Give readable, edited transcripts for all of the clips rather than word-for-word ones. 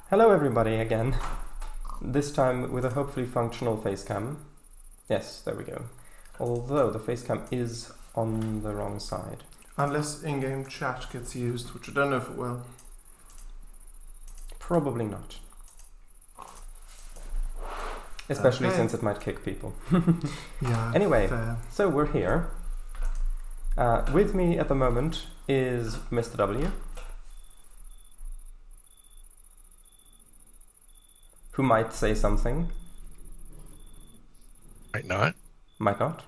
Hello everybody again. This time with a hopefully functional facecam. Yes, there we go. Although the facecam is on the wrong side. Unless in-game chat gets used, which I don't know if it will. Probably not. Especially Okay. since it might kick people. Yeah. Anyway, fair. so we're here. With me at the moment is Mr. W, who might say something, Might not. might not.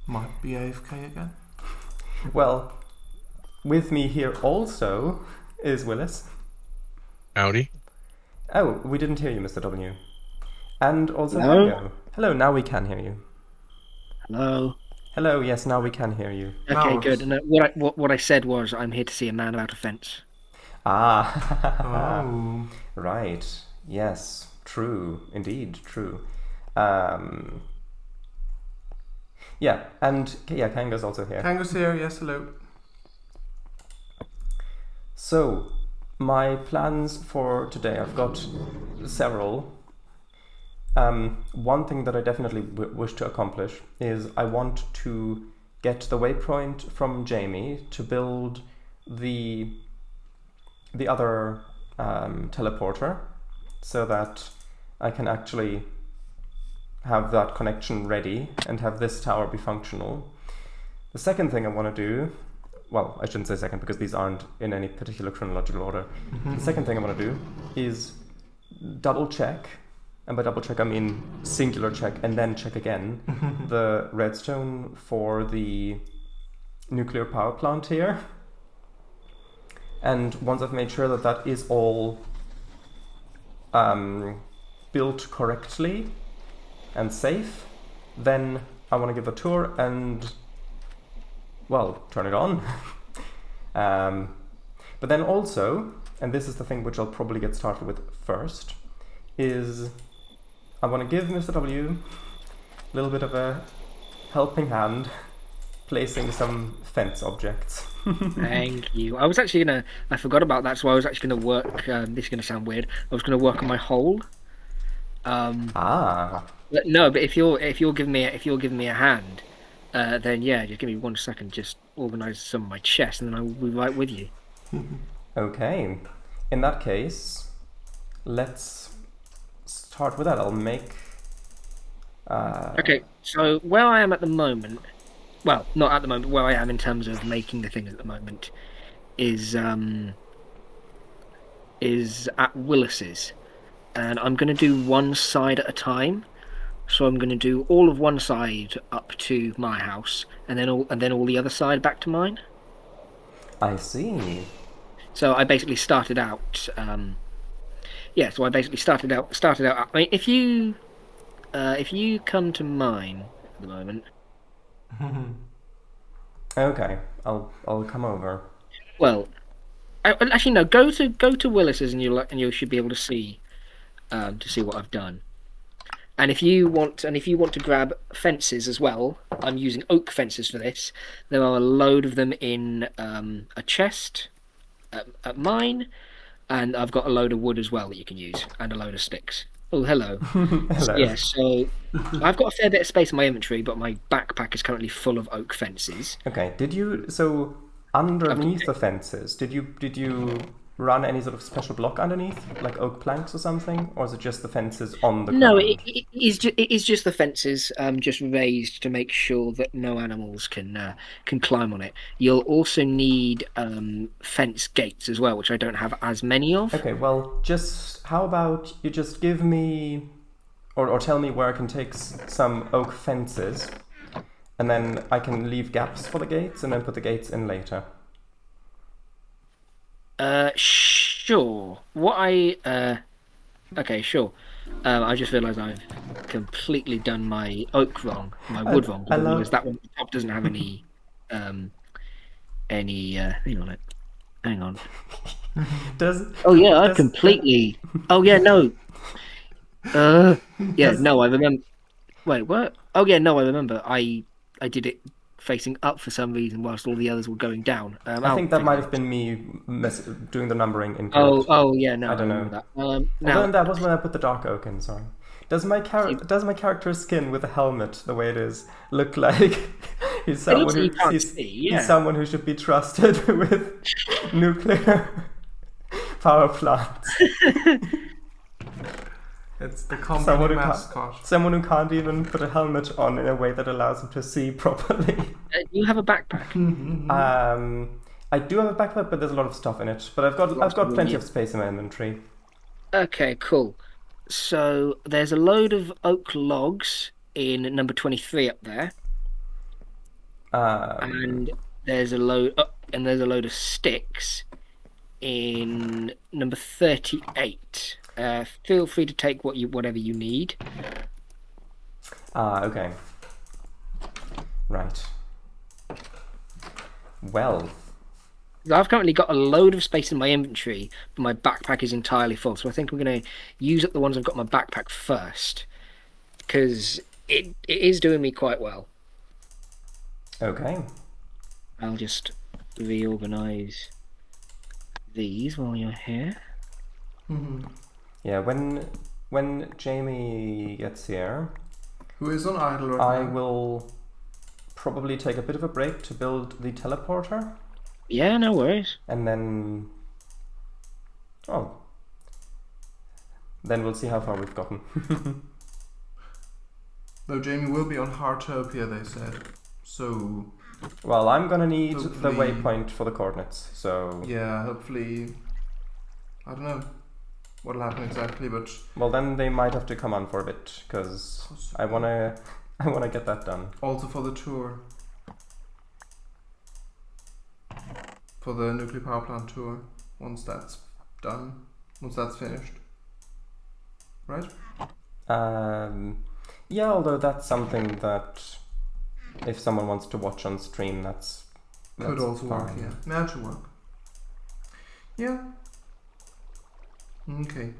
Might be AFK again. Well, with me here also is Willis. Howdy. Oh, we didn't hear you, Mr. W. And also Hello? Tango. Hello, now we can hear you. Hello. Hello, yes, now we can hear you. Okay, Mouse. good. And what I said was, I'm here to see a man without a fence. Ah, Oh. right. Yes, true. Indeed, true. Yeah, and yeah, Kango's also here. Kango's here, yes, hello. So, my plans for today, I've got several. One thing that I definitely wish to accomplish is I want to get the waypoint from Jamie to build the other teleporter so that I can actually have that connection ready and have this tower be functional. The second thing I want to do, well, I shouldn't say second because these aren't in any particular chronological order. The second thing I want to do is double check, and by double check I mean singular check and then check again, the redstone for the nuclear power plant here. And once I've made sure that that is all built correctly and safe, then I want to give a tour and, well, turn it on. But then also, and this is the thing which I'll probably get started with first, is I want to give Mr. W a little bit of a helping hand placing some fence objects. Thank you. I forgot about that, so I was actually gonna work. This is gonna sound weird. I was gonna work on my hole. Ah, But if you're giving me a hand, then yeah, just give me 1 second. Just organise some of my chest, and then I will be right with you. okay. In that case, let's start with that. I'll make... Okay. So where I am at the moment, well, not at the moment. Where I am in terms of making the things at the moment is at Willis's, and I'm going to do one side at a time. So I'm going to do all of one side up to my house, and then all the other side back to mine. I see. So I basically started out. Yeah. So I basically started out. I mean, if you come to mine at the moment. Okay, I'll come over. Well, actually no. Go to Willis's, and you should be able to see what I've done. And if you want to grab fences as well, I'm using oak fences for this. There are a load of them in a chest at mine, and I've got a load of wood as well that you can use, and a load of sticks. Oh, hello. Hello. Yeah, so I've got a fair bit of space in my inventory, but my backpack is currently full of oak fences. Okay, so underneath the fences, did you run any sort of special block underneath, like oak planks or something, or is it just the fences on the No, ground? it is just the fences, just raised to make sure that no animals can climb on it. You'll also need fence gates as well, which I don't have as many of. Okay, well, how about you just give me, or tell me where I can take some oak fences, and then I can leave gaps for the gates, and then put the gates in later. Sure. Okay, sure. I just realised I've completely done my oak wrong, my wood wrong. I love- Because that one at the top doesn't have any. Hang on. Does Oh yeah, I does- completely. Oh yeah, no. Yeah, no, I remember. Wait, what? Oh yeah, no, I remember. I did it facing up for some reason, whilst all the others were going down. I think that might have been me doing the numbering incorrect. Oh yeah, no, I don't know. That. Although that was when I put the dark oak in. Sorry. Does my character's skin with the helmet, the way it is, look like he's someone he's someone who should be trusted with nuclear power plants? It's the company mascot. Someone who can't even put a helmet on in a way that allows him to see properly. You have a backpack. I do have a backpack, but there's a lot of stuff in it. But I've got plenty of space in my inventory. Okay, cool. So there's a load of oak logs in number 23 up there, and there's a load of sticks in number 38. Feel free to take whatever you need. Okay. Right. Well, I've currently got a load of space in my inventory, but my backpack is entirely full. So I think I'm going to use up the ones I've got in my backpack first, because it is doing me quite well. Okay. I'll just reorganize these while you're here. Yeah, when Jamie gets here, who is on idle right I now, will probably take a bit of a break to build the teleporter. Yeah, no worries. And then... then we'll see how far we've gotten. Though Jamie will be on Heartopia, they said. So... Well, I'm gonna need the waypoint for the coordinates, so... Yeah, hopefully... I don't know what'll happen exactly, but... Well, then they might have to come on for a bit, because I wanna get that done. Also for the tour. For the nuclear power plant tour, once that's done, once that's finished, right? Yeah, although that's something that if someone wants to watch on stream, that's could also fine. work. Yeah, that should work. Yeah. Okay.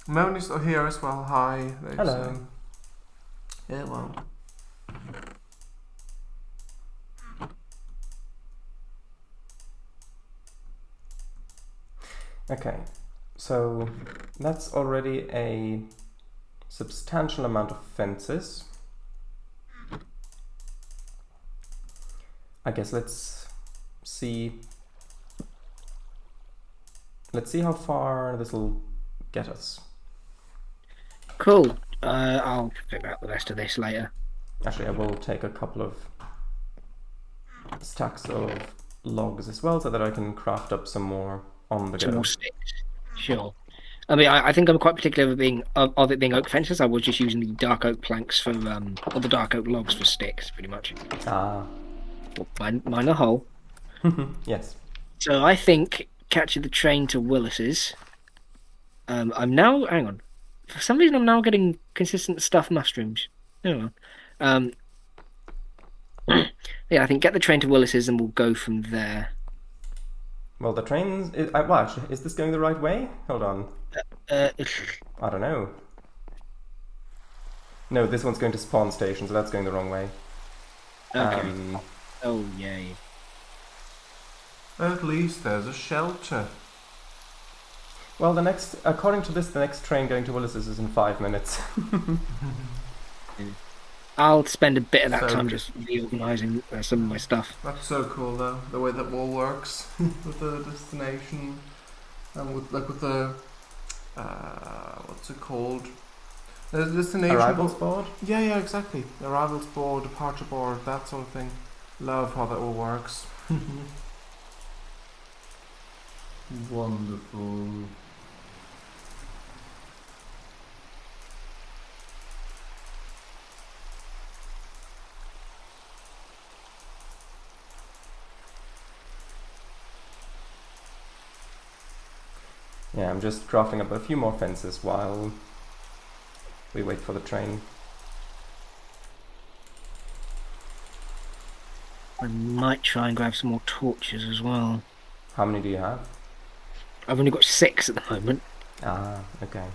Melanie's here as well. Hi. Hello. Yeah, well. Okay, so that's already a substantial amount of fences. I guess let's see how far this will get us. Cool. I'll figure out the rest of this later. Actually, I will take a couple of stacks of logs as well, so that I can craft up some more on the go. Some more sticks. Sure. I mean, I think I'm quite particular of it being oak fences. I was just using the dark oak planks for or the dark oak logs for sticks, pretty much. Ah. Mine are whole. Yes. So I think catching the train to Willis's. I'm now. Hang on. For some reason, I'm now getting consistent stuffed mushrooms. Oh well. Yeah, I think get the train to Willis's and we'll go from there. Well, the trains. Well, actually, is this going the right way? Hold on. I don't know. No, this one's going to spawn station, so that's going the wrong way. Okay. Oh yay. At least there's a shelter. Well, according to this, the next train going to Willis's is in 5 minutes. I'll spend a bit of that time just reorganising some of my stuff. That's so cool, though, the way that all works with the destination and with the what's it called? The destination Arrivals board. Yeah, exactly. Arrivals board, departure board, that sort of thing. Love how that all works. Wonderful. Yeah, I'm just crafting up a few more fences while we wait for the train. I might try and grab some more torches as well. How many do you have? I've only got 6 at the moment. Ah, okay.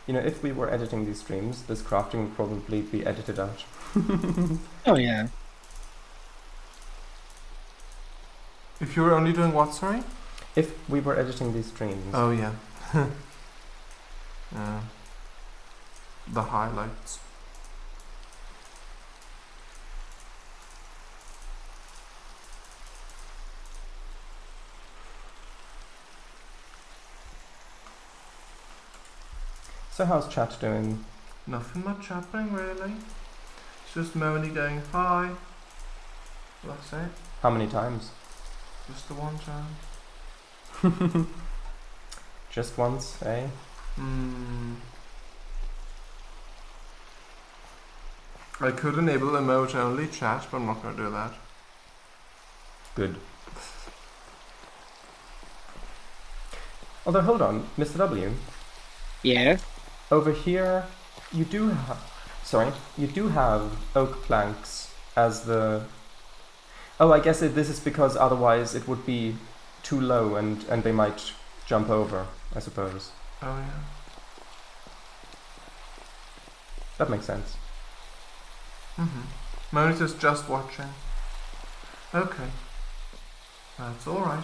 You know, if we were editing these streams, this crafting would probably be edited out. Oh yeah. If you were only doing what, sorry? If we were editing these streams. Oh yeah. Yeah. The highlights. So how's chat doing? Nothing much happening really. It's just Moni going hi. That's it. How many times? Just the one time. Just once, eh? I could enable emote only chat, but I'm not going to do that. Good. Although, hold on, Mr. W. Yeah. Over here, you do have... Sorry, you do have oak planks as the... Oh, I guess this is because otherwise it would be too low and they might jump over, I suppose. Oh yeah. That makes sense. Monitor's just watching. Okay. That's alright.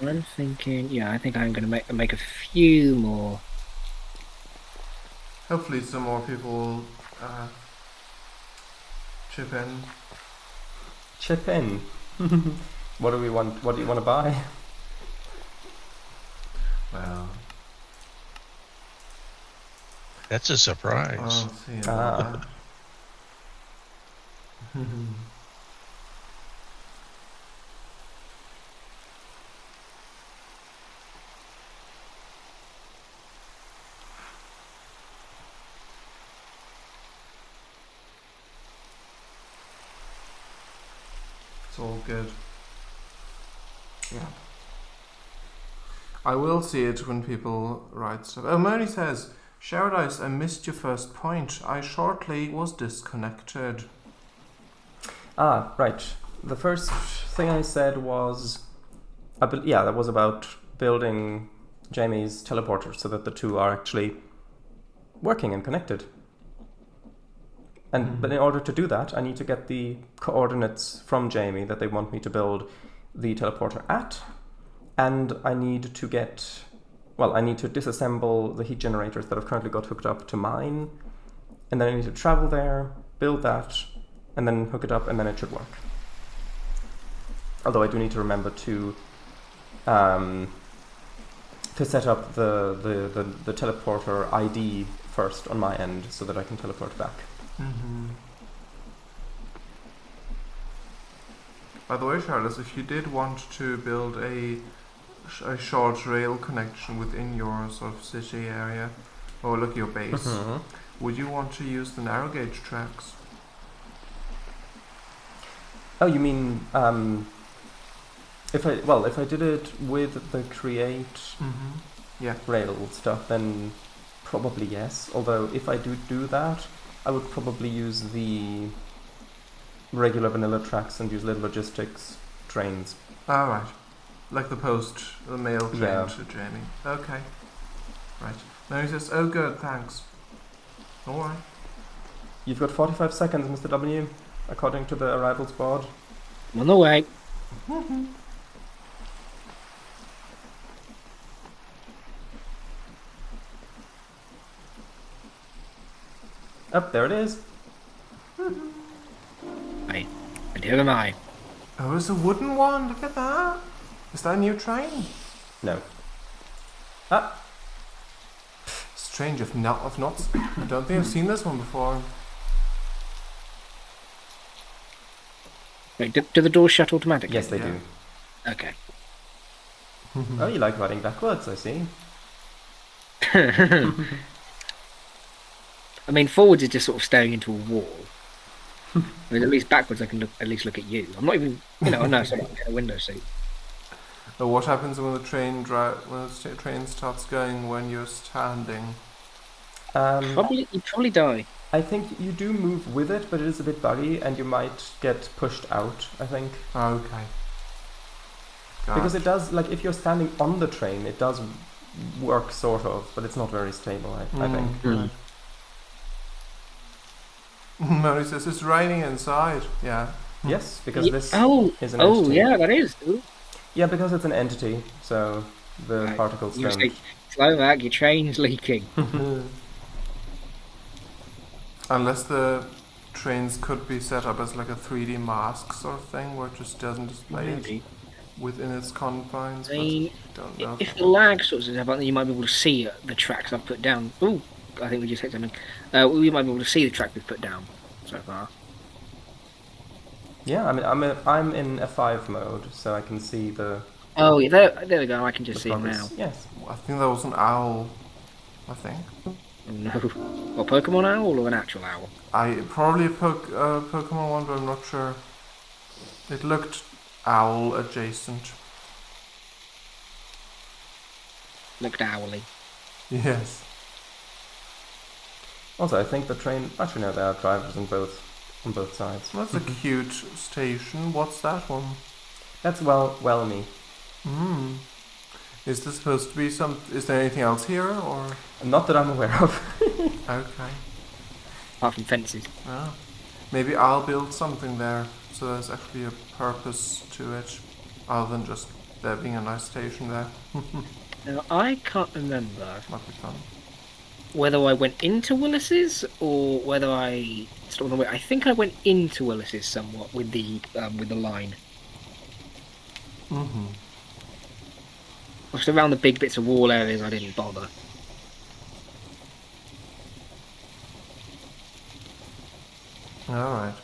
I'm thinking. Yeah, I think I'm going to make a few more. Hopefully some more people will chip in. Chip in. What do we want? What do you want to buy? Well, That's a surprise. I'll see about that. It's all good. Yeah. I will see it when people write stuff. Oh, Moni says, Sherodice, I missed your first point. I shortly was disconnected. Ah, right. The first thing I said was... yeah, that was about building Jamie's teleporter so that the two are actually working and connected. And But in order to do that, I need to get the coordinates from Jamie that they want me to build the teleporter at. And I need to get... Well, I need to disassemble the heat generators that I've currently got hooked up to mine. And then I need to travel there, build that, and then hook it up, and then it should work. Although I do need to remember to set up the teleporter ID first on my end so that I can teleport back. By the way, Charles, if you did want to build a short rail connection within your sort of city area, or look at your base, would you want to use the narrow gauge tracks? Oh, you mean if I did it with the create Yeah. rail stuff, then probably yes. Although if I do that, I would probably use the regular vanilla tracks and use little logistics trains. Alright. Like the mail train Yeah. to Jamie. Okay. Right. Now he says, oh good, thanks. Alright. You've got 45 seconds, Mr. W, according to the arrivals board. I'm on the way. Up there it is. Right. And here am I. Oh, it's a wooden one. Look at that. Is that a new train? No. Ah, Strange, if not, I don't think I've seen this one before. Wait, do the doors shut automatically? yes they Yeah. do. Okay. Oh, you like riding backwards, I see. I mean, forwards is just sort of staring into a wall. I mean, at least backwards, I can at least look at you. I'm not even, no, so I'm not in a window seat. But what happens when the train starts going when you're standing? You probably die. I think you do move with it, but it is a bit buggy, and you might get pushed out, I think. Okay. Because it does, like, if you're standing on the train, it does work, sort of, but it's not very stable, I think. Mm. Mary says it's raining inside. Yeah. Yes, because this is an entity. Oh, yeah, that is. Ooh. Yeah, because it's an entity, so the Right. particles You don't... say, Slovak, your train's leaking. Unless the trains could be set up as like a 3D mask sort of thing, where it just doesn't display Maybe. it within its confines. I mean, but don't know. if the lag sorts of happen, then you might be able to see the tracks I've put down. Ooh, I think we just hit something. We might be able to see the track we've put down so far. Yeah, I mean, I'm in F5 mode, so I can see the Oh, yeah, there we go. I can just see it progress. now. Yes. I think that was an owl. I think. Oh, no. What, Pokemon owl or an actual owl? Probably a Pokemon one, but I'm not sure. It looked owl adjacent. Looked owly. Yes. Also, I think the train... Actually, no, there are drivers on both sides. That's a cute station. What's that one? That's well me. Hmm. Is this supposed to be some? Is there anything else here, or? Not that I'm aware of. Okay. Apart from fences. Ah. Maybe I'll build something there, so there's actually a purpose to it, other than just there being a nice station there. Now, I can't remember Might be fun. whether I went into Willis's or whether I stopped on the way. I think I went into Willis's somewhat with the line. Mm-hmm. Just around the big bits of wall areas, I didn't bother. Alright.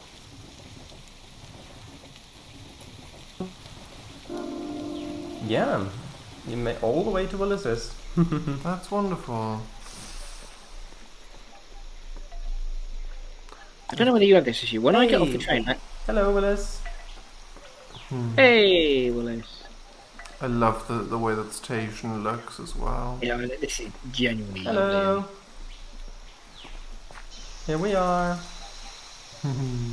Yeah, you may all the way to Willis's. That's wonderful. I don't know whether you have this issue. When I get off the Hey. train, Hello, Willis. hey, Willis. I love the way that station looks as well. Yeah, I mean, this is genuinely Hello. lovely. Here we are. Hey.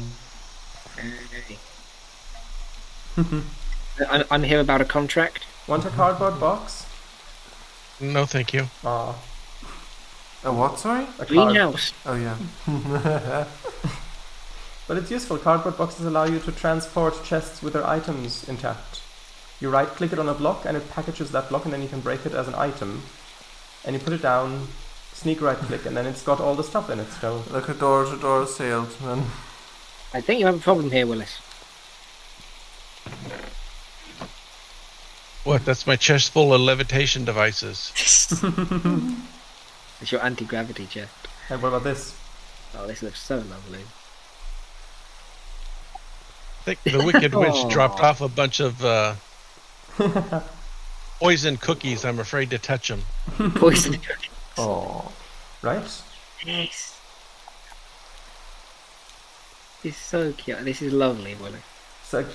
I'm here about a contract. Want a cardboard box? No, thank you. Ah, A what, sorry? a Greenhouse. Oh yeah. But it's useful. Cardboard boxes allow you to transport chests with their items intact. You right-click it on a block and it packages that block, and then you can break it as an item. And you put it down, sneak right-click, and then it's got all the stuff in it still. Like a door-to-door salesman. I think you have a problem here, Willis. What? That's my chest full of levitation devices. It's your anti-gravity chest. And what about this? Oh, this looks so lovely. I think the Wicked Witch dropped off a bunch of poison cookies. I'm afraid to touch them. Poison. Oh, right? Yes. This is so cute. This is lovely, Willis. So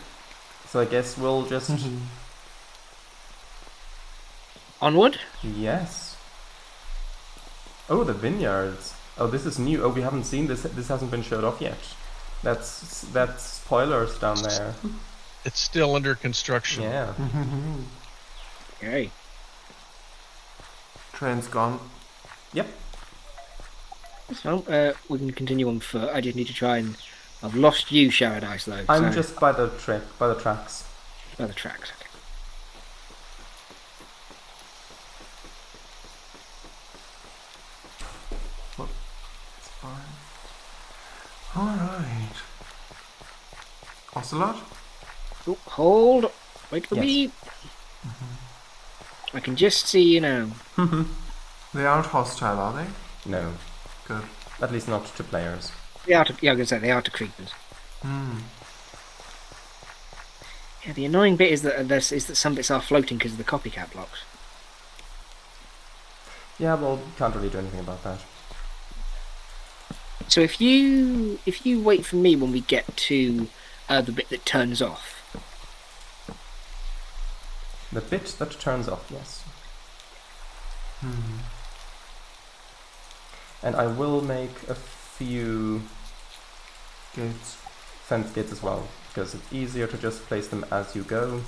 I guess we'll just... Onward? Yes. Oh, the vineyards. Oh, this is new. Oh, we haven't seen this. This hasn't been showed off yet. That's spoilers down there. It's still under construction. Yeah. Okay. Train's gone. Yep. So, we can continue on foot. I just need to try and... I've lost you, Sharadice, though. I'm so... just by the tracks. By the tracks. Okay. It's fine. Alright. Ocelot? Oh, hold. Wait for Yes. me. I can just see you now. They aren't hostile, are they? No, Good. at least not to players. They are to, yeah, I was gonna say they are to creepers. Hmm. Yeah, the annoying bit is that some bits are floating because of the copycat blocks. Yeah, well, can't really do anything about that. So if you wait for me when we get to the bit that turns off. The bit that turns off, yes. And I will make a few fence gates as well, because it's easier to just place them as you go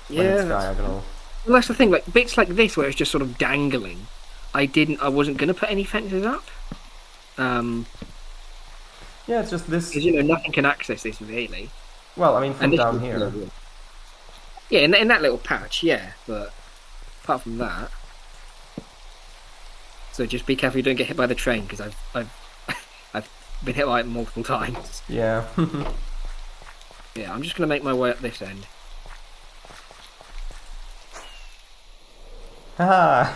when it's diagonal. Well, that's the thing. Like bits like this where it's just sort of dangling. I wasn't going to put any fences up. Yeah, it's just this. Because nothing can access this really. Well, I mean, from down here. Yeah, in that little patch, yeah. But apart from that, so just be careful you don't get hit by the train, because I've been hit by it multiple times. Yeah. Yeah, I'm just going to make my way up this end. Haha.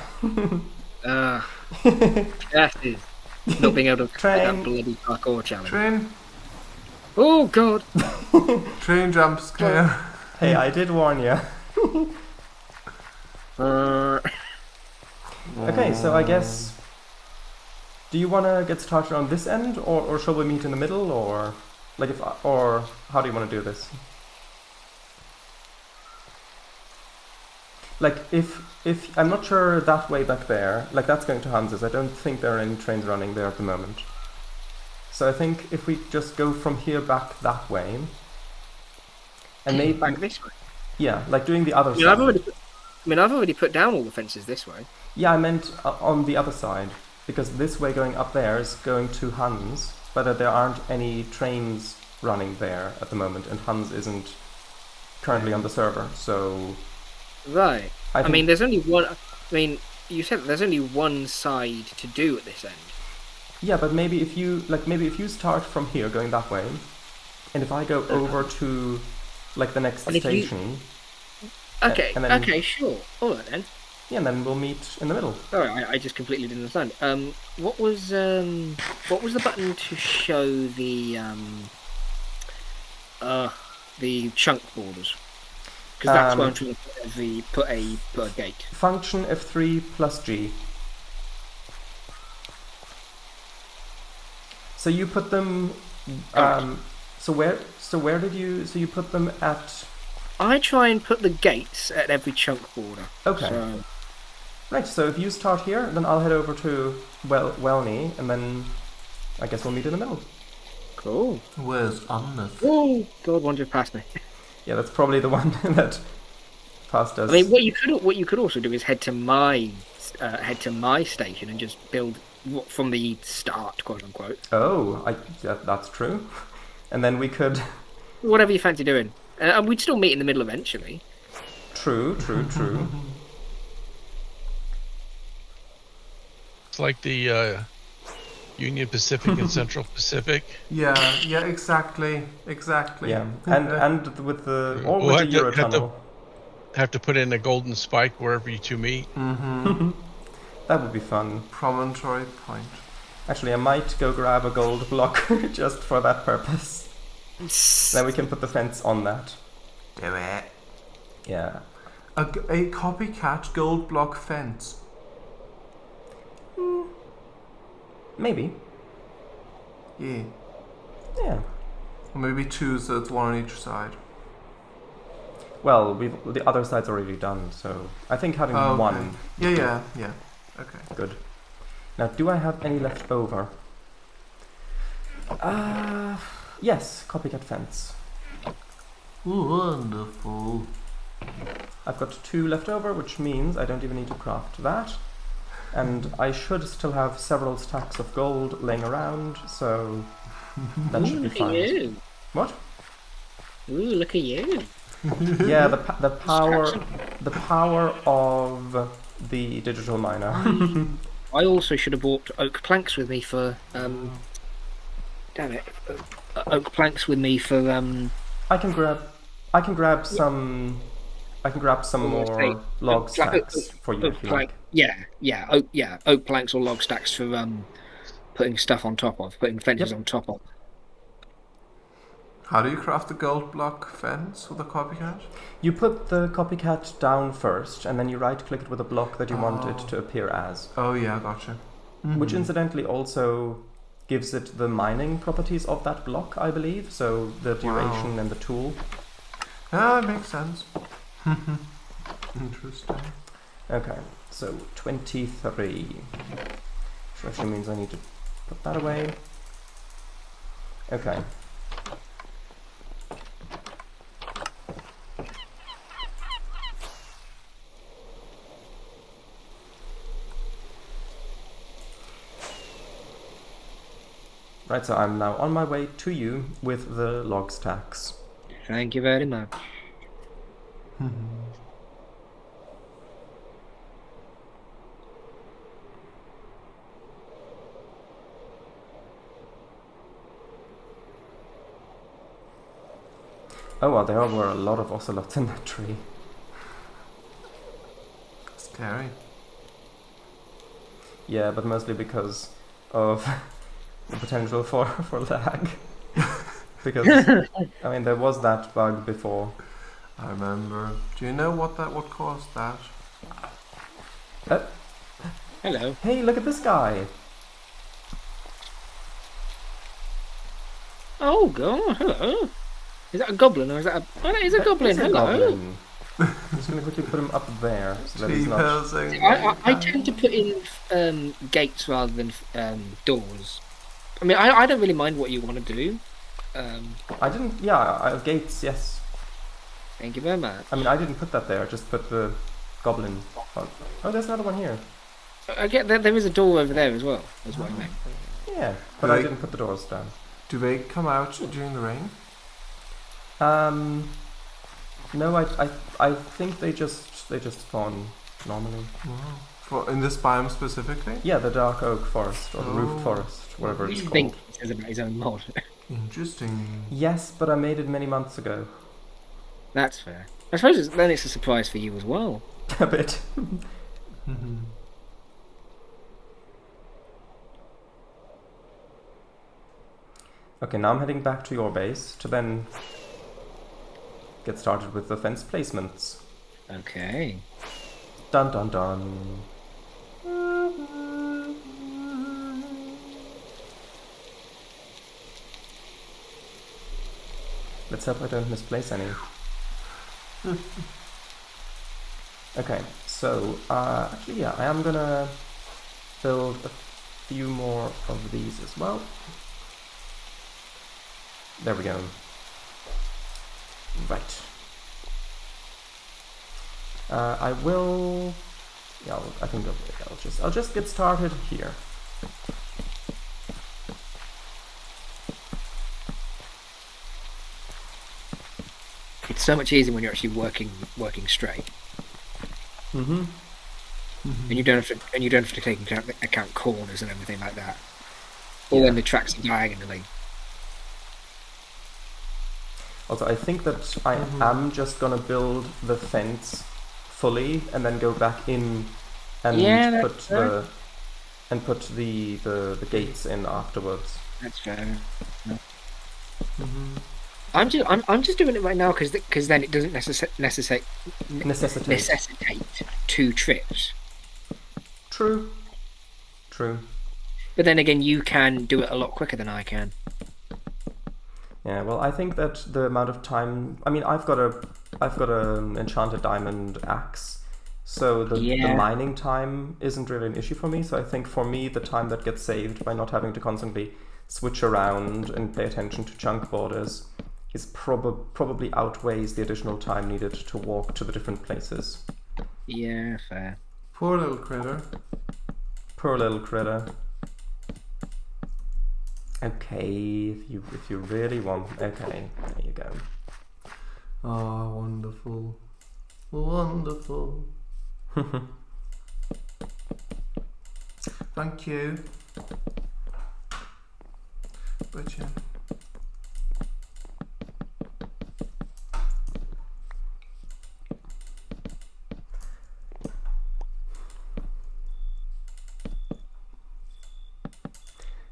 That is not being able to Train. that bloody parkour challenge. Train. Oh god. Train jump scare. Hey, I did warn you. Okay, so I guess. Do you want to get started on this end, or shall we meet in the middle, or or how do you want to do this? Like if I'm not sure that way back there, like that's going to Hans's. I don't think there are any trains running there at the moment. So I think if we just go from here back that way, and maybe back this way. Yeah, like doing the other side. I've already put down all the fences this way. Yeah, I meant on the other side, because this way going up there is going to Hans, but there aren't any trains running there at the moment, and Hans isn't currently on the server, so. Right. I mean, there's only one. I mean, you said that there's only one side to do at this end. Yeah, but maybe if you start from here going that way, and if I go over to like the next station. Okay. And then, okay. Sure. All right then. Yeah, and then we'll meet in the middle. Sorry, I just completely didn't understand. What was the button to show the chunk borders? Because that's where I'm trying to put a gate. Function F3 plus G. So you put them. So where did you? So you put them at. I try and put the gates at every chunk border. Okay. So. Right. So if you start here, then I'll head over to Welney, and then I guess we'll meet in the middle. Cool. Where's Anna? Oh God, one just passed me. Yeah, that's probably the one that passed us. I mean, what you could also do is head to my station and just build from the start, quote unquote. Oh, that's true. And then we could. Whatever you fancy doing, and we'd still meet in the middle eventually. True. It's like the Union Pacific and Central Pacific. Yeah, exactly. Yeah, and with the Eurotunnel. Have to put in a golden spike wherever you two meet. That would be fun. Promontory point. Actually, I might go grab a gold block just for that purpose. Then we can put the fence on that. Do it. Yeah. A copycat gold block fence. Maybe. Yeah. Yeah. Or maybe two, so it's one on each side. Well, the other side's already done, so I think having one. Yeah. Okay. Good. Now, do I have any left over? Yes, copycat fence. Wonderful. I've got 2 left over, which means I don't even need to craft that. And I should still have several stacks of gold laying around, so that should be fine. Look at you. What? Ooh, look at you. Yeah, the power of the digital miner. I also should have bought oak planks with me for damn it, oak planks with me for I can grab some more log stacks for you if you like. Oak planks or log stacks for putting stuff on top of, putting fences on top of. How do you craft the gold block fence with a copycat? You put the copycat down first, and then you right-click it with a block that you want it to appear as. Oh yeah, gotcha. Which incidentally also gives it the mining properties of that block, I believe. So the duration and the tool. Ah, it makes sense. Interesting. Okay, so 23. Which actually means I need to put that away. Okay. Right, so I'm now on my way to you with the log stacks. Thank you very much. Oh, well, there were a lot of ocelots in that tree. Scary. Yeah, but mostly because of the potential for lag. Because, I mean, there was that bug before. I remember. Do you know what caused that? Hello. Hey, look at this guy! Oh god, hello. Is that a goblin or is that a... Oh, that is a goblin, It's a hello. goblin. I'm just gonna quickly put him up there so that he's not... T-posing. I tend to put in gates rather than doors. I mean, I don't really mind what you want to do. I didn't... Yeah, I have gates, yes. Thank you very much. I mean, I didn't put that there, I just put the goblin on. Oh, there's another one here. I get that there is a door over there as well. That's what I meant. Yeah, but I didn't put the doors down. Do they come out during the rain? No, I think they just spawn normally. Wow. In this biome specifically? Yeah, the dark oak forest or the roofed forest, whatever What it's do you called. think he says about his own mod? Interesting. Yes, but I made it many months ago. That's fair. I suppose then it's a surprise for you as well. A bit. Okay, now I'm heading back to your base to then get started with the fence placements. Okay. Dun dun dun. Let's hope I don't misplace any. Okay, so actually, yeah, I am gonna build a few more of these as well. There we go. Right. I will. Yeah, I think I'll just get started here. It's so much easier when you're actually working straight, Mm-hmm. and you don't have to take into account corners and everything like that, or when the tracks are diagonally. Also, I think that I am just gonna build the fence fully and then go back in and put the gates in afterwards. That's fair. I'm just doing it right now because then it doesn't necessitate two trips. True. But then again, you can do it a lot quicker than I can. Yeah, well, I think that the amount of time. I mean, I've got an enchanted diamond axe, so the mining time isn't really an issue for me. So I think for me, the time that gets saved by not having to constantly switch around and pay attention to chunk borders is probably outweighs the additional time needed to walk to the different places. Yeah, fair. Poor little critter. Poor little critter. Okay, if you really want, okay, there you go. Oh, wonderful. Wonderful. Thank you. But yeah.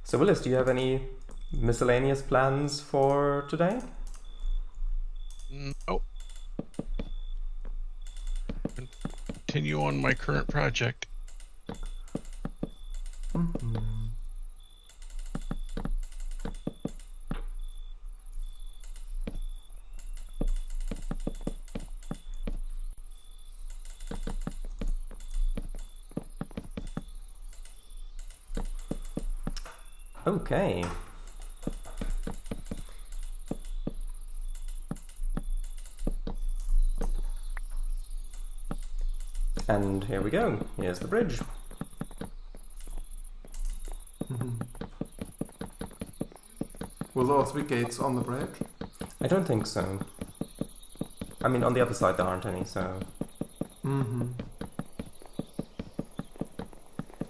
So Willis, do you have any miscellaneous plans for today? Oh. Continue on my current project. Okay. And here we go. Here's the bridge. Will there also be gates on the bridge? I don't think so. I mean, on the other side there aren't any, so...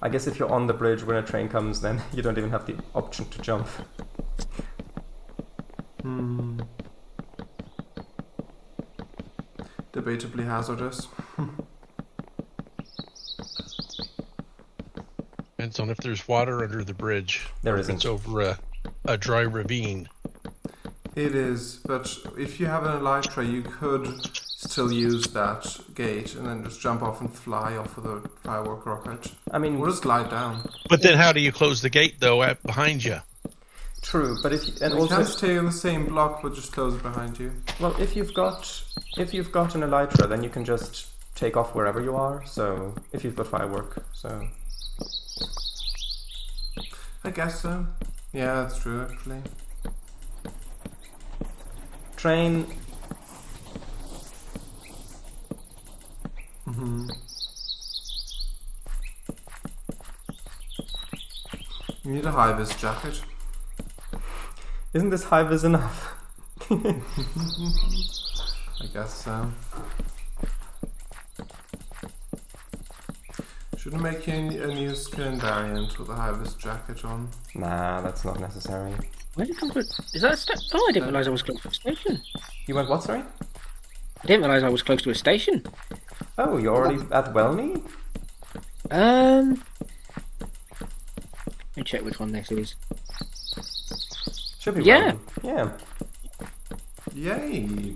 I guess if you're on the bridge when a train comes, then you don't even have the option to jump. Debatably hazardous. Depends on if there's water under the bridge. There or if isn't. it's over a dry ravine. It is, but if you have an elytra, you could still use that gate and then just jump off and fly off with a firework rocket. I mean... Or just glide down. But then how do you close the gate, though, behind you? True, but if you... And You also... can stay on the same block, but just close it behind you. Well, if you've got an elytra, then you can just take off wherever you are, so... If you've got firework, so... I guess so. Yeah, that's true, actually. Train... You need a high-vis jacket. Isn't this high-vis enough? I guess so. Shouldn't make you a new skin variant with a high-vis jacket on. Nah, that's not necessary. Where did it come from? Is that a station? Oh, I didn't realise I was close to a station. You went what, sorry? I didn't realise I was close to a station. Oh, you're already at Welney? Let me check which one this is. Should be Yeah. Welney. Yeah. Yay!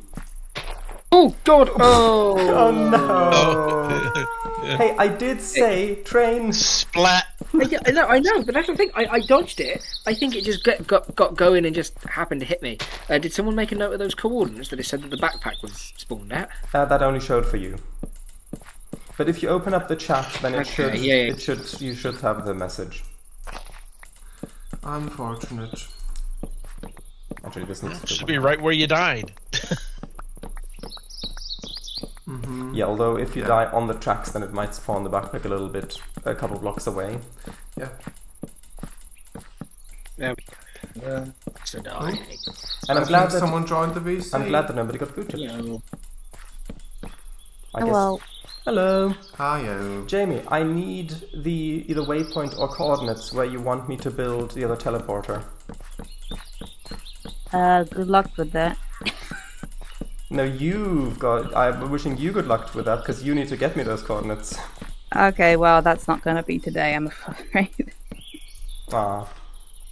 Oh God! Oh! Oh no! Oh. Hey, I did say train. Splat! I know, but that's the thing. I dodged it. I think it just got going and just happened to hit me. Did someone make a note of those coordinates that it said that the backpack was spawned at? That only showed for you. But if you open up the chat, then Okay, you should have the message. Unfortunate. Actually, this needs to Should be right where you died. Yeah, although if you die on the tracks, then it might spawn the backpack a couple blocks away. Yeah. There we go. So die. And I'm I glad think that someone joined the VC. I'm glad that nobody got booted. Yeah. I guess. Hello. Hello, Hiyo. Jamie. I need the either waypoint or coordinates where you want me to build the other teleporter. Good luck with that. No, you've got. I'm wishing you good luck with that because you need to get me those coordinates. Okay, well, that's not going to be today, I'm afraid. Ah,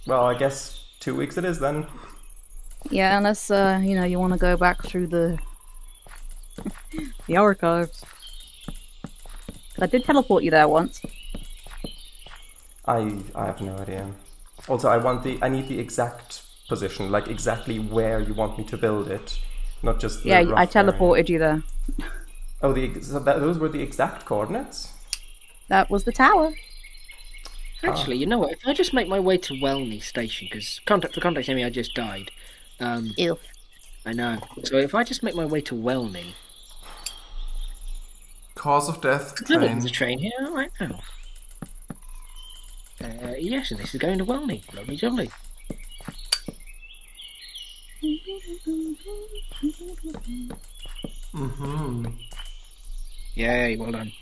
well, I guess 2 weeks it is then. Yeah, unless, you want to go back through the archives. I did teleport you there once. I have no idea. Also, I need the exact position, like exactly where you want me to build it, not just the Yeah, rough I teleported area. you there. Oh, those were the exact coordinates? That was the tower. Actually, you know what? If I just make my way to Welney Station, because for context, I just died. Ew. I know. So if I just make my way to Welney, Cause of death there's a train. train here right now. Yes, and this is going to Welney. Lovely jolly. Yay, well done.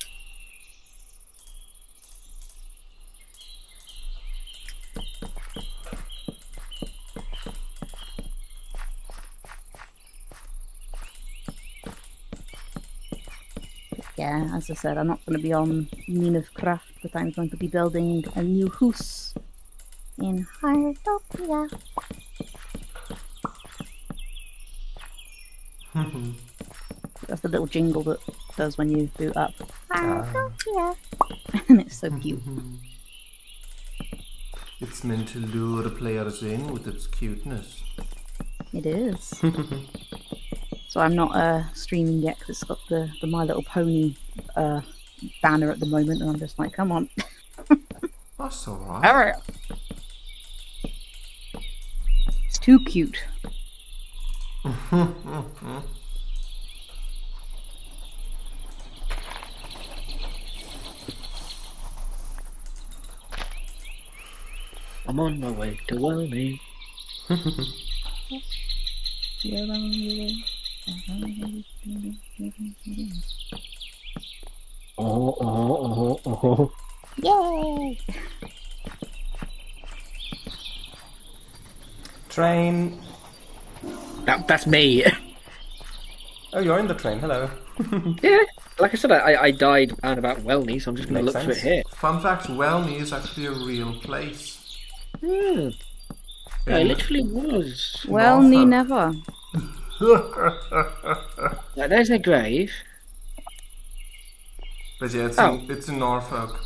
Yeah, as I said, I'm not going to be on Minecraft, but I'm going to be building a new house in Hytopia. That's the little jingle that does when you boot up. Ah. Yeah. And it's so cute. It's meant to lure the players in with its cuteness. It is. So I'm not streaming yet because it's got the My Little Pony banner at the moment, and I'm just like, come on. That's alright. Hurry up. It's too cute. I'm on my way to Wellney. Oh. Yay! Train. That's me. Oh, you're in the train. Hello. Yeah, like I said, I died around about Wellney, so I'm just going to Makes look for it sense. here. Fun fact, Wellney is actually a real place. Hmm. It In- literally was. Well, Norfolk. never. Like, there's a grave. But yeah, it's in Norfolk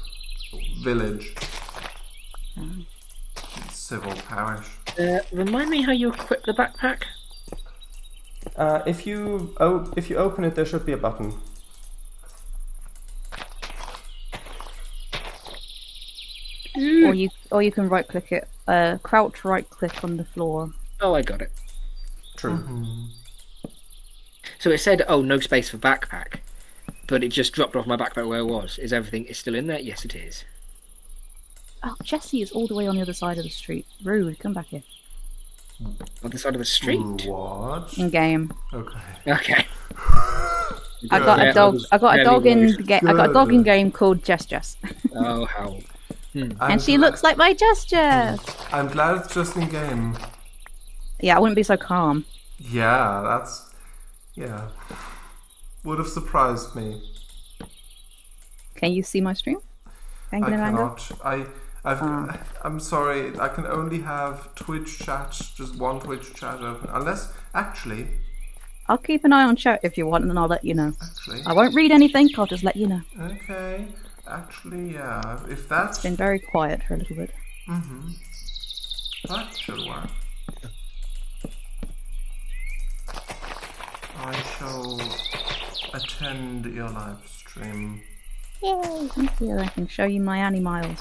Village. It's civil parish. Remind me how you equip the backpack? If you open it, there should be a button. Or you can right click it. Crouch right click on the floor. Oh, I got it. True. So it said, "Oh, no space for backpack," but it just dropped off my backpack where it was. Is everything still in there? Yes, it is. Oh, Jesse is all the way on the other side of the street. Rude, come back here. On the side of the street. What? In game. Okay. Okay. I got Yeah, a dog. I got a very dog in rude. the game. I got a dog in game called Jess Jess, Oh, how. and she looks like my Jess Jess. I'm glad it's just in game. Yeah, I wouldn't be so calm. Yeah, would have surprised me. Can you see my stream? I CangoFango? cannot. I'm sorry. I can only have Twitch chat, just one Twitch chat open. Unless, actually, I'll keep an eye on chat if you want, and then I'll let you know. actually, I won't read anything. I'll just let you know. okay. Actually, yeah. If that's It's been very quiet for a little bit. that should work. I shall attend your live stream. Yay! Thank you. I can show you my animals.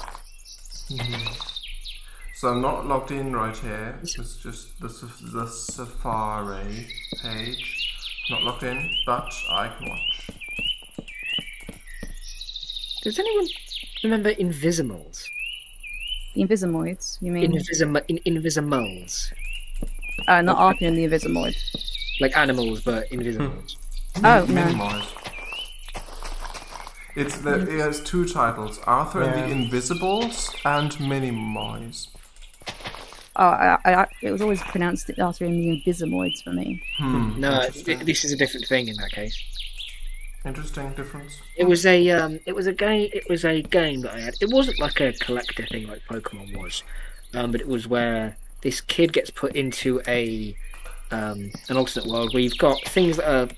So I'm not logged in right here. It's just the Safari page. Not logged in, but I can watch. Does anyone remember Invisimals? The Invisimoids, you mean? Invisimals. Not Arkin and the Invisimoid. Like animals, but Invisimals. Oh, no. Minimize. It has two titles: Arthur and the Invisibles and Minimize. Oh, it was always pronounced Arthur and the Invisimoids for me. No, Interesting. this is a different thing in that case. Interesting difference. It was a game that I had. It wasn't like a collector thing like Pokemon was, but it was where this kid gets put into an alternate world where you've got things that are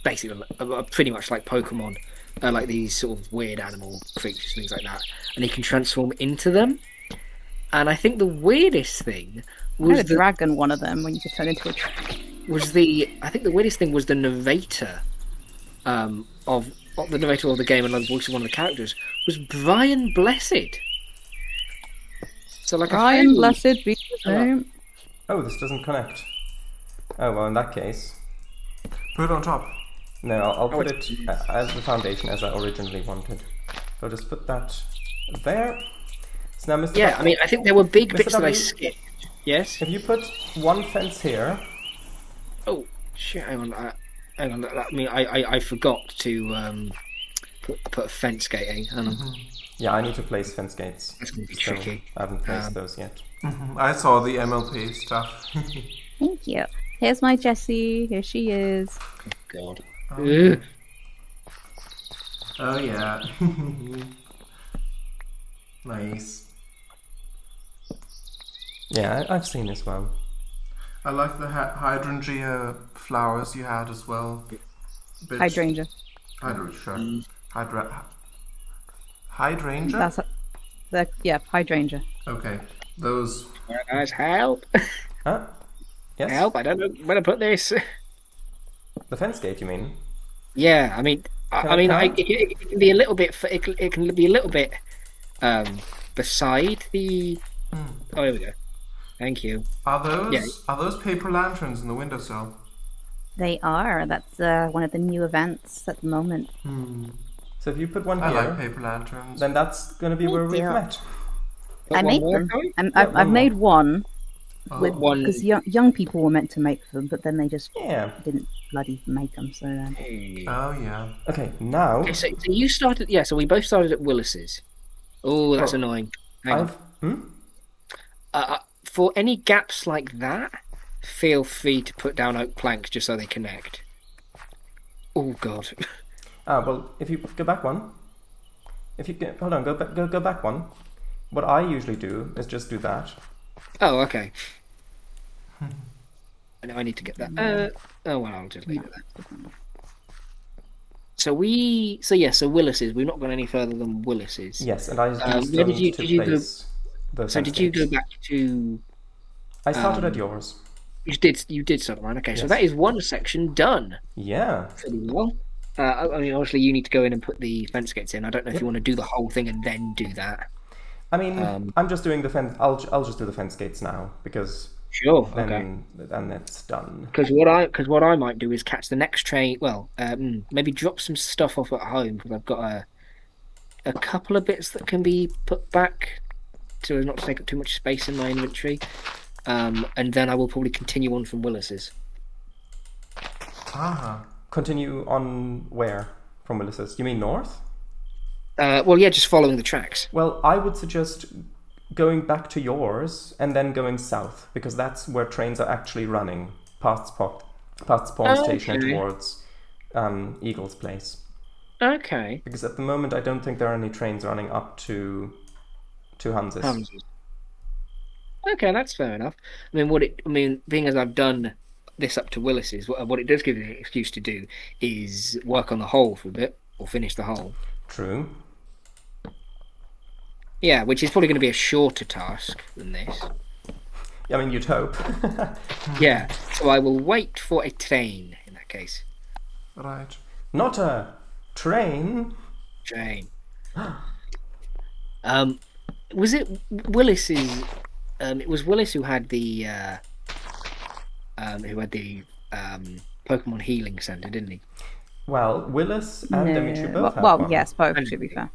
basically are pretty much like Pokemon, like these sort of weird animal creatures, things like that, and he can transform into them. And I think the weirdest thing I had was a dragon, one of them, when you could turn into a dragon. I think the weirdest thing was the narrator of the narrator of the game and the voice of one of the characters was Brian Blessed. So like Brian Blessed be his name. Oh, this doesn't connect. Oh, well, in that case... Put it on top. No, I'll put it as the foundation as I originally wanted. So I'll just put that there. So now, Mr. Yeah, W- I mean, I think there were big Mr. bits that I W? skipped. Yes? If you put one fence here... Oh, shit, hang on. I mean, I forgot to put a fence gating. Hang on. Yeah, I need to place fence gates. That's going to be So tricky. I haven't placed those yet. I saw the MLP stuff. Thank you. Here's my Jessie. Here she is. God. Oh yeah. Nice. Yeah, I've seen as well. I like the hydrangea flowers you had as well. Hydrangea. Hydrangea. Hydrangea? Hydrangea. Okay. Those. Guys, help! Huh? Yes? Help! I don't know where to put this. The fence gate, you mean? Yeah, I mean, it can be a little bit. It can be a little bit beside the. Oh, here we go. Thank you. Are those paper lanterns in the windowsill? They are. That's one of the new events at the moment. So if you put one I here, like paper lanterns. then that's going to be where we've met. I made them. I've made one. Because young people were meant to make them, but then they just didn't bloody make them. So. Oh yeah. Okay, now. Okay, so you started. Yeah, so we both started at Willis's. Oh, that's annoying. Hang on. For any gaps like that, feel free to put down oak planks just so they connect. Oh God. Well, if you go back one, hold on, go back one. What I usually do is just do that. Oh, okay. I need to get that. Well, I'll just leave it there. So Willis's. We've not gone any further than Willis's. Yes, and I where did you go? So did you go back to? I started at yours. You did start right. Okay, so that is one section done. Yeah. Pretty well. I mean, obviously, you need to go in and put the fence gates in. I don't know if you want to do the whole thing and then do that. I mean, I'm just doing the fence. I'll just do the fence gates now because then it's done. Because what I might do is catch the next train. Well, maybe drop some stuff off at home because I've got a couple of bits that can be put back so as not to take up too much space in my inventory. And then I will probably continue on from Willis's. Continue on where from Willis's? You mean north? Well, yeah, just following the tracks. Well, I would suggest going back to yours and then going south because that's where trains are actually running past Spawn Station and towards Eagle's Place. Okay. Because at the moment, I don't think there are any trains running up to Hanses. Okay, that's fair enough. I mean, being as I've done this up to Willis's, what it does give me an excuse to do is work on the hole for a bit or finish the hole. True. Yeah, which is probably going to be a shorter task than this. I mean, you'd hope. Yeah, so I will wait for a train in that case. Right. Not a train. Train. Was it Willis's? It was Willis who had the Pokemon Healing Center, didn't he? Well, Willis and Emichu both have one. Yes, both, to be fair.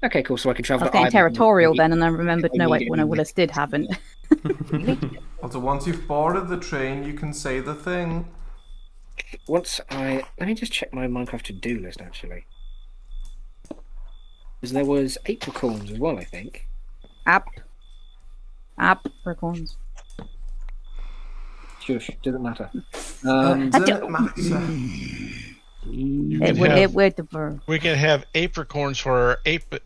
Okay, cool. So I can travel. I was getting territorial then, and I remembered. No, wait, when Willis did haven't. Also, once you've boarded the train, you can say the thing. Let me just check my Minecraft to-do list actually, because there was apricorns as well, I think. Apricorns. Shush, doesn't matter. Doesn't matter. We can have apricorns for our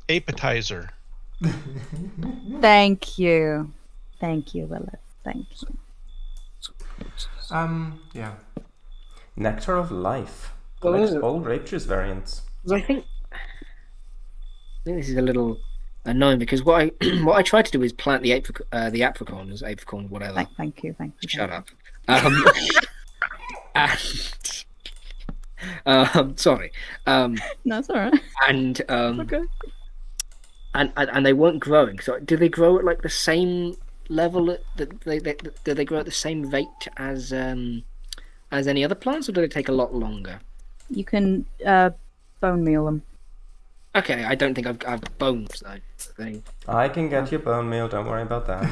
appetizer. Thank you, Willis. Thank you. Yeah. Nectar of Life. Well, Collects all grape juice variants. I think this is a little annoying because what I tried to do is plant the apricorns, whatever. Thank you. Shut up. Sorry. No, it's alright. And okay. And they weren't growing. So do they grow at like the same level? Do they grow at the same rate as any other plants, or do they take a lot longer? You can bone meal them. Okay, I don't think I've bones though. I can get you bone meal. Don't worry about that.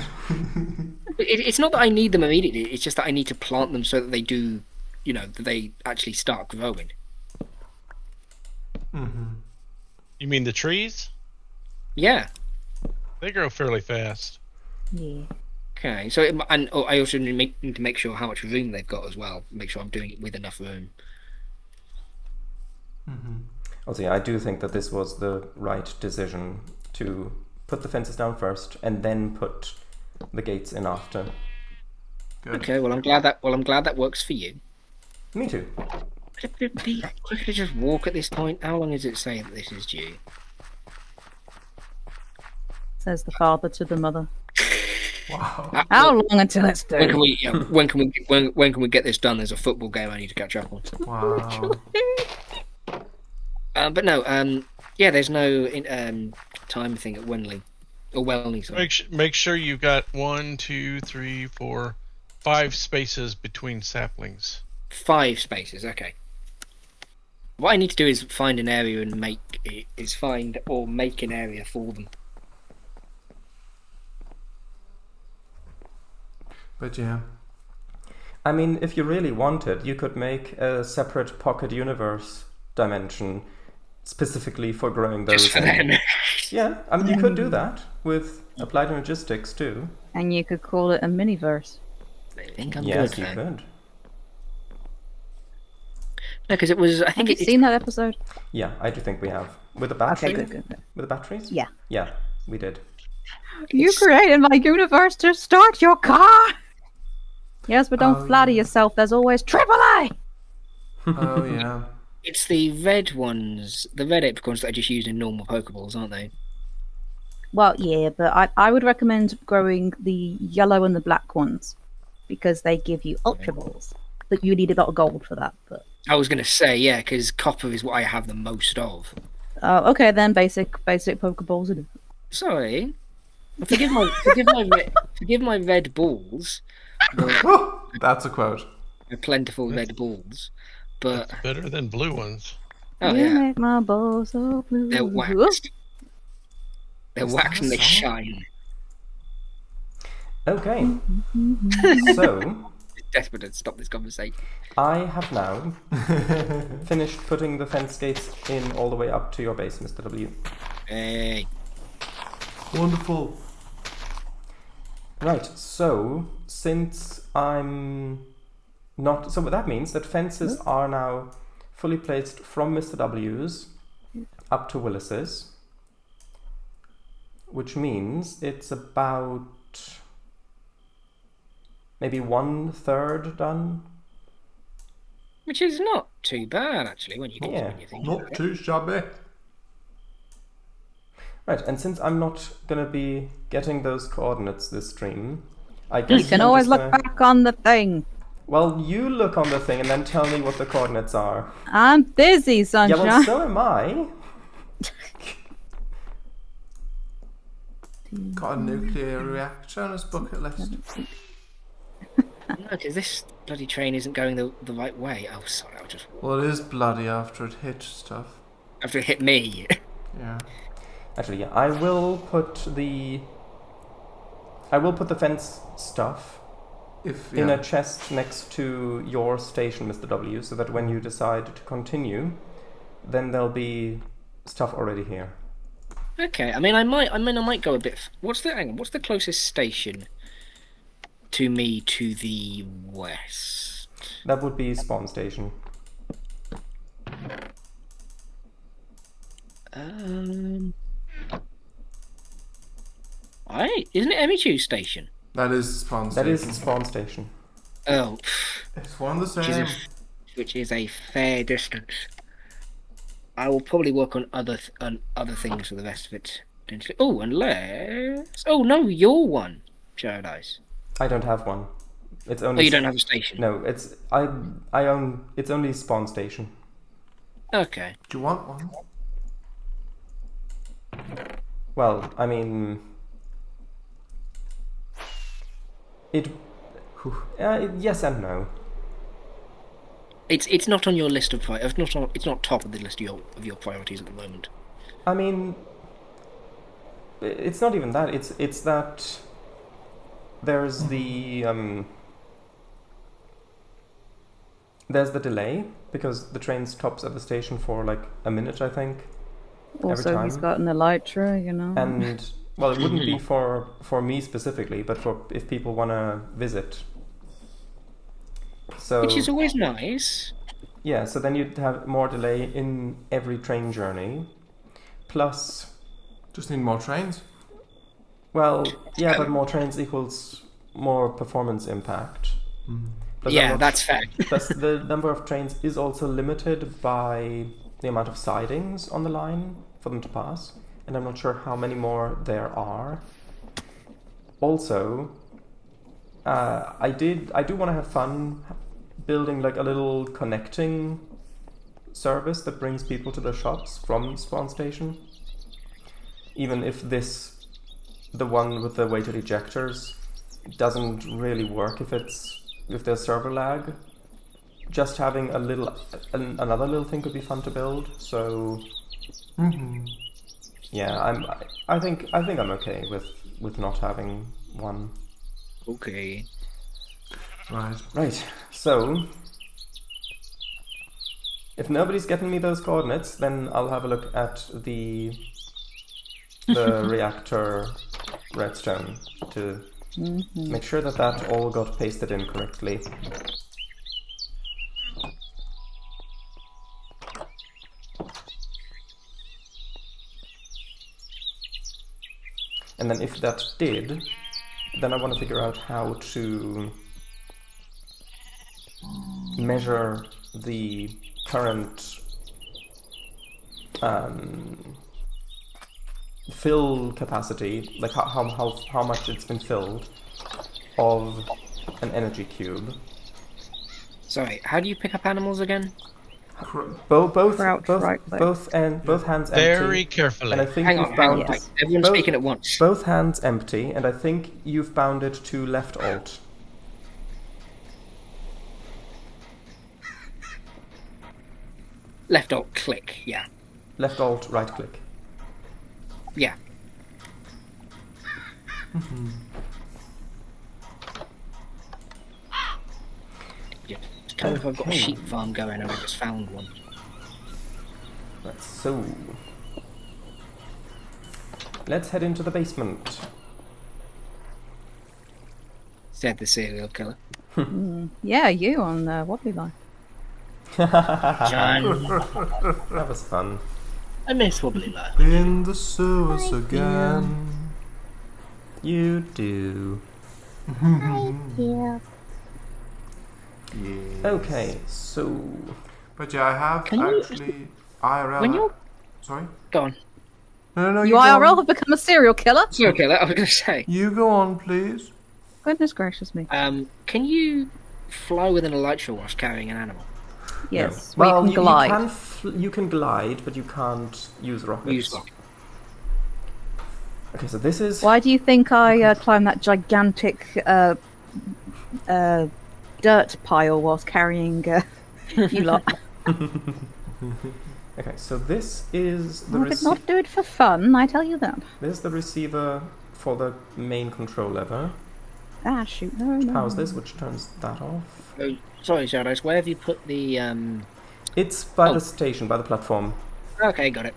It's not that I need them immediately. It's just that I need to plant them so that they do, that they actually start growing. Mm-hmm. You mean the trees? Yeah. They grow fairly fast. Yeah. Okay, so I also need to make sure how much room they've got as well. Make sure I'm doing it with enough room. Mm-hmm. Also, yeah, I do think that this was the right decision to put the fences down first and then put the gates in after. Good. Okay, well I'm glad that works for you. Me too. Be quicker to just walk at this point. How long does it say that this is due? Says the father to the mother. Wow. How long until it's When can due? we? When can we get this done? There's a football game I need to catch up on. Wow. But no. Yeah, there's no time thing at Wenley or Welney. Sorry. Make sure you've got 1, 2, 3, 4, 5 spaces between saplings. 5 spaces. Okay. What I need to do is find an area and make an area for them. But yeah. I mean, if you really wanted, you could make a separate pocket universe dimension specifically for growing those. Just for them. Yeah, I mean, you could do that with applied logistics too. And you could call it a miniverse. I think I'm Yes, good. you Then. could. No, because it was. I think Have you seen that episode? Yeah, I do think we have. With the battery? Okay, good. With the batteries? Yeah. Yeah, we did. You created my universe to start your car! Yes, but don't flatter yourself. There's always AAA! Oh yeah. It's the red ones, the red apricorns that are just used in normal Pokeballs, aren't they? Well, yeah, but I would recommend growing the yellow and the black ones because they give you Ultra Balls. But you need a lot of gold for that. But I was going to say, yeah, because copper is what I have the most of. okay, then basic Pokeballs. Are Sorry. Forgive my red balls. That's a quote. They're plentiful red balls. But Better than blue ones. oh you yeah, make my balls so blue. they're waxed. They're Is waxed that and a they song? shine. Okay. So, Desperate to stop this conversation. I have now finished putting the fence gates in all the way up to your base, Mr. W. Hey. Wonderful. Right, so since I'm not... So that means that fences are now fully placed from Mr. W's up to Willis's, which means it's about maybe 1/3 done. Which is not too bad, actually, when you think about Not it. too shabby. Right, and since I'm not going to be getting those coordinates this stream, I guess You can I'm always just look gonna- back on the thing. Well, you look on the thing and then tell me what the coordinates are. I'm busy, Yeah, sunshine. well, so am I. Got a nuclear reactor on his bucket list. No, because this bloody train isn't going the right way. Oh, sorry, I'll just... Well, it is bloody after it hit stuff. After it hit me. Yeah. Actually, yeah, I will put the fence stuff If in a chest next to your station, Mr. W, so that when you decide to continue, then there'll be stuff already here. Okay, I might go a bit... hang on, what's the closest station to me to the west? That would be spawn station. Isn't it Emichu station? that is spawn That is station. spawn station. Oh, It's one the which is, same. which is a fair distance. I will probably work on other things for the rest of it. Oh, unless... Oh, no, you're one, Paradise. I don't have one. It's Oh, only... you don't have a station? No, it's... I own... It's only spawn station. Okay. Do you want one? Well, I mean... It... yes and no. It's not on your list of it's not top of the list of your priorities at the moment. I mean... It's not even that. It's that... There's the... There's the delay, because the train stops at the station for like a minute, I think. Also, he's time. got an elytra, you know. And, well, it wouldn't be for me specifically, but for if people want to visit. So, Which is always nice. yeah, so then you'd have more delay in every train journey. Plus, Just need more trains. well, yeah, but more trains equals more performance impact. Plus, I'm Yeah, not that's fair. Plus, the number of trains is also limited by the amount of sidings on the line for them to pass, and I'm not sure how many more there are. Also, I do want to have fun building like a little connecting service that brings people to the shops from spawn station. Even if the one with the weighted ejectors, doesn't really work if there's server lag. Just having another little thing could be fun to build. So, yeah, I think I'm okay with not having one. Okay. Right. So, if nobody's getting me those coordinates, then I'll have a look at the reactor redstone to make sure that all got pasted in correctly. And then if that did, then I want to figure out how to measure the current fill capacity, like how much it's been filled, of an energy cube. Sorry, how do you pick up animals again? Both Crouch, both hands empty. Very carefully. And I think Hang you've on, bound right, everyone's speaking at once. both hands empty, and I think you've bound it to left alt. Left alt click, yeah. Left alt, right click. Yeah. Yeah. Kind of, I've got a Okay. sheep farm going and I just found one. Right, so let's head into the basement. Said the serial killer. Yeah, you on Wobbly Line. John, That was fun. I miss Wobbly Line. In the sewers again. You do. Yeah. Yes. Okay, so But yeah, I have Can you- actually IRL. When you're... Sorry? Go on. No, You go IRL on. have become a serial killer? Serial killer, I was going to say. You go on, please. Goodness gracious me. Can you fly within a light show whilst carrying an animal? Yes, well, we can glide. you can glide, but you can't use rockets. Use rocket. Okay, so this is Why do you think I climbed that gigantic dirt pile whilst carrying you lot? okay. So this is the I did not do it for fun, I tell you that. this is the receiver for the main control lever. Ah, shoot, no. How's this? Which turns that off. Oh, sorry, Shadows, where have you put the... It's by Oh. the station, by the platform. Okay, got it.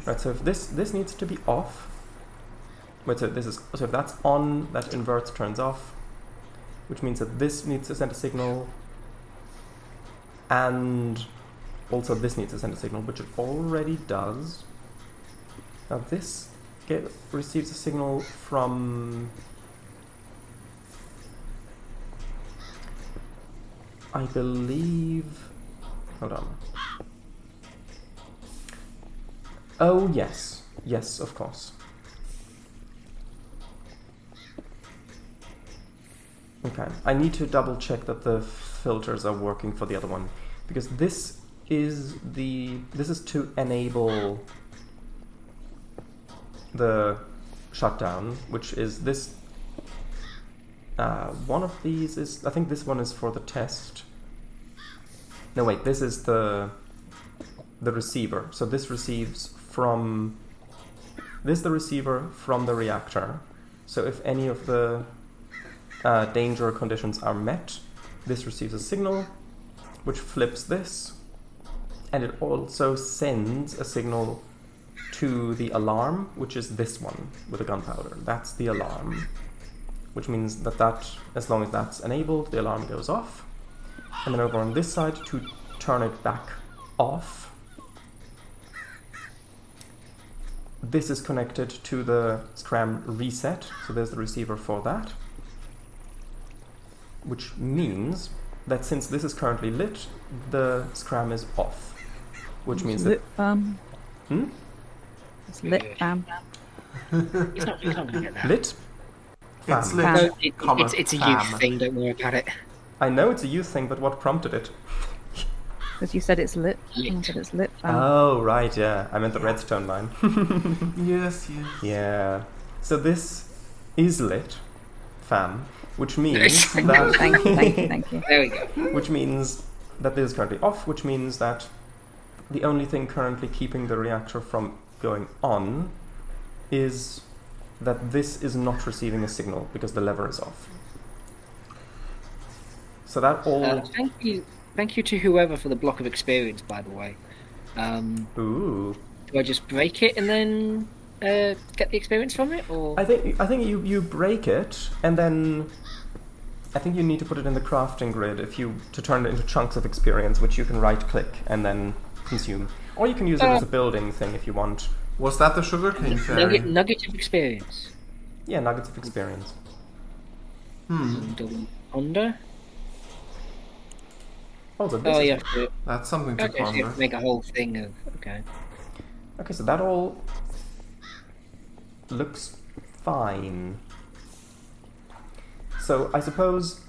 Right. So if this needs to be off. Wait. So if that's on, that inverts turns off, which means that this needs to send a signal, and also this needs to send a signal, which it already does. Now this receives a signal from, I believe, hold on. Oh yes, of course. Okay, I need to double check that the filters are working for the other one, because this is to enable the shutdown, which is this. One of these is, I think this one is for the test. No wait, this is the receiver. So this receives from the receiver from the reactor. So if any of the danger conditions are met, this receives a signal, which flips this, and it also sends a signal to the alarm, which is this one with the gunpowder. That's the alarm, which means that as long as that's enabled, the alarm goes off. And then over on this side, to turn it back off, this is connected to the Scram reset, so there's the receiver for that. which means that since this is currently lit, the scram is off. Which means lit, that... It's lit, fam. It's not going to get that. Lit? Fam. It's lit. Fam. It's a youth thing, don't worry about it. I know it's a youth thing, but what prompted it? Because you said it's lit. Lit. I said it's lit, fam. Oh, right, yeah. I meant the redstone line. Yes. Yeah. So this is lit, fam, which means Thank that... Thank you. There we go. Which means that this is currently off, which means that the only thing currently keeping the reactor from going on is that this is not receiving a signal because the lever is off. So that all... Thank you to whoever for the block of experience, by the way. Ooh. Do I just break it and then get the experience from it, or? I think you break it and then I think you need to put it in the crafting grid to turn it into chunks of experience, which you can right click and then consume. Or you can use it as a building thing if you want. Was that the sugarcane fairy? Nugget of experience. Yeah, nuggets of experience. Under? Also, this Oh, is... yeah. That's something to Okay, so you ponder. have to make a whole thing of. Okay. Okay, so that all looks fine. So I suppose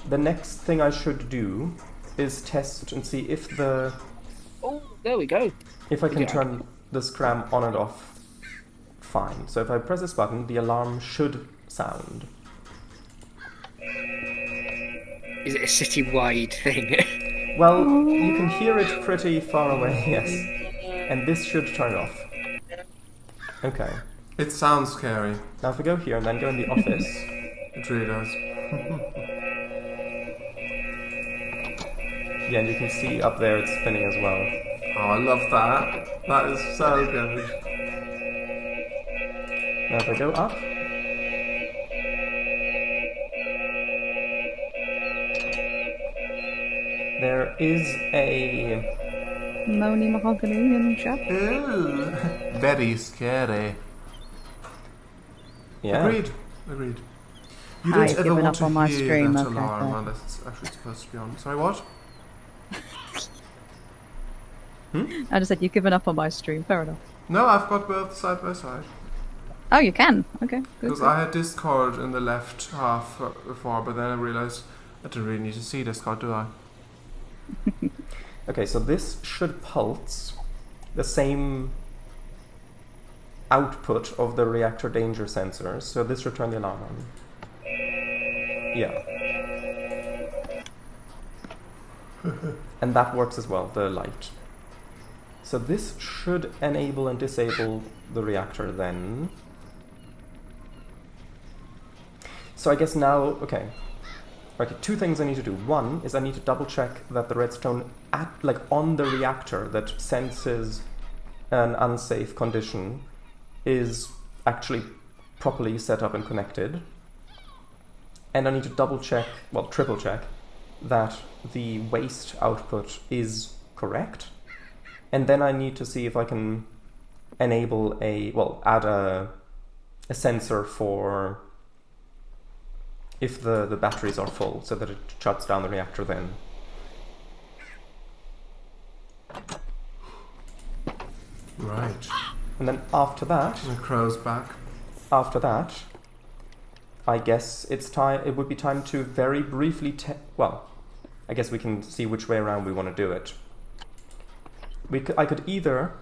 the next thing I should do is test and see if Oh, there we go. if I can Yeah. turn the scram on and off fine. So if I press this button, the alarm should sound. Is it a city-wide thing? Well, you can hear it pretty far away, yes. And this should turn it off. Okay. It sounds scary. Now if we go here and then go in the office, It really does. yeah, and you can see up there it's spinning as well. Oh, I love that. That is so good. Now if I go up, there is a... Moany mahogany and chap. Ew. Very scary. Yeah. Agreed. You I've don't ever given want up to on my hear stream, that okay, alarm fair. unless it's actually supposed to be on. Sorry, what? I just said you've given up on my stream. Fair enough. No, I've got both side by side. Oh, you can. Okay. Good. Because good. I had Discord in the left half before, but then I realized I didn't really need to see Discord, do I? Okay, so this should pulse the same output of the reactor danger sensors. So this should turn the alarm on. Yeah. And that works as well, the light. So this should enable and disable the reactor then. So I guess now, okay, two things I need to do. One is I need to double check that the redstone on the reactor that senses an unsafe condition is actually properly set up and connected. And I need to triple check that the waste output is correct. And then I need to see if I can enable add a sensor for if the batteries are full, so that it shuts down the reactor then. Right. And then after that, The crow's back. I guess it would be time to very briefly I guess we can see which way around we want to do it. I could either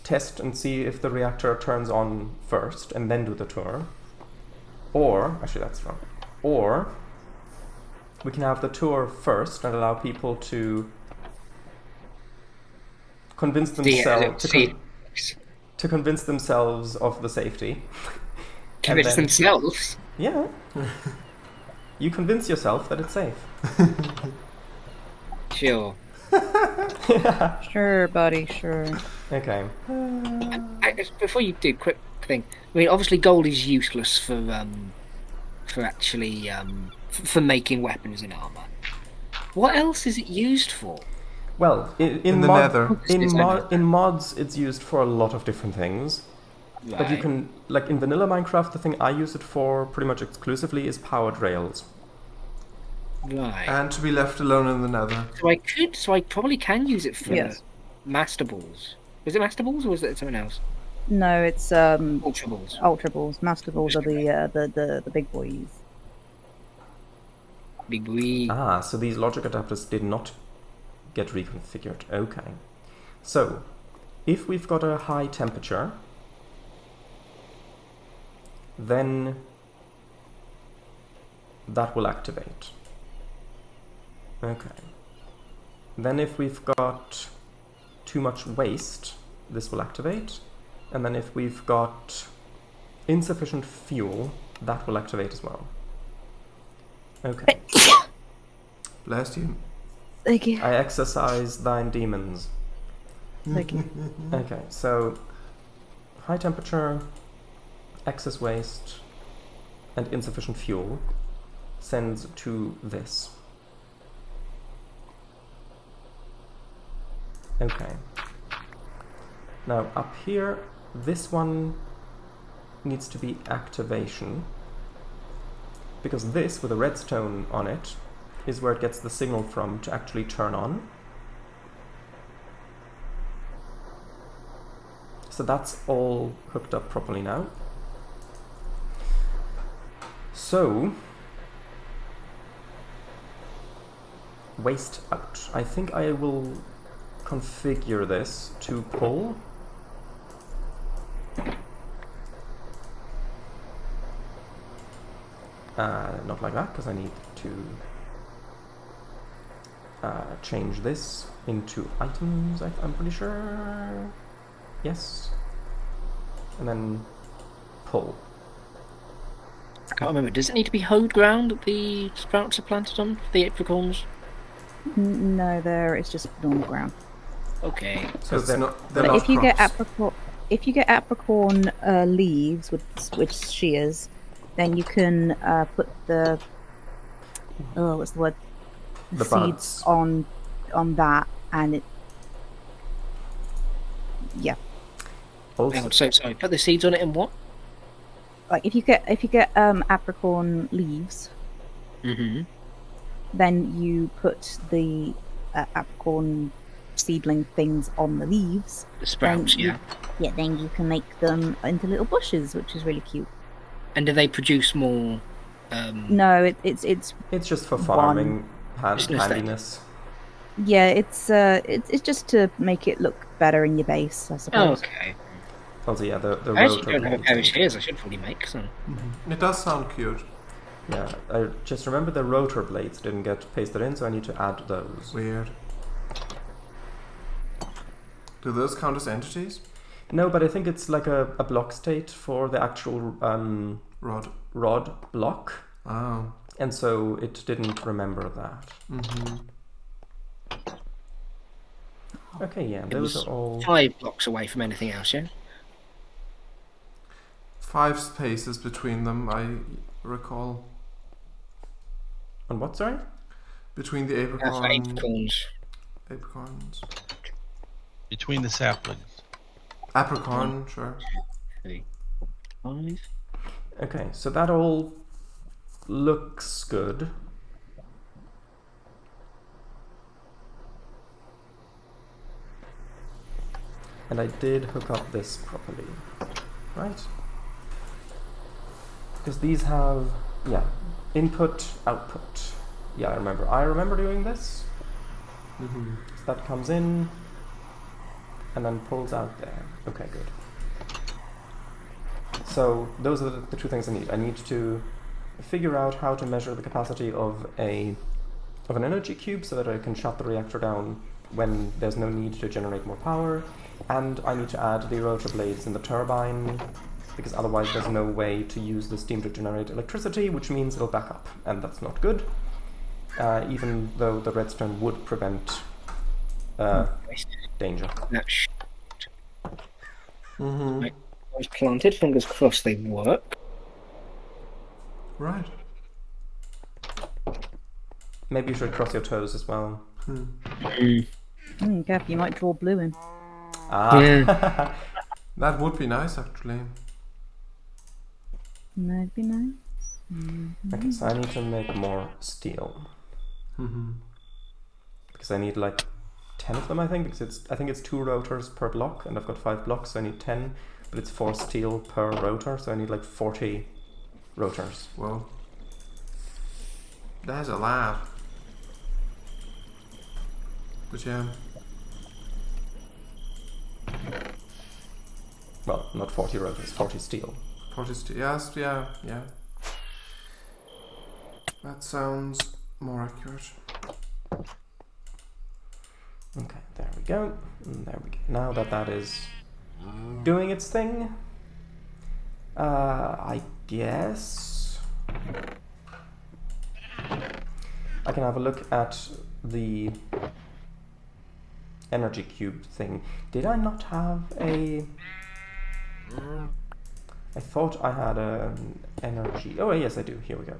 test and see if the reactor turns on first and then do the tour, or actually that's wrong. Or we can have the tour first and allow people to convince themselves to convince themselves of the safety. Convince themselves? Yeah. You convince yourself that it's safe. Sure. Sure, buddy. Sure. Okay. Before you do, quick thing. I mean, obviously, gold is useless for actually for making weapons and armor. What else is it used for? Well, in the nether. In mods, it's used for a lot of different things. But you Right. can, like in vanilla Minecraft, the thing I use it for pretty much exclusively is powered rails. Right. And to be left alone in the nether. So I probably can use it for Yes. master balls. Was it master balls or was it something else? No, it's Ultra balls. ultra balls. Master balls are the big boys. Big boy. Ah, so these logic adapters did not get reconfigured. Okay. So, if we've got a high temperature, then that will activate. Okay. Then if we've got too much waste, this will activate. And then if we've got insufficient fuel, that will activate as well. Okay. Bless you. Thank you. I exercise thine demons. Thank you. Okay, so high temperature, excess waste, and insufficient fuel sends to this. Okay. Now up here, this one needs to be activation, because this with a redstone on it is where it gets the signal from to actually turn on. So that's all hooked up properly now. So, waste out. I think I will configure this to pull. Not like that, because I need to change this into items, I'm pretty sure. Yes. And then pull. I can't remember. Does it need to be hoed ground that the sprouts are planted on? The apricorns? No, it's just normal ground. Okay. So it's then- not. They're But not if you get crops. apricorn leaves with shears, then you can put the what's the word? The seeds buds. on that, and it. Yeah, Also, Hang on, so sorry. Put the seeds on it and what? like if you get apricorn leaves, Mm-hmm. then you put the apricorn seedling things on the leaves. The sprouts, Then you- yeah. Yeah, then you can make them into little bushes, which is really cute. And do they produce more? No, it's it's just for One. farming Just an aesthetic. handiness. yeah, it's just to make it look better in your base, I suppose. Okay. Also, yeah, the I actually rotor don't have a pair of blades. shears. I should probably make some. It does sound cute. Yeah, I just remember the rotor blades didn't get pasted in, so I need to add those. Weird. Do those count as entities? No, but I think it's like a block state for the actual Rod. block, Oh. and so it didn't remember that. Mm-hmm. Okay, yeah, It those was are all. 5 blocks away from anything else, yeah? 5 spaces between them, I recall. On what, sorry? Between the That's apricorns. apricorns. Between the saplings. Apricorn, sure. 3, 5. Okay, so that all looks good. And I did hook up this properly, right? Because these have, yeah, input, output. Yeah, I remember doing this. Mm-hmm. So that comes in and then pulls out there. Okay, good. So those are the 2 things I need. I need to figure out how to measure the capacity of an energy cube so that I can shut the reactor down when there's no need to generate more power. And I need to add the rotor blades in the turbine, because otherwise there's no way to use the steam to generate electricity, which means it'll back up, and that's not good. Even though the redstone would prevent danger. That Mm-hmm. Right. was planted. Fingers crossed they work. Right. Maybe you should cross your toes as well. Gav, you might draw blue in. Ah. Yeah. That would be nice, actually. That'd be nice. Okay, so I need to make more steel. Because I need like 10 of them, I think, because I think it's 2 rotors per block, and I've got 5 blocks, so I need 10, but it's 4 steel per rotor, so I need like 40 rotors. Well, there's a lot. But yeah. Well, not 40 rotors, 40 steel. 40 yes, yeah. That sounds more accurate. Okay, there we go. And there we go. Now that is doing its thing, I guess I can have a look at the energy cube thing. Did I not have a... I thought I had an energy... Oh, yes, I do. Here we go.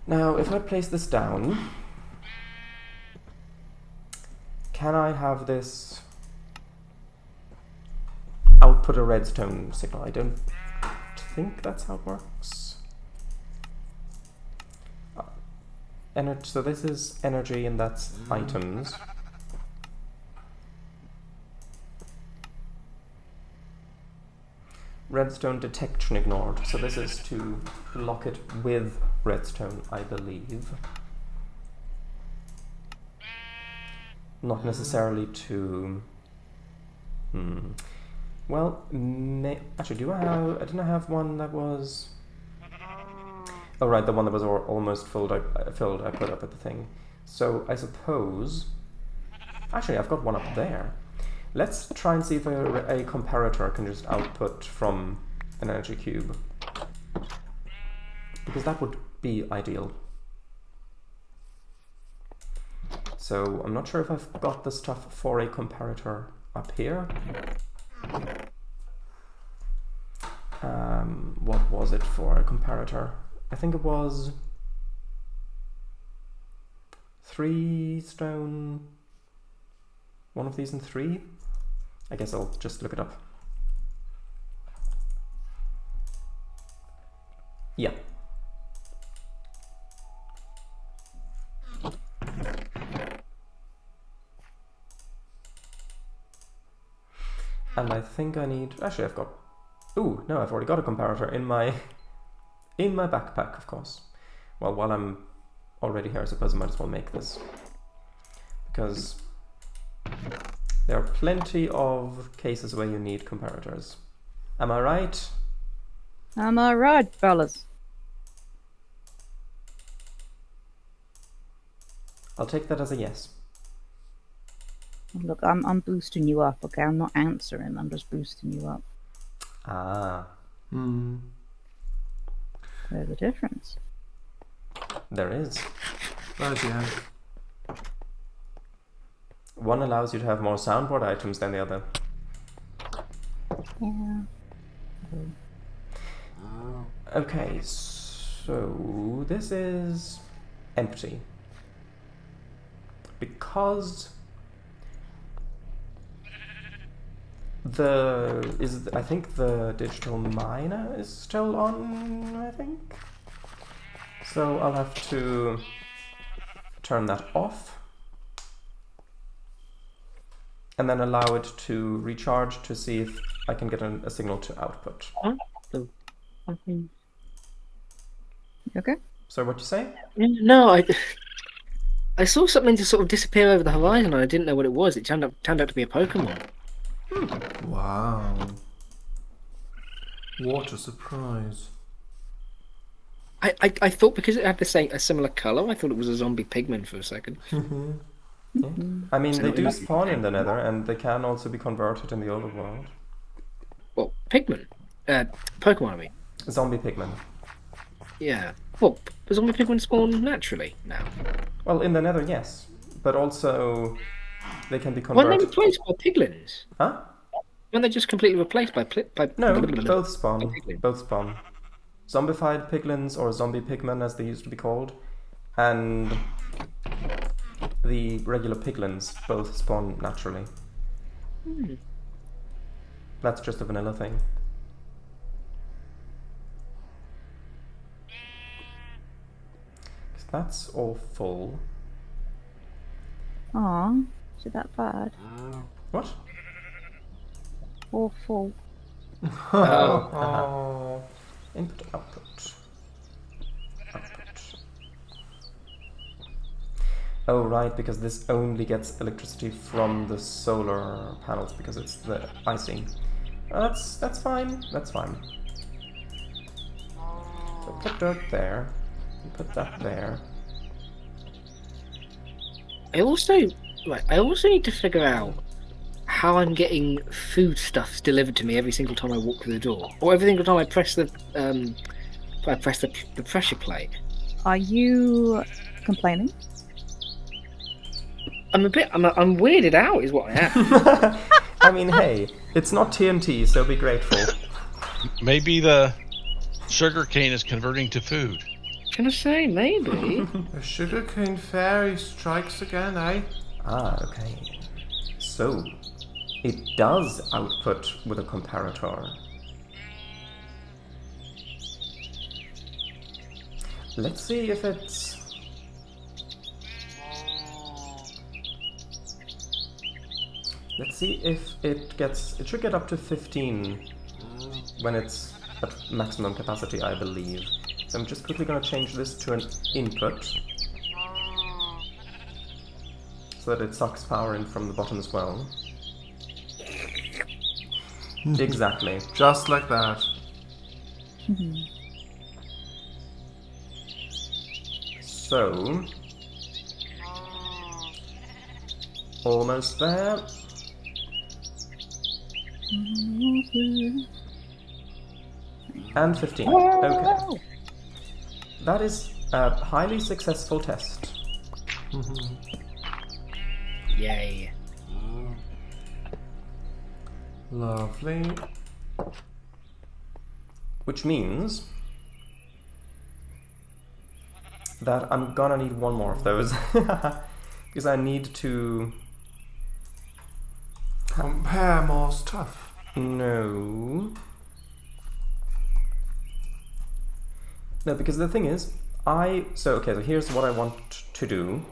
Now, if I place this down, can I have this output a redstone signal? I don't think that's how it works. So this is energy and that's items. Redstone detection ignored. So this is to lock it with redstone, I believe. Not necessarily to... Well, actually, didn't I have one that was... Oh right, the one that was almost filled, I put up at the thing. So I suppose... Actually, I've got one up there. Let's try and see if a comparator can just output from an energy cube. Because that would be ideal. So I'm not sure if I've got the stuff for a comparator up here. What was it for a comparator? I think it was 3 stone, one of these and 3. I guess I'll just look it up. Yeah. And I think I need... Actually, I've got... Ooh, no, I've already got a comparator in my backpack, of course. Well, while I'm already here, I suppose I might as well make this. Because there are plenty of cases where you need comparators. Am I right? Am I right, fellas? I'll take that as a yes. Look, I'm boosting you up, okay? I'm not answering, I'm just boosting you up. Ah. There's a difference. There is. Right, yeah. One allows you to have more soundboard items than the other. Yeah. Okay, so this is empty. Because I think the digital miner is still on, I think. So I'll have to turn that off and then allow it to recharge to see if I can get a signal to output. Okay. So what you say? No, I saw something just sort of disappear over the horizon and I didn't know what it was. It turned out to be a Pokemon. Wow. What a surprise. I thought because it had a similar colour, I thought it was a zombie pigman for a second. Yeah. I mean, they do spawn in the Nether, and they can also be converted in the overworld. Well, pigman? Pokemon, I mean. Zombie pigmen. Yeah. Well, the zombie pigmen spawn naturally now. Well, in the Nether, yes. But also, they can be Weren't converted... they replaced by piglins? Huh? Weren't they just completely replaced by No, both spawn. piglins? Both spawn. Zombified piglins, or zombie pigmen as they used to be called, and the regular piglins both spawn naturally. That's just a vanilla thing. that's all full. Aw, is it that bad? What? Awful. Oh. Input, output. Output. Oh, right, because this only gets electricity from the solar panels because it's the icing. That's fine. That's fine. So put dirt there. And put that there. I also need to figure out how I'm getting foodstuffs delivered to me every single time I walk through the door, or every single time I press the pressure plate. Are you complaining? I'm weirded out, is what I am. I mean, hey, it's not TNT, so be grateful. Maybe the sugar cane is converting to food. Can I say maybe? The sugarcane fairy strikes again, eh? Ah, okay. So, it does output with a comparator. Let's see if it's... Let's see if it gets... It should get up to 15 when it's at maximum capacity, I believe. So I'm just quickly going to change this to an input so that it sucks power in from the bottom as well. Exactly. Just like that. So, almost there. And 15. Okay. That is a highly successful test. Yay. Lovely. Which means that I'm gonna need one more of those. Because I need to... Compare more stuff. No, because the thing is, so here's what I want to do.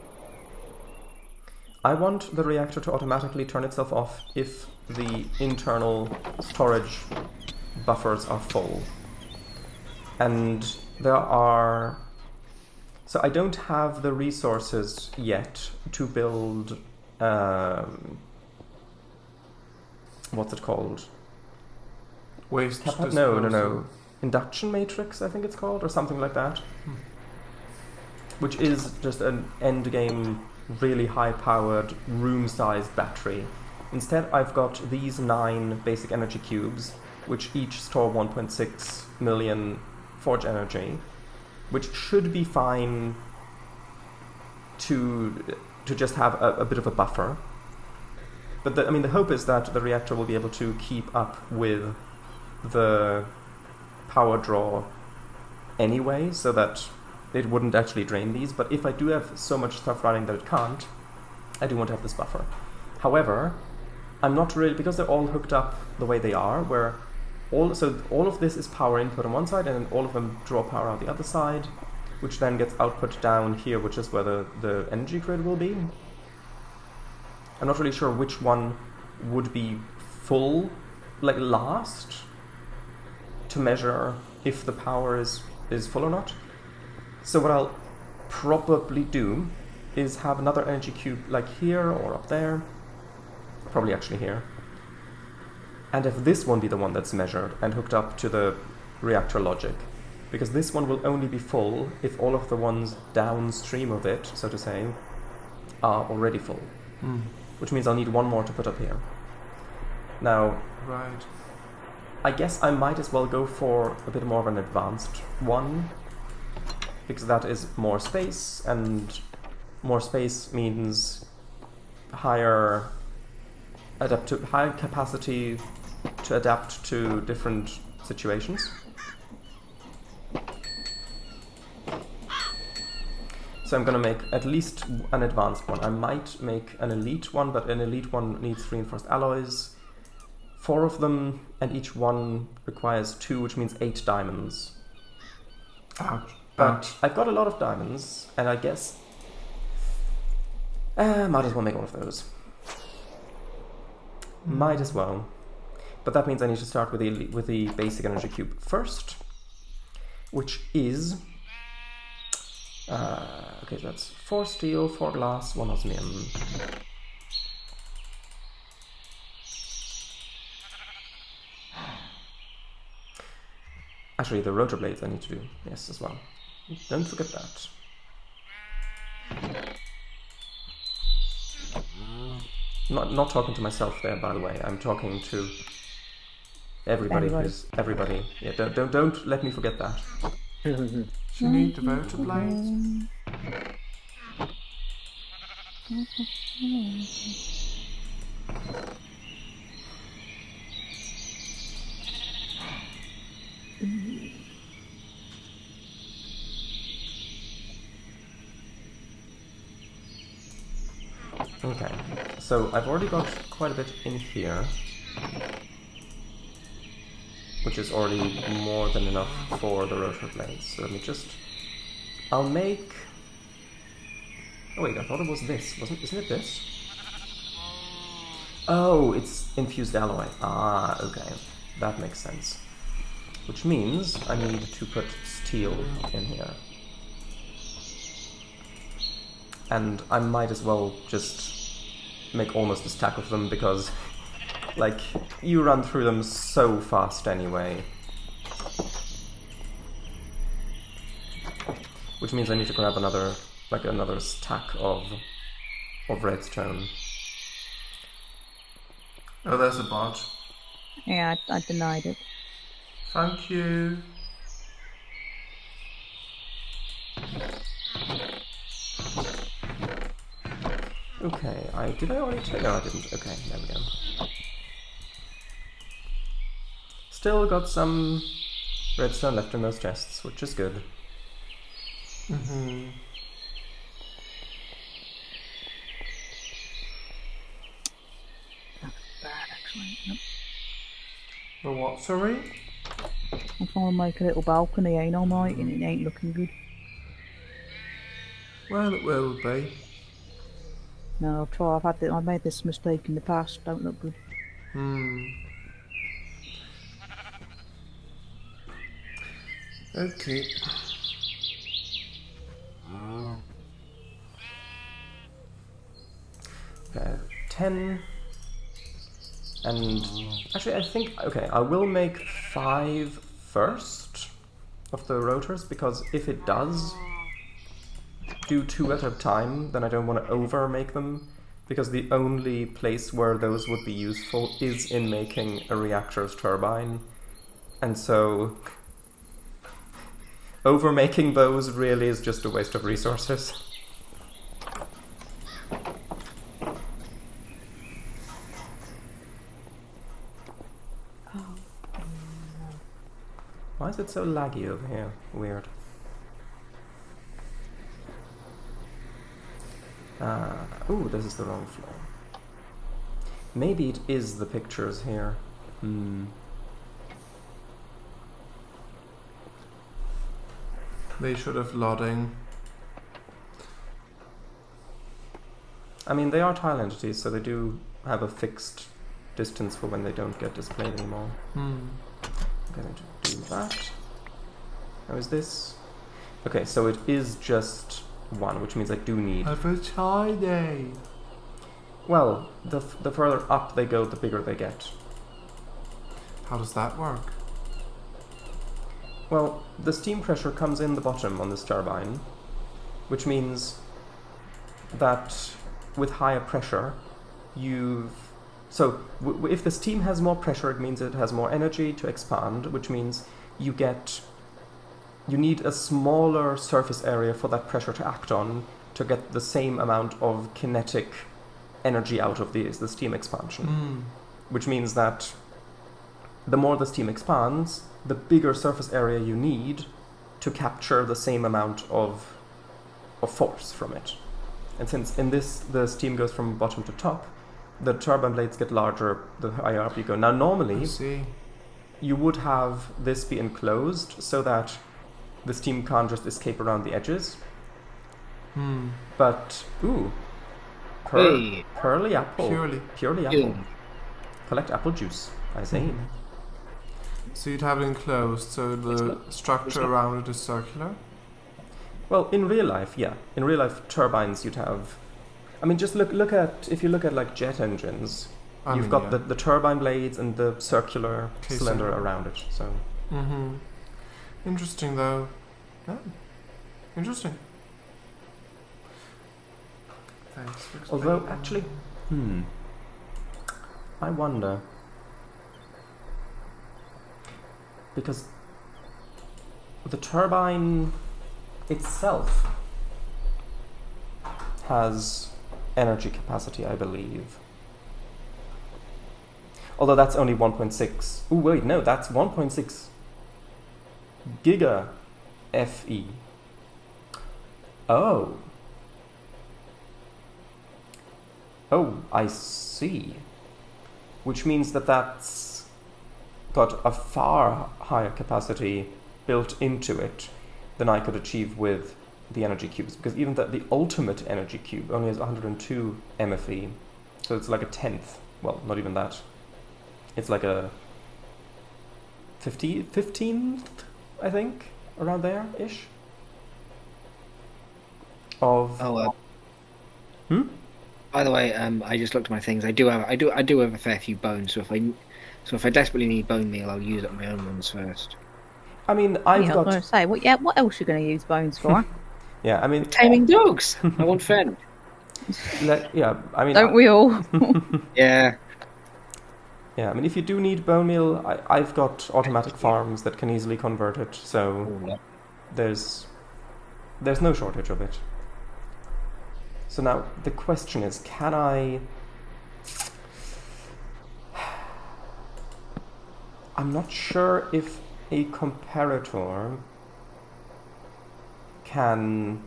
I want the reactor to automatically turn itself off if the internal storage buffers are full. And there are... So I don't have the resources yet to build... what's it called? Waste disposal. No. Induction matrix, I think it's called, or something like that. Which is just an endgame, really high-powered, room-sized battery. Instead, I've got these 9 basic energy cubes, which each store 1.6 million forge energy, which should be fine to just have a bit of a buffer. But the hope is that the reactor will be able to keep up with the power draw anyway, so that it wouldn't actually drain these. But if I do have so much stuff running that it can't, I do want to have this buffer. However, I'm not really, because they're all hooked up the way they are, where all of this is power input on one side, and then all of them draw power out the other side, which then gets output down here, which is where the energy grid will be. I'm not really sure which one would be full, like last, to measure if the power is full or not. So what I'll probably do is have another energy cube like here or up there, probably actually here, and if this one be the one that's measured and hooked up to the reactor logic, because this one will only be full if all of the ones downstream of it, so to say, are already full. Which means I'll need one more to put up here. Now, Right. I guess I might as well go for a bit more of an advanced one, because that is more space, and more space means higher capacity to adapt to different situations. So I'm going to make at least an advanced one. I might make an elite one, but an elite one needs reinforced alloys. 4 of them, and each one requires 2, which means 8 diamonds. Ouch. But I've got a lot of diamonds, and I guess might as well make one of those. Might as well. But that means I need to start with the basic energy cube first, which is okay. So that's 4 steel, 4 glass, 1 osmium. Actually, the rotor blades I need to do, yes, as well. Don't forget that. Not talking to myself there, by the way. I'm talking to everybody. Everybody. Yeah, don't let me forget that. Do you need the rotor blades? Okay, so I've already got quite a bit in here, which is already more than enough for the rotor blades. So let me just... I'll make... Oh wait, I thought it was this. Isn't it this? Oh, it's infused alloy. Ah, okay. That makes sense. Which means I need to put steel in here. And I might as well just make almost a stack of them because, like, you run through them so fast anyway. Which means I need to grab another stack of redstone. Oh, there's a bot. Yeah, I denied it. Thank you. Okay, did I already take? No, I didn't. Okay, there we go. Still got some redstone left in those chests, which is good. Mm-hmm. Bad, actually. Yep. The what, sorry? I'm trying to make a little balcony, ain't I, mate? And it ain't looking good. Well, it will be. No, I'll try. I've made this mistake in the past. Don't look good. Okay. Okay, 10. And actually, I think, okay, I will make 5 first of the rotors, because if it does do 2 at a time, then I don't want to over make them, because the only place where those would be useful is in making a reactor's turbine. And so over making those really is just a waste of resources. Why is it so laggy over here? Weird. Ooh, this is the wrong floor. Maybe it is the pictures here. They should have loading. I mean, they are tile entities, so they do have a fixed distance for when they don't get displayed anymore. I'm going to do that. How is this? Okay, so it is just 1, which means I do need... Have a tiny. Well, the further up they go, the bigger they get. How does that work? Well, the steam pressure comes in the bottom on this turbine, which means that with higher pressure, you've... So, if the steam has more pressure, it means it has more energy to expand, which means you need a smaller surface area for that pressure to act on to get the same amount of kinetic energy out of the steam expansion. Which means that the more the steam expands, the bigger surface area you need to capture the same amount of force from it. And since in this the steam goes from bottom to top, the turbine blades get larger the higher up you go. Now normally, you would have this be enclosed so that the steam can't just escape around the edges. Hmm. But, ooh. Hey. Pearly apple. Purely apple. Ew. Collect apple juice, I say. Mhm. So you'd have it enclosed, so the structure around it is circular? Well, in real life, yeah. In real life turbines you'd have... I mean, just look at... If you look at, like, jet engines, you've got the turbine blades and the circular cylinder around it, so... Mm-hmm. Interesting, though. Yeah. Interesting. Thanks for explaining. Although, actually... I wonder... Because the turbine itself has energy capacity, I believe. Although that's only 1.6. Oh wait, no, that's 1.6 giga FE. Oh. Oh, I see. Which means that that's got a far higher capacity built into it than I could achieve with the energy cubes, because even the ultimate energy cube only has 102 MFE, so it's like a 10th. Well, not even that. It's like a 15th, I think, around there ish. Of By the way, I just looked at my things. I do have a fair few bones. So if I desperately need bone meal, I'll use up my own ones first. I mean, I've I was got. going to say, what else are you going to use bones for? Yeah, I mean, Taming dogs. I want Fen. yeah, I mean, Don't we all? Yeah. Yeah, I mean, if you do need bone meal, I've got automatic farms that can easily convert it, so there's no shortage of it. So now the question is, can I... I'm not sure if a comparator can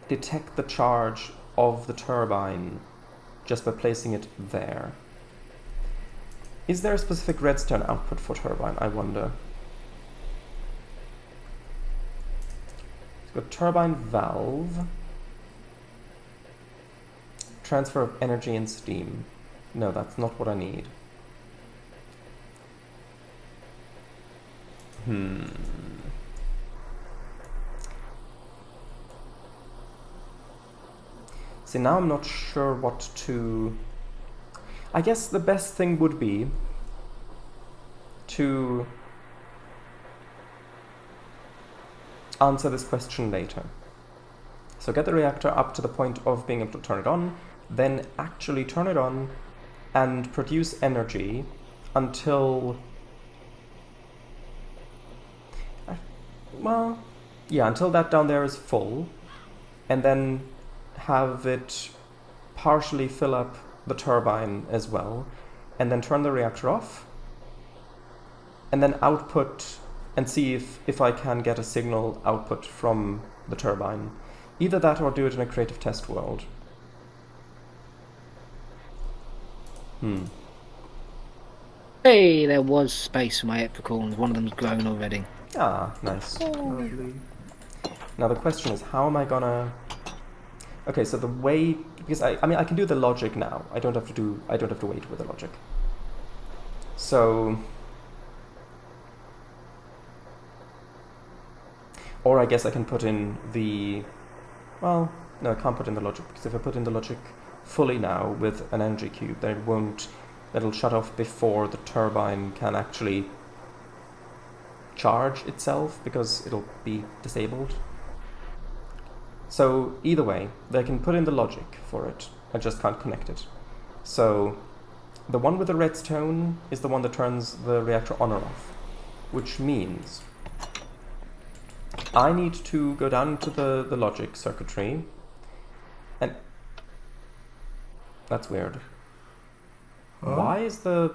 detect the charge of the turbine just by placing it there. Is there a specific redstone output for turbine, I wonder? It's got turbine valve. Transfer of energy and steam. No, that's not what I need. See, now I'm not sure what to... I guess the best thing would be to answer this question later. So get the reactor up to the point of being able to turn it on, then actually turn it on and produce energy until... Well, yeah, until that down there is full, and then have it partially fill up the turbine as well, and then turn the reactor off, and then output and see if I can get a signal output from the turbine. Either that or do it in a creative test world. Hey, there was space for my epicorns. One of them's grown already. Ah, nice. Lovely. Now the question is, how am I gonna... Okay, so the way... Because I mean, I can do the logic now. I don't have to wait with the logic. So... Or I guess I can put in the... Well, no, I can't put in the logic, because if I put in the logic fully now with an energy cube, then it won't... It'll shut off before the turbine can actually charge itself, because it'll be disabled. So either way, they can put in the logic for it. I just can't connect it. So the one with the redstone is the one that turns the reactor on or off, which means I need to go down to the logic circuitry, and that's weird. Huh? Why is the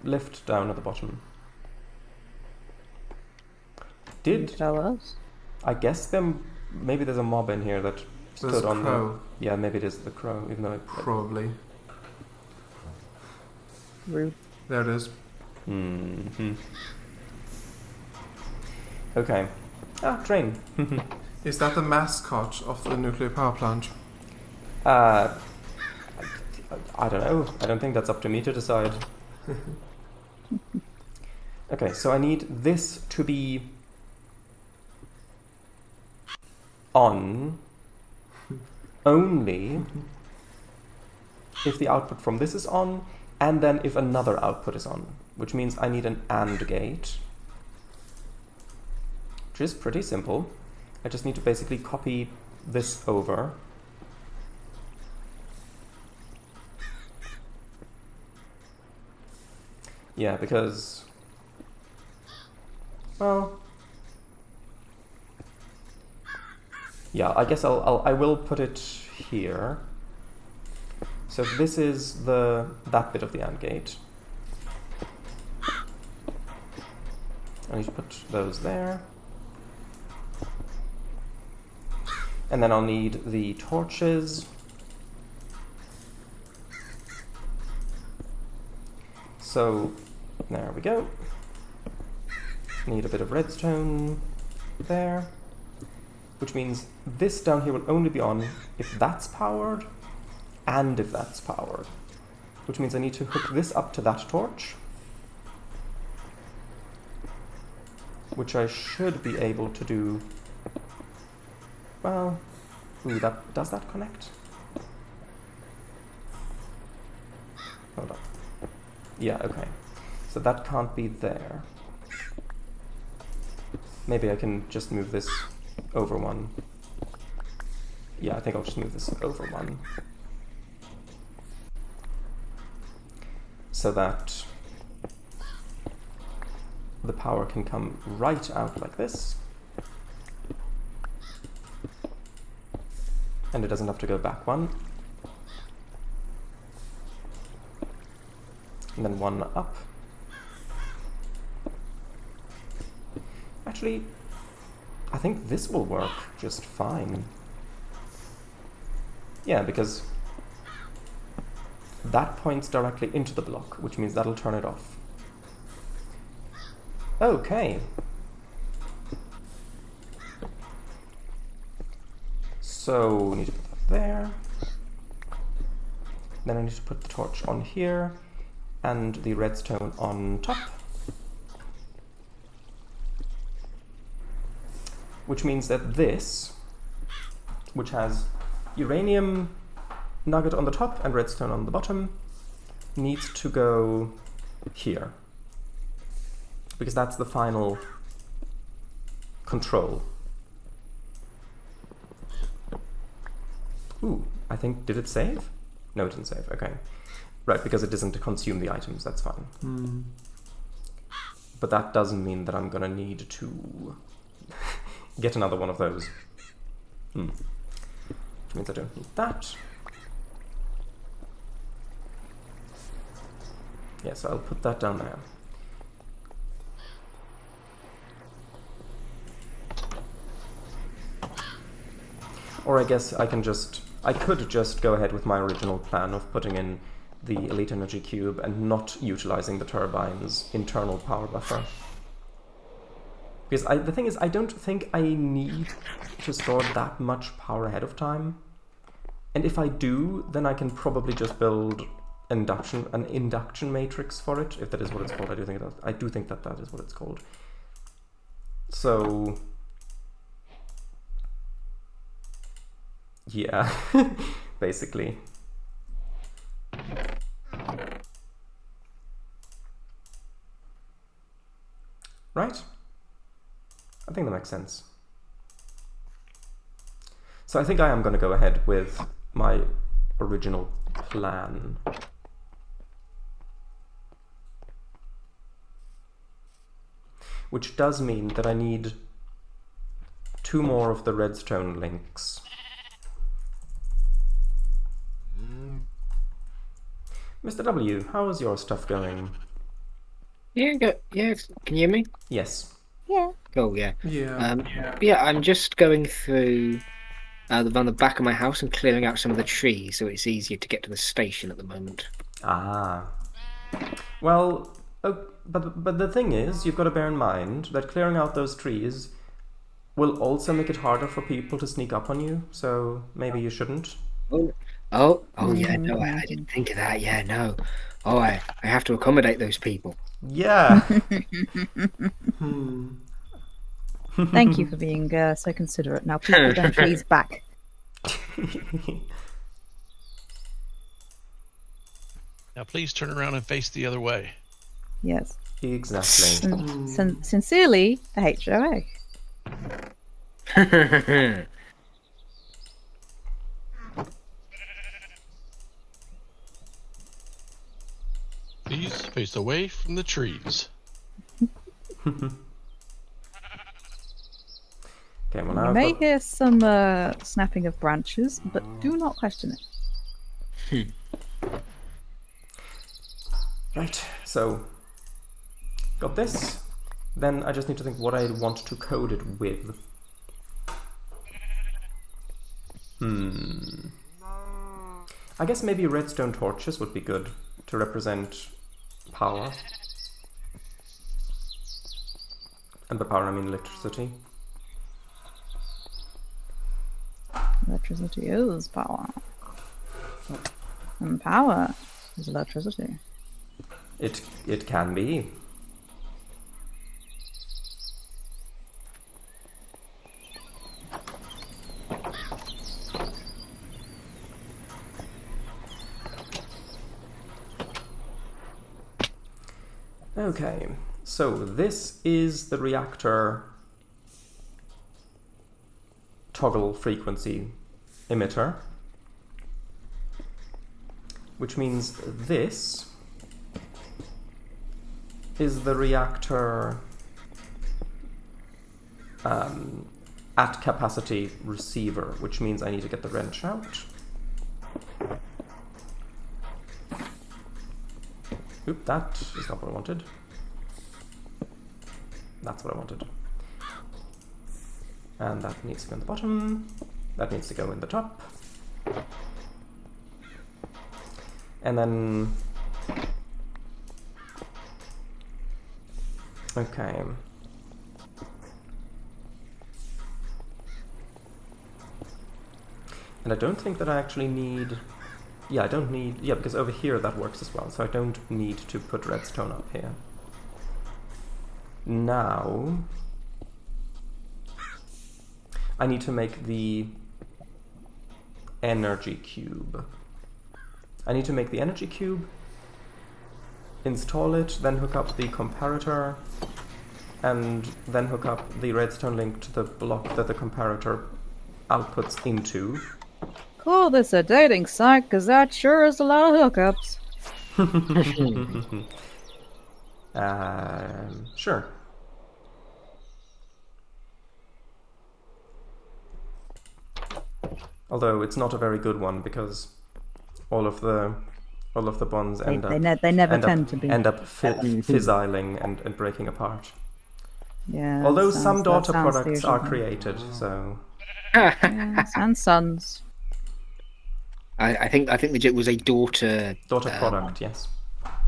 lift down at the bottom? Tell us. I guess maybe there's a mob in here that There's stood a on crow. the... Yeah, maybe it is the crow, even though Probably. Rude. There it is. Okay. Ah, train. Is that the mascot of the nuclear power plant? I don't know. I don't think that's up to me to decide. Okay, so I need this to be on only if the output from this is on, and then if another output is on, which means I need an AND gate, which is pretty simple. I just need to basically copy this over. Yeah, because, well, yeah, I guess I will put it here. So if this is that bit of the AND gate, I need to put those there. And then I'll need the torches. So there we go. Need a bit of redstone there, which means this down here will only be on if that's powered and if that's powered, which means I need to hook this up to that torch, which I should be able to do. Well, ooh, does that connect? Hold on. Yeah, okay. So that can't be there. Maybe I can just move this over one. Yeah, I think I'll just move this over one. So that the power can come right out like this. And it doesn't have to go back one. And then one up. Actually, I think this will work just fine. Yeah, because that points directly into the block, which means that'll turn it off. Okay. So we need to put that there. Then I need to put the torch on here and the redstone on top. Which means that this, which has uranium nugget on the top and redstone on the bottom, needs to go here. Because that's the final control. Ooh, I think, did it save? No, it didn't save, okay. Right, because it doesn't consume the items, that's fine. But that doesn't mean that I'm gonna need to get another one of those. Which means I don't need that. Yeah, so I'll put that down there. Or I guess I could just go ahead with my original plan of putting in the Elite Energy Cube and not utilizing the turbine's internal power buffer. Because the thing is, I don't think I need to store that much power ahead of time. And if I do, then I can probably just build an induction matrix for it, if that is what it's called. I do think that is what it's called. So yeah, basically. Right? I think that makes sense. So I think I am going to go ahead with my original plan. Which does mean that I need 2 more of the redstone links. Mr. W, how is your stuff going? Yeah, yeah. Can you hear me? Yes. Yeah. Cool, yeah. Yeah. Yeah, I'm just going through around the back of my house and clearing out some of the trees so it's easier to get to the station at the moment. Ah. Well, Oh, but the thing is, you've got to bear in mind that clearing out those trees will also make it harder for people to sneak up on you. So maybe you shouldn't. Yeah, no, I didn't think of that. Yeah, no. Oh, I have to accommodate those people. Yeah. Thank you for being so considerate. Now please put them trees back. Now, please turn around and face the other way. Yes. Exactly. Sincerely, the HOA. Please face away from the trees. Okay, well now You may hear some snapping of branches, but do not question it. Right, so got this. Then I just need to think what I want to code it with. I guess maybe redstone torches would be good to represent power. And by power I mean electricity. Electricity is power. And power is electricity. It can be. Okay, so this is the reactor toggle frequency emitter, which means this is the reactor at capacity receiver, which means I need to get the wrench out. Oop, that is not what I wanted. That's what I wanted. And that needs to go in the bottom. That needs to go in the top. And then... Okay. And I don't think that I actually need... Yeah, I don't need... Yeah, because over here that works as well, so I don't need to put redstone up here. Now... I need to make the energy cube. I need to make the energy cube, install it, then hook up the comparator, and then hook up the redstone link to the block that the comparator outputs into. Call this a dating site, because that sure is a lot of hookups. Sure. Although it's not a very good one because all of the bonds They never tend to be. End up fizzling and breaking apart. Yeah. Although some daughter products are created, so. Yes, and sons. I think it was a daughter. Daughter product, yes.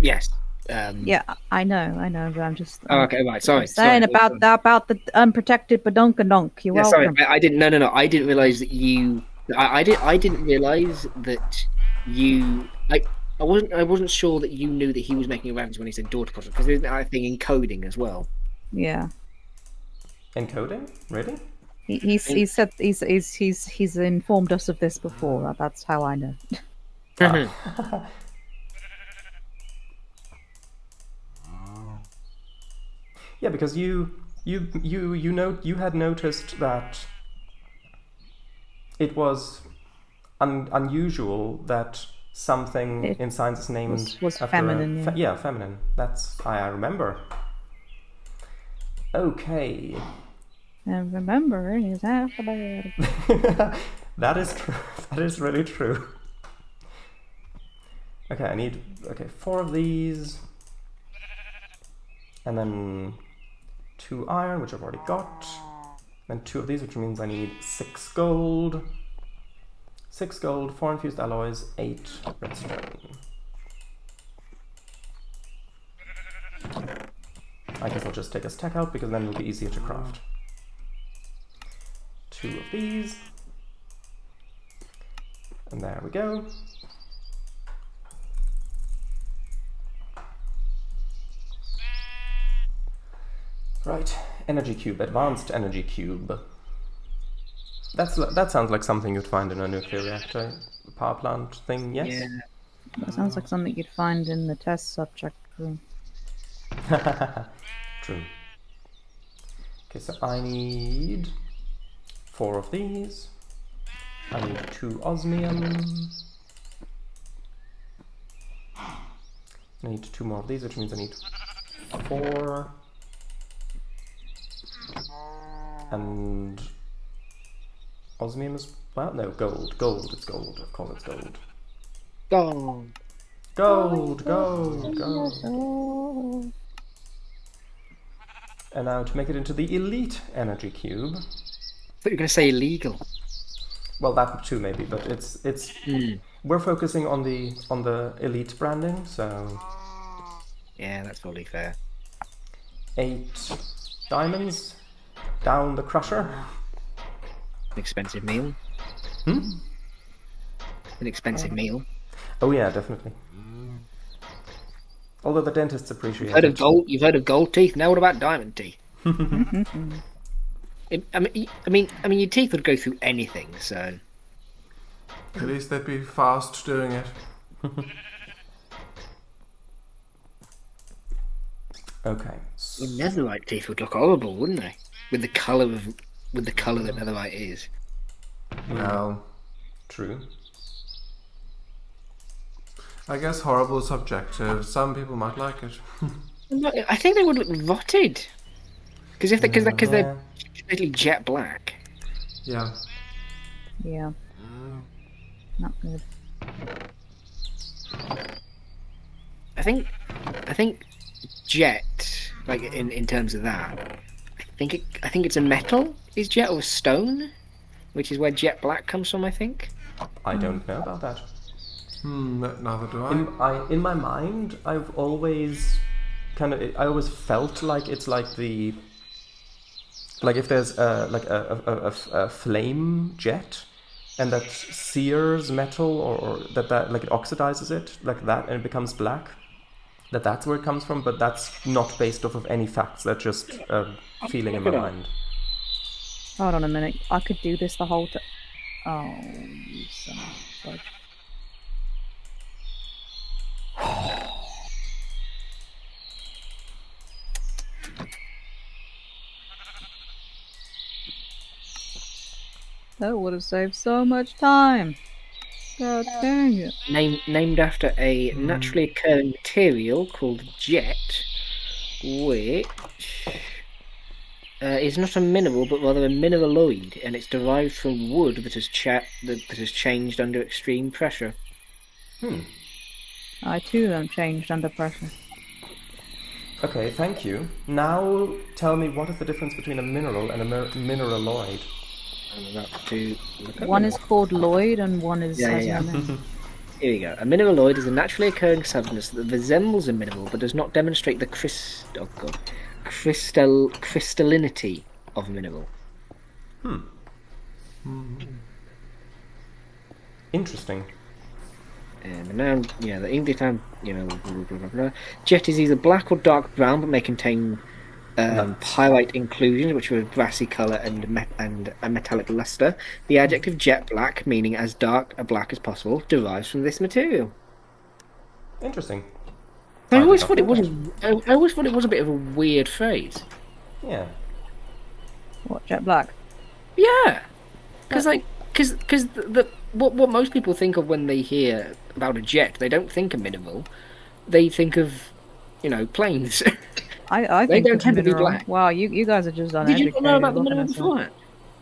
Yes. Yeah, I know, but I'm just. Oh, okay, right. Sorry. Saying about the unprotected badunkadunk. You're welcome. Sorry, I didn't. No. I didn't realize that you. I didn't realize that you. I wasn't sure that you knew that he was making a reference when he said daughter project, because there's a thing encoding as well. Yeah. Encoding? Really? He's informed us of this before. That's how I know. Yeah, because you had noticed that it was unusual that something in science is named was after feminine. Yeah, feminine. That's I remember. Okay. And remember, is alphabet. That is true. That is really true. Okay, I need 4 of these, and then 2 iron, which I've already got, then 2 of these, which means I need 6 gold. 6 gold, 4 infused alloys, 8 redstone. I guess I'll just take a stack out because then it'll be easier to craft. 2 of these. And there we go. Right, energy cube, advanced energy cube. That sounds like something you'd find in a nuclear reactor power plant thing, yes? Yeah. That sounds like something you'd find in the test subject room. True. Okay, so I need 4 of these. I need 2 osmium. I need 2 more of these, which means I need 4. And osmium is, well, no, gold. Gold, it's gold. Of course it's gold. Gold. Gold, gold, gold. And now to make it into the elite energy cube. I thought you were going to say illegal. Well, that too maybe, but it's we're focusing on the elite branding, so Yeah, that's probably fair. 8 diamonds down the crusher. An expensive meal. Hmm? An expensive meal. Oh yeah, definitely. Although the dentists appreciate You've heard of it. gold. You've heard of gold teeth. Now what about diamond teeth? I mean, your teeth would go through anything. So At least they'd be fast doing it. Okay. your netherite teeth would look horrible, wouldn't they? With the colour that netherite is. Well, True. I guess horrible is subjective. Some people might like it. No, I think they would look rotted. Because Yeah. they're completely jet black. Yeah. Yeah. Not good. I think jet, like in terms of that, I think it's a metal. Is jet or stone, which is where jet black comes from. I think. I don't know about that. Neither do I. In my mind, I've always I always felt like it's like if there's a flame jet, and that sears metal or that like it oxidizes it like that and it becomes black. That's where it comes from, but that's not based off of any facts. That's just a feeling in my mind. Hold on a minute. I could do this the whole time. Oh, you son of a fudge. That would have saved so much time. God dang it. Named after a naturally occurring material called jet, which is not a mineral but rather a mineraloid, and it's derived from wood that has changed under extreme pressure. I too am changed under pressure. Okay, thank you. Now tell me, what is the difference between a mineral and a mineraloid? I'm about to look up One the is called Lloyd and one is... Yeah. Here we go. A mineraloid is a naturally occurring substance that resembles a mineral but does not demonstrate the crystallinity of a mineral. Interesting. And the noun, the English noun, blah, blah, blah, blah. Jet is either black or dark brown, but may contain pyrite inclusions, which are a brassy colour and a metallic luster. The adjective jet black, meaning as dark a black as possible, derives from this material. Interesting. I always thought it was a bit of a weird phrase. Yeah. What, jet black? Yeah, because what most people think of when they hear about a jet, they don't think of mineral. They think of, planes. I They think don't it's tend to be mineral. black. Wow, you guys are just Did uneducated. you not know about the looking mineral at stuff. beforehand?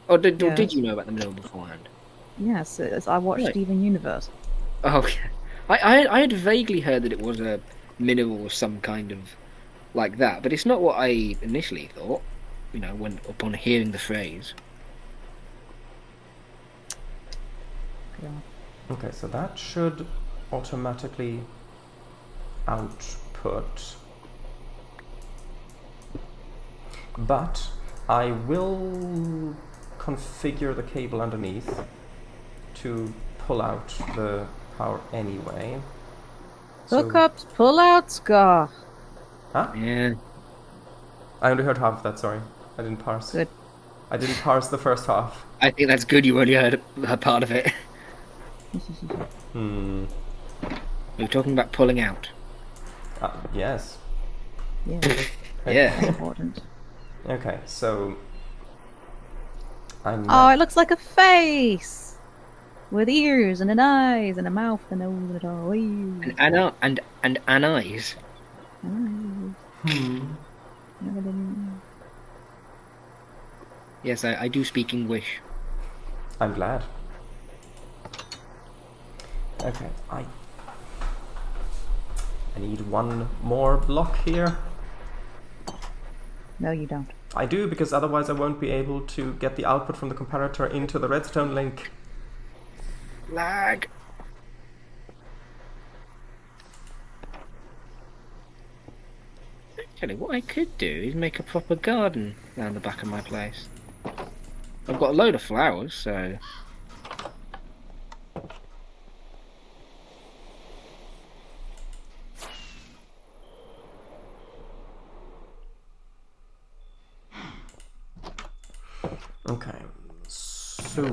Or did Yes. you know about the mineral beforehand? Yes, I watched Right. Steven Universe. Oh, okay. I had vaguely heard that it was a mineral or some kind of like that, but it's not what I initially thought. When upon hearing the phrase. Yeah. Okay, so that should automatically output But I will configure the cable underneath to pull out the power anyway. Hookups, pull-outs, Gar. Huh? Yeah. I only heard half of that, sorry. I didn't parse. Good. I didn't parse the first half. I think that's good you only heard a part of it. Hmm. We were talking about pulling out. Yes. Yeah, Yeah. important. Okay, so... I'm... Oh, it looks like a face! With ears and an eyes and a mouth and a nose and a jaw. And eyes. Yes, I do speak English. I'm glad. Okay, I need one more block here. No, you don't. I do, because otherwise I won't be able to get the output from the comparator into the redstone link. Lag. Actually, what I could do is make a proper garden around the back of my place. I've got a load of flowers, so... Okay, so...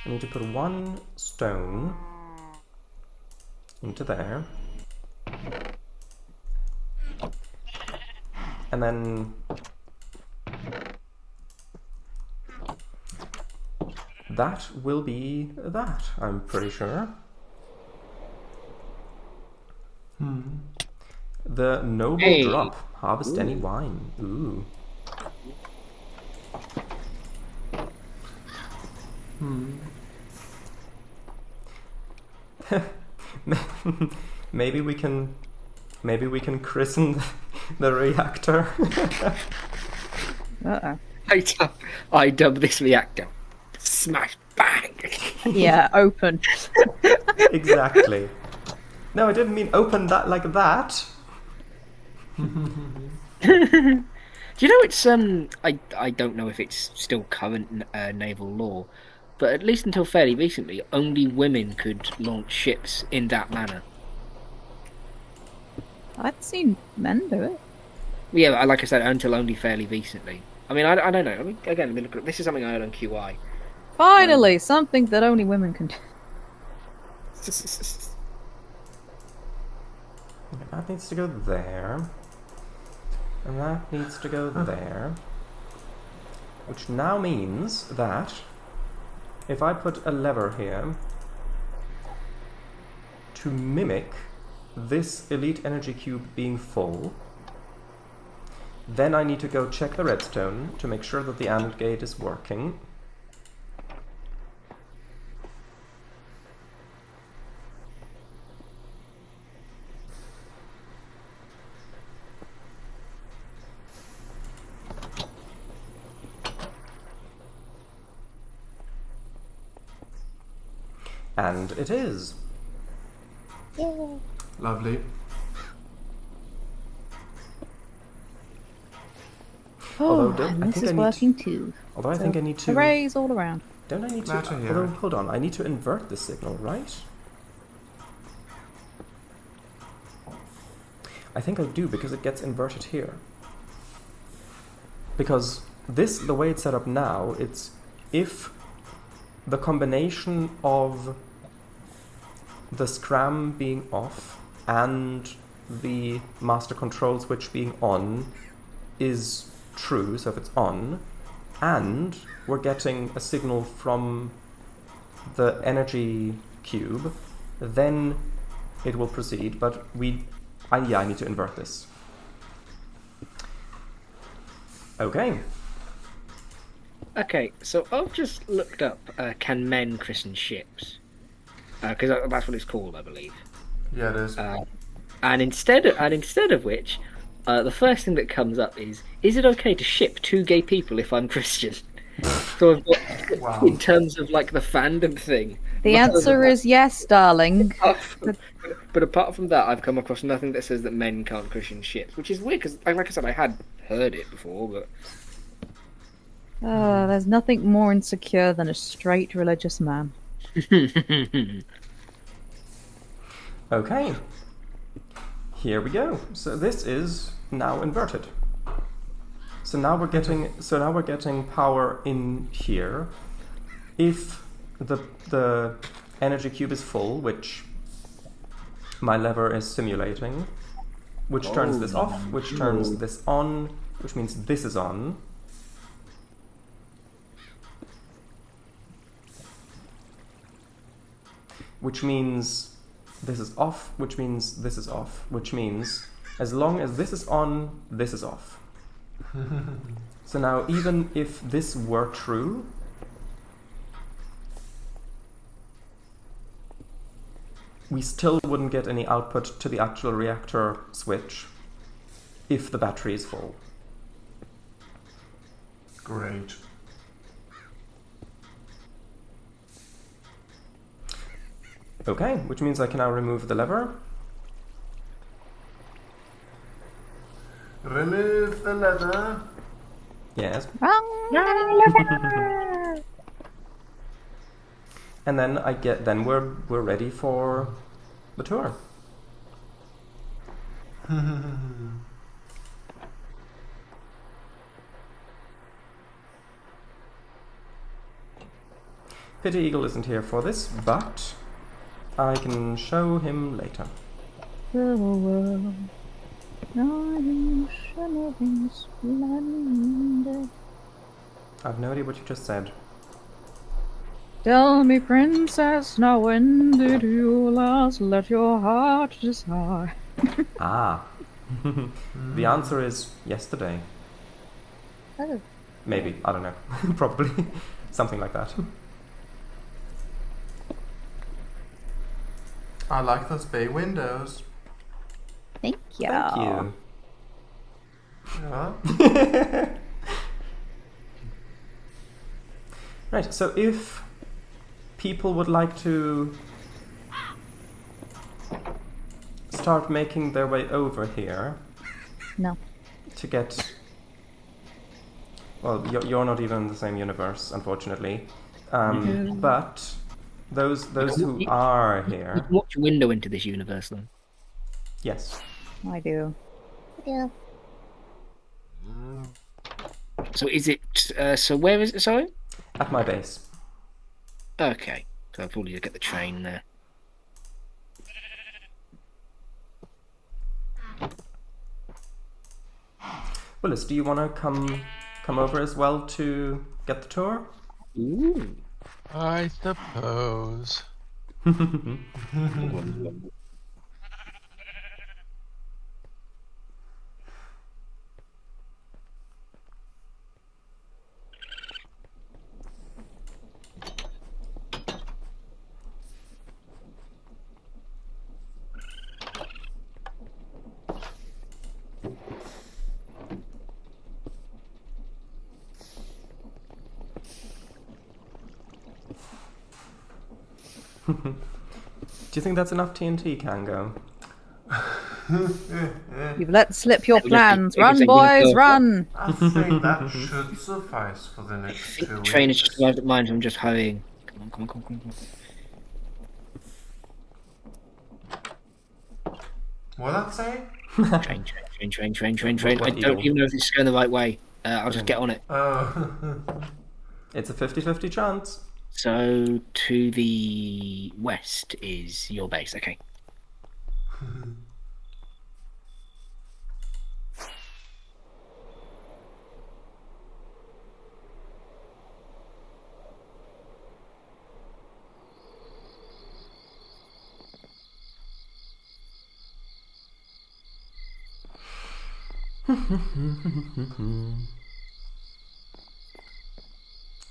I need to put one stone into there. And then... that will be that, I'm pretty sure. The noble Hey. drop. Harvest any wine. Ooh. Maybe we can christen the reactor. Uh-oh. I dub this reactor. Smash bang! Yeah, open. Exactly. No, I didn't mean open that like that. Do you know it's I don't know if it's still current naval law, but at least until fairly recently, only women could launch ships in that manner. I've seen men do it. Yeah, like I said, until only fairly recently. I mean, I don't know. I mean, again, look, this is something I heard on QI. Finally, something that only women can do. Okay, that needs to go there. And that needs to go there. Which now means that if I put a lever here to mimic this elite energy cube being full, then I need to go check the redstone to make sure that the AND gate is working. And it is. Lovely. Although Oh, don't- and I this think is I need working too. Although I think I need to... Hoorays all around. Don't I need to... Glad to hear Although, it. hold on, I need to invert the signal, right? I think I do, because it gets inverted here. Because this, the way it's set up now, it's if the combination of the scram being off and the master control switch being on is true, so if it's on, and we're getting a signal from the energy cube, then it will proceed, but I need to invert this. Okay. Okay, so I've just looked up can men christen ships? Because that's what it's called, I believe. Yeah, it is. And instead of which, the first thing that comes up is it okay to ship two gay people if I'm Christian? So I've got, Wow. in terms of like the fandom thing. The answer is yes, darling. But apart from that, I've come across nothing that says that men can't cushion ships, which is weird because, like I said, I had heard it before, but There's nothing more insecure than a straight religious man. Okay. Here we go. So this is now inverted. So now we're getting power in here. If the energy cube is full, which my lever is simulating, which turns this off, which turns this on, which means this is on. Which means this is off, which means this is off, which means as long as this is on, this is off. So now even if this were true, we still wouldn't get any output to the actual reactor switch if the battery is full. Great. Okay, which means I can now remove the lever. Remove the leather. Yes. Wrong. And then we're ready for the tour. Pity Eagle isn't here for this, but I can show him later. The world, shimmering, splendid. I've no idea what you just said. Tell me, princess, now when did you last let your heart decide? Ah. The answer is yesterday. Oh. Maybe, I don't know. Probably. Something like that. I like those bay windows. Thank you. Thank you. Yeah. Right, so if people would like to start making their way over here No. to get... Well, you're not even in the same universe, unfortunately. But those who are you here... can watch a window into this universe, then. Yes. I do. Yeah. So is it? So where is it? Sorry. At my base. Okay. So I'll probably get the train there. Willis, do you want to come over as well to get the tour? Ooh. I suppose. Do you think that's enough TNT, Kango? You've let slip your It was- plans. it was Run, a boys, unicorn. run! I think that should suffice for the next 2 The weeks. train has just arrived at mine, so I'm just hurrying. Come on. What did that say? Train. I What don't eagle? even know if this is going the right way. I'll just get on it. Oh. It's a 50-50 chance. So to the west is your base. Okay.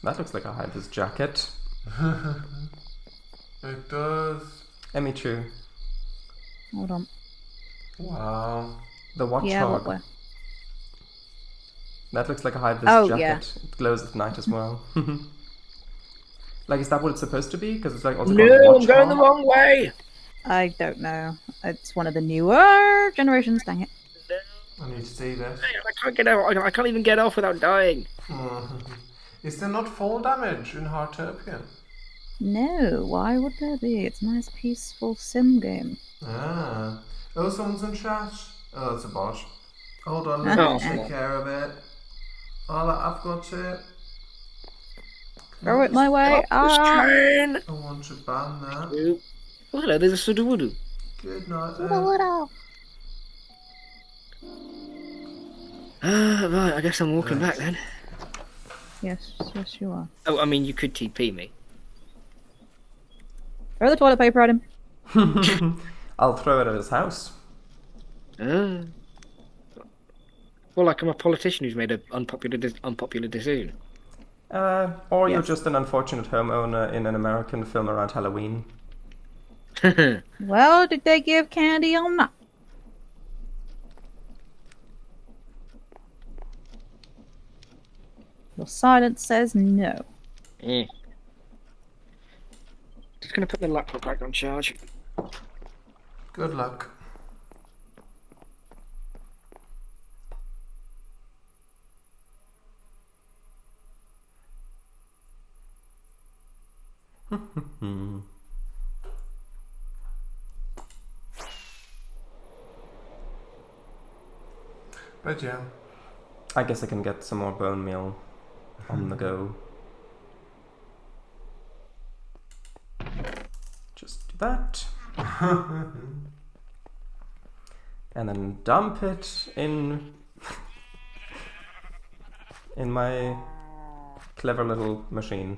That looks like a high-vis jacket. It does. Emichu, Hold on. Wow. the Yeah, watchdog. what? That looks like a high-vis Oh, jacket. yeah. It glows at night as well. Like, is that what it's supposed to be? Because it's like also No, called I'm going the watchdog. wrong way. I don't know. It's one of the newer generations. Dang it! I need to see this. I can't get out. I can't even get off without dying. Is there not fall damage in Hardtopia? No, why would there be? It's a nice, peaceful sim game. Ah. Oh, someone's in chat. Oh, that's a bot. Hold on, let me take care of it. I've got it. Throw it my way. Ah! Train. I want to ban that. Oh, hello, there's a sudowoodoo. Good night. Right, I guess I'm walking back then. Yes, you are. Oh, I mean, you could TP me. Throw the toilet paper at him. I'll throw it at his house. Well, like I'm a politician who's made an unpopular decision. Or you're Yes. just an unfortunate homeowner in an American film around Halloween. Well, did they give candy on that? Your silence says no. Just gonna put the laptop back on charge. Good luck. But yeah. I guess I can get some more bone meal on the go. Just do that. And then dump it in my clever little machine.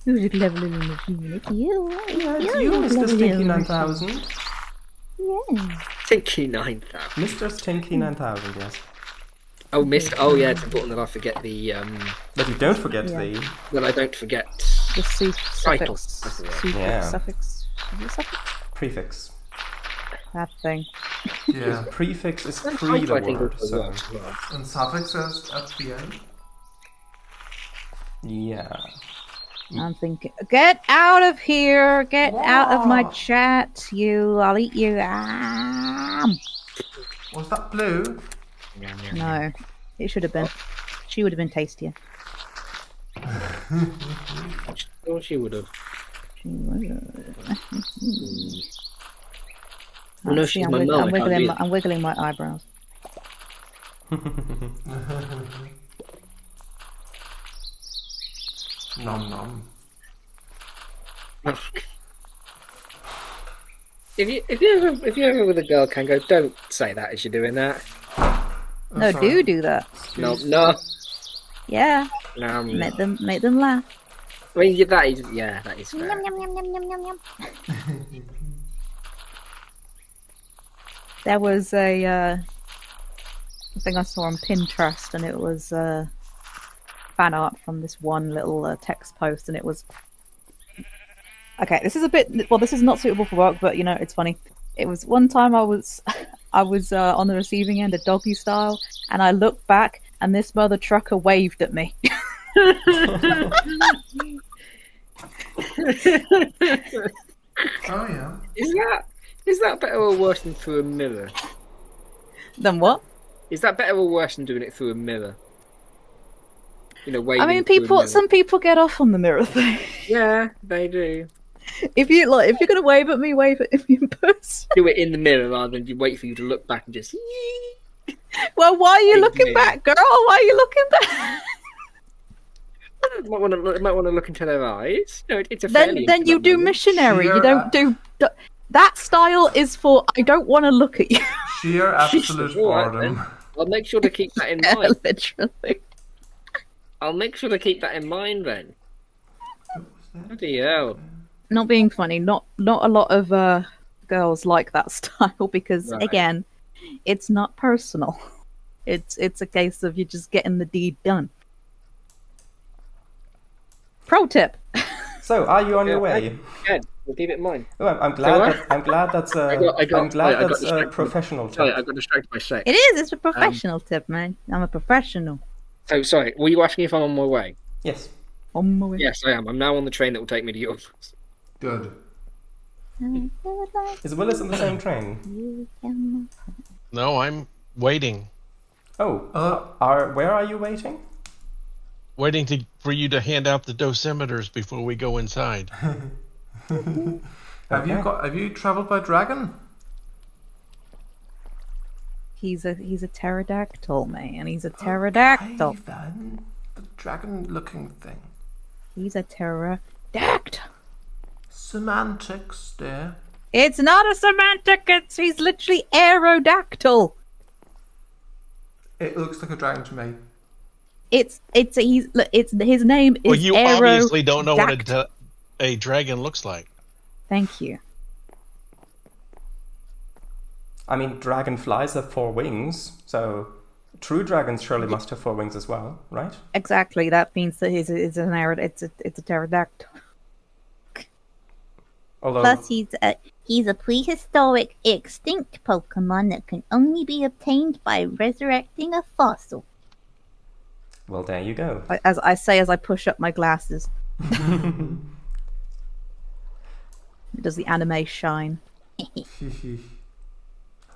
Who's a clever little machine? It's you. Yeah, it's you, Mr. Stinky 9000. Yeah. Tinky 9000. Mr. Stinky 9000, yes. Oh, Mr. Oh, yeah, it's important that I forget the, But you don't forget Yeah. the... that I don't forget. The Title. suffix. That's the word. Suffix, Yeah. suffix. Is it suffix? prefix. That thing. Yeah. Prefix is And pre the title, I think, word, also so... works as well. And suffixes at the end. Yeah. I'm thinking, get out of here! Get out of my What? chat, you! I'll eat you! Ah! Was that blue? No, it should have been. She would have been tastier. Oh, she would have. She would. Well, no, See, she's I'm, my wig- mum, I'm I can't wiggling. do My, I'm wiggling my eyebrows. Nom nom. If you're ever with a girl, Kango, don't say that as you're doing that. No, sorry. do that. No. Yeah, No. make them laugh. I mean, yeah, that is fair. Yum, yum, yum, yum, yum, yum, yum. There was a thing I saw on Pinterest, and it was fan art from this one little text post, and it was okay. This is a bit well. This is not suitable for work, but you know, it's funny. It was one time I was on the receiving end, a doggy style, and I looked back, and this mother trucker waved at me. Oh yeah. Is that better or worse than through a mirror? Then what? Is that better or worse than doing it through a mirror? You know, waving I mean, through a mirror. some people get off on the mirror thing. Yeah, they do. If you're gonna wave at me, wave at me in person. Do it in the mirror rather than you wait for you to look back and just. Well, why are you Thank looking you. back, girl? Why are you looking back? Might want to look into their eyes. No, it's a Then fairly you intimate do moment. missionary. Sheer You don't do that style is for I don't want to look at you. Sheer absolute Jesus, all right, boredom. I'll make sure to keep that in mind. Literally. I'll make sure to keep that in mind then. Bloody hell. Not being funny. Not a lot of girls like that style because Right. again, it's not personal. It's a case of you just getting the deed done. Pro tip. So, are you on your Yeah, way? Good. We'll keep it in mind. Oh, I'm glad. I'm glad that's I got a distracted. professional Sorry, tip. I got distracted by sex. It is. It's a professional tip, man. I'm a professional. So, sorry, were you asking if I'm on my way? Yes. On my way. Yes, I am. I'm now on the train that will take me to yours. Good. Is Willis in the same train? No, I'm waiting. Oh, where are you waiting? Waiting for you to hand out the dosimeters before we go inside. Have you traveled by dragon? He's a pterodactyl, man. He's a pterodactyl. Okay, then. The dragon-looking thing. He's a pterodactyl. Semantics, dear. It's not a semantic. He's literally aerodactyl. It looks like a dragon to me. His name is Well, you obviously don't know what Aerodactyl. a dragon looks like. Thank you. I mean, dragonflies have 4 wings, so true dragons surely must have 4 wings as well, right? Exactly. That means that it's a pterodactyl. Although, Plus, he's a prehistoric, extinct Pokemon that can only be obtained by resurrecting a fossil. well, there you go. As I say, as I push up my glasses. Does the anime shine?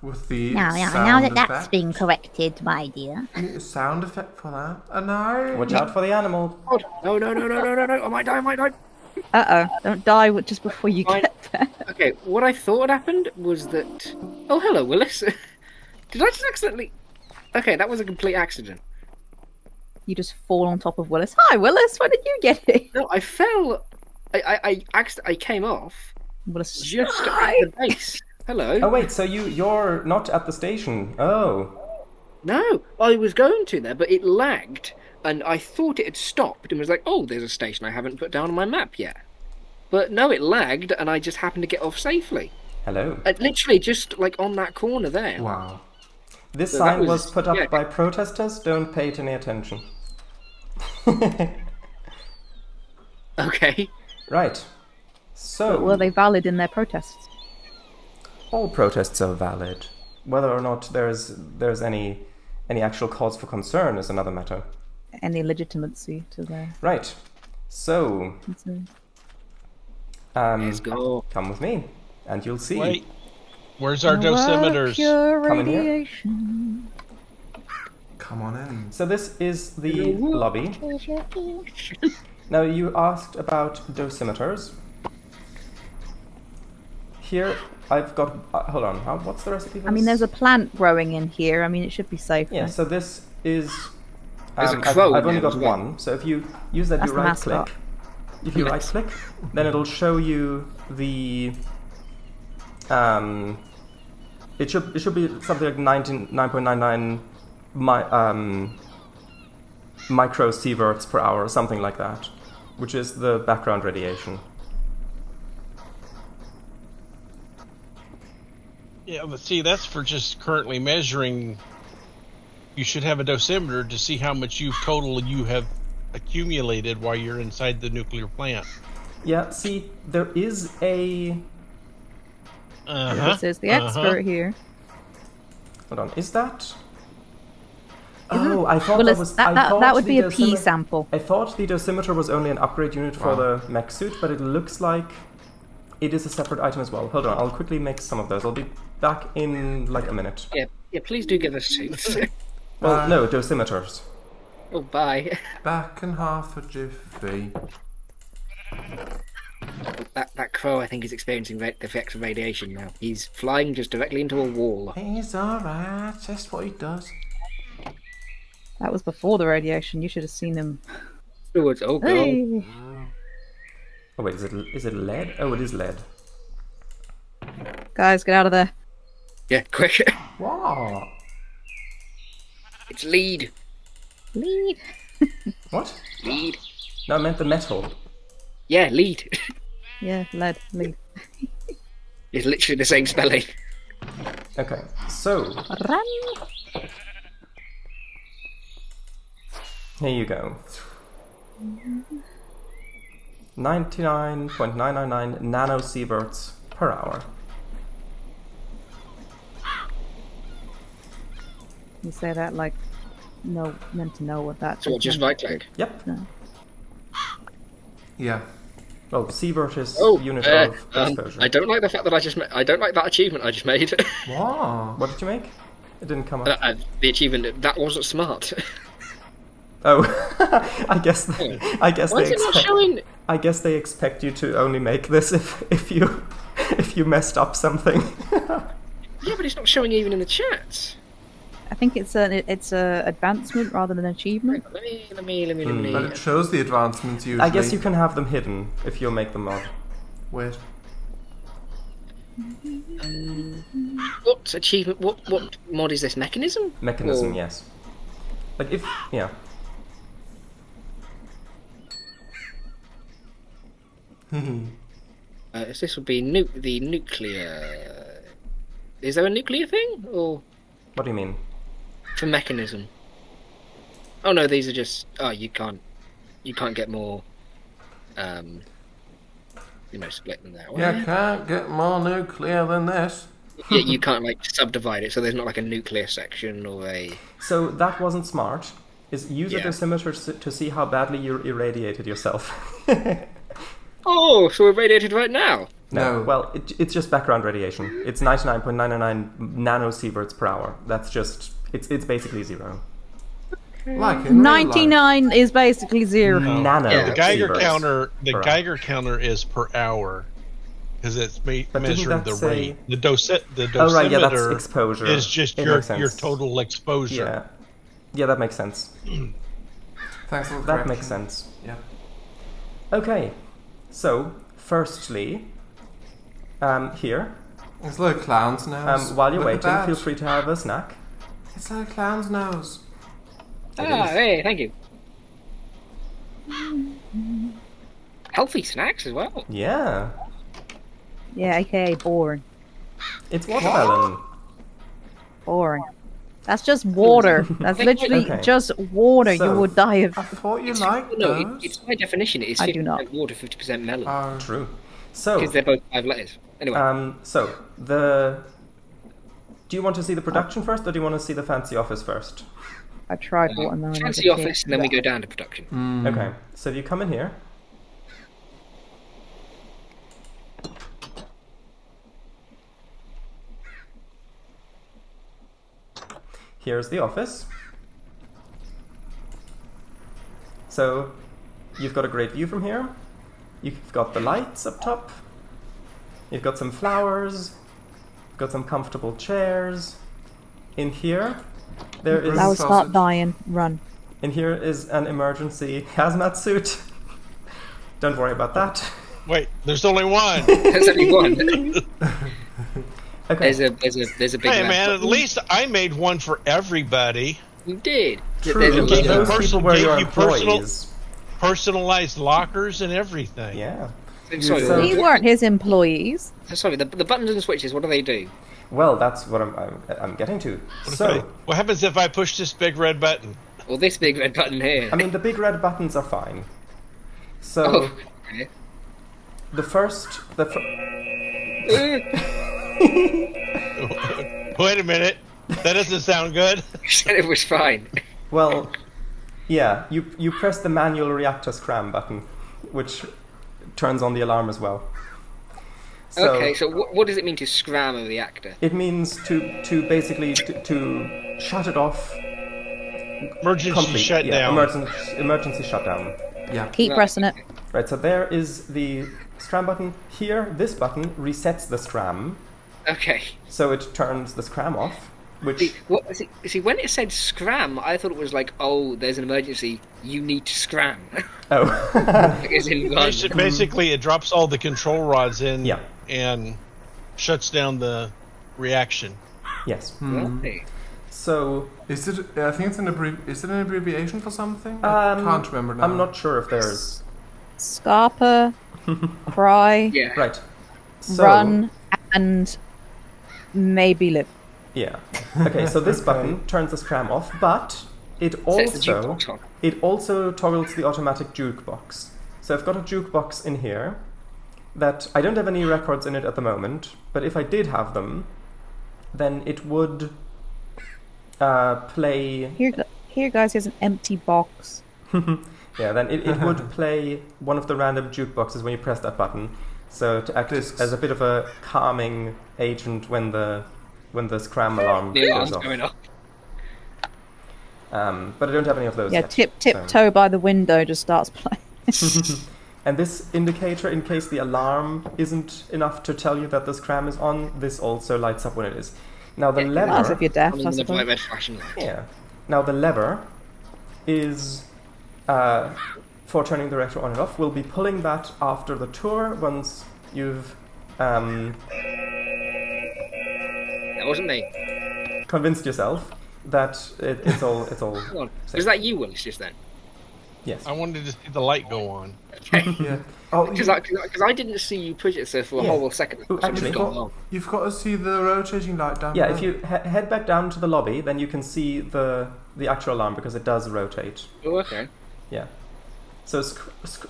With the Now sound that that's effect. been corrected, my dear. You need a sound effect for that. No. Watch out for the animal. No, I might die. Don't die just before you Fine. get there. Okay, what I thought had happened was that... Oh, hello, Willis. Did I just accidentally... Okay, that was a complete accident. You just fall on top of Willis. Hi, Willis. Where did you get here? No, I fell... I came off Willis. just at Hi. the base. Hello. Oh wait, so you're not at the station. Oh. No, I was going to there, but it lagged, and I thought it had stopped and was like, oh, there's a station I haven't put down on my map yet. But no, it lagged, and I just happened to get off safely. Hello. Literally just, like, on that corner there. Wow. This So sign that was was- put up yeah. by protesters. Don't pay it any attention. Okay. Right. So, But were they valid in their protests? all protests are valid. Whether or not there's any actual cause for concern is another matter. Any legitimacy to their Right. So, concerns? Let's go. come with me, and you'll see. Wait, where's our dosimeters? Pure Come in here. radiation. Come on in. So this is the lobby. Here's your key. Now you asked about dosimeters. Here I've got. Hold on. What's the recipe for I mean, this? there's a plant growing in here. I mean, it should be safe. Yeah. right? So this is. There's a crow I've only there got as well. one. So if you use that, That's you the right mascot. click. If you right click, then it'll show you the. It should be something like 9.99 microsieverts per hour, or something like that, which is the background radiation. Yeah, but see, that's for just currently measuring. You should have a dosimeter to see how much you have accumulated while you're inside the nuclear plant. Yeah, see, there is a. This is the expert here. Hold on, is that? Oh, I thought Well, that it's- was. that would be a P sample. I thought the dosimeter was only an upgrade unit for the mech suit, but it looks like it is a separate item as well. Hold on, I'll quickly make some of those. I'll be back in like a minute. Yeah, please do give us suits. Well, no, dosimeters. Oh, bye. Back in half a jiffy. That crow, I think, is experiencing the effects of radiation now. He's flying just directly into a wall. He's alright. That's what he does. That was before the radiation. You should have seen him. Towards, oh, God. Hey. Oh wait, is it lead? Oh, it is lead. Guys, get out of there. Yeah, quick. What? It's lead. Lead. What? Lead. No, I meant the metal. Yeah, lead. Yeah, lead. It's literally the same spelling. Okay, so Run. here you go. 99.999 nanosieverts per hour. You say that like meant to know what that So is. just right click. Yep. Yeah. Well, Sievert is Oh, unit of exposure. I don't like the fact that I don't like that achievement I just made. Wow. What did you make? It didn't come up. The achievement that wasn't smart. Oh, I guess. I guess Why they is it not expect. showing? I guess they expect you to only make this if you messed up something. Yeah, but it's not showing even in the chat. I think it's a advancement rather than an achievement. Let me. But it shows the advancements usually. I guess you can have them hidden if you'll make them mod. Wait. What achievement? What mod is this? Mechanism? Mechanism, Or- yes. Like if yeah. This would be the nuclear. Is there a nuclear thing or What do you mean? for mechanism? Oh no, these are just. Oh, you can't get more. Split them that way. You can't get more nuclear than this. Yeah, you can't like subdivide it, so there's not like a nuclear section or a. So that wasn't smart. Is use a Yeah. dosimeter to see how badly you irradiated yourself. Oh, so we're radiated right now. No. Well, it's just background radiation. It's 99.999 nanosieverts per hour. That's just it's basically zero. Like in real life. 99 is basically 0. Nano. Yeah, The Geiger sieverts counter, the per hour. Geiger counter is per hour because it's But didn't measuring that the say- rate. The dosimeter Oh right, yeah, that's exposure. is just It your makes sense. total exposure. Yeah, yeah, that makes sense. Thanks for the That correction. makes sense. Yeah. Okay, so firstly, here, It's like a clown's nose. while you're Look at waiting, that. feel free to have a snack. It's like a clown's nose. Hey, thank you. Healthy snacks as well. Yeah, Yeah, aka boring. it's watermelon. Boring. That's just water. That's literally Okay. just water. So- You would die of. I thought you liked No, those. it's by definition it is I do 50% not. water, 50% melon, Oh, True. So, because they're both 5 letters. Anyway, do you want to see the production first, or do you want to see the fancy office first? I tried watermelon. as a fancy kid. office, and then we go down to production. Okay, so if you come in here. Here's the office. So you've got a great view from here. You've got the lights up top. You've got some flowers. You've got some comfortable chairs. In here, there is Flowers start Sausage. dying. Run. in here is an emergency hazmat suit. Don't worry about that. Wait, there's only one. There's only one. Okay. There's a big. Hey map. man, at least I made one for everybody. You did. True. There's a Gave you Those logo. people were gave your you personal- employees. Personalized lockers and everything. Yeah. Sorry, So- These weren't his employees. sorry. The buttons and switches. What do they do? Well, that's what I'm getting to. What, So, what happens if I push this big red button? Well, this big red button here. I mean, the big red buttons are fine. So, Oh. Okay. the first, Wait a minute. That doesn't sound good. You said it was fine. well, yeah, you press the manual reactor scram button, which turns on the alarm as well. So Okay, so what does it mean to scram a reactor? it means to basically to shut it off. Emergency Complete, shutdown. Emergency shutdown. yeah. Keep Right. pressing it. Right, so there is the scram button. Here, this button resets the scram, Okay. so it turns the scram off, which See, when it said scram, I thought it was like, oh, there's an emergency, you need to scram. oh Like, as in run. Basically, it drops all the control rods in Yeah. and shuts down the reaction. yes. Right. So Is it? I think it's Is it an abbreviation for something? I can't remember now. I'm not sure if there's Scarper, cry, Yeah. right. So, run, and maybe live. Yeah. Okay, so this button turns the scram off, but it Sets the also jukebox on. it also toggles the automatic jukebox. So I've got a jukebox in here that I don't have any records in it at the moment, but if I did have them, then it would play. Here, guys, here's an empty box. Yeah, then it would play one of the random jukeboxes when you press that button. So to act as a bit of a calming agent when the scram alarm The goes alarm's off. going off. But I don't have any of those Yeah, yet. tiptoe by the window just starts playing. And this indicator, in case the alarm isn't enough to tell you that the scram is on, this also lights up when it is. Now the As lever... if you're deaf, I The suppose. bright red flashing light. Yeah. Now the lever is... for turning the reactor on and off. We'll be pulling that after the tour once you've That wasn't me. convinced yourself that it's all Come on. safe. Was that you, Willis, just then? Yes. I wanted to see the light go on. Yeah. Oh, Because I didn't see you push it, so for a Yeah. whole second, Ooh, I was actually, gone on. you've got to see the rotating light down Yeah, there. if you head back down to the lobby, then you can see the actual alarm because it does rotate. Oh, okay. Yeah. So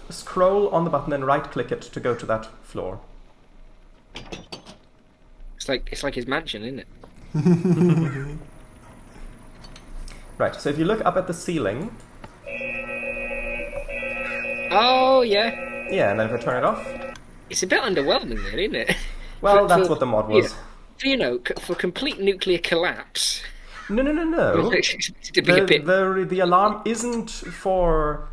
scroll on the button and right-click it to go to that floor. It's like his mansion, isn't it? Right. So if you look up at the ceiling, Oh yeah. yeah, and then if I turn it off, It's a bit underwhelming, there, isn't it? well, For- that's for- what the mod was. Yeah. For complete nuclear collapse. No. To be a bit. The alarm isn't for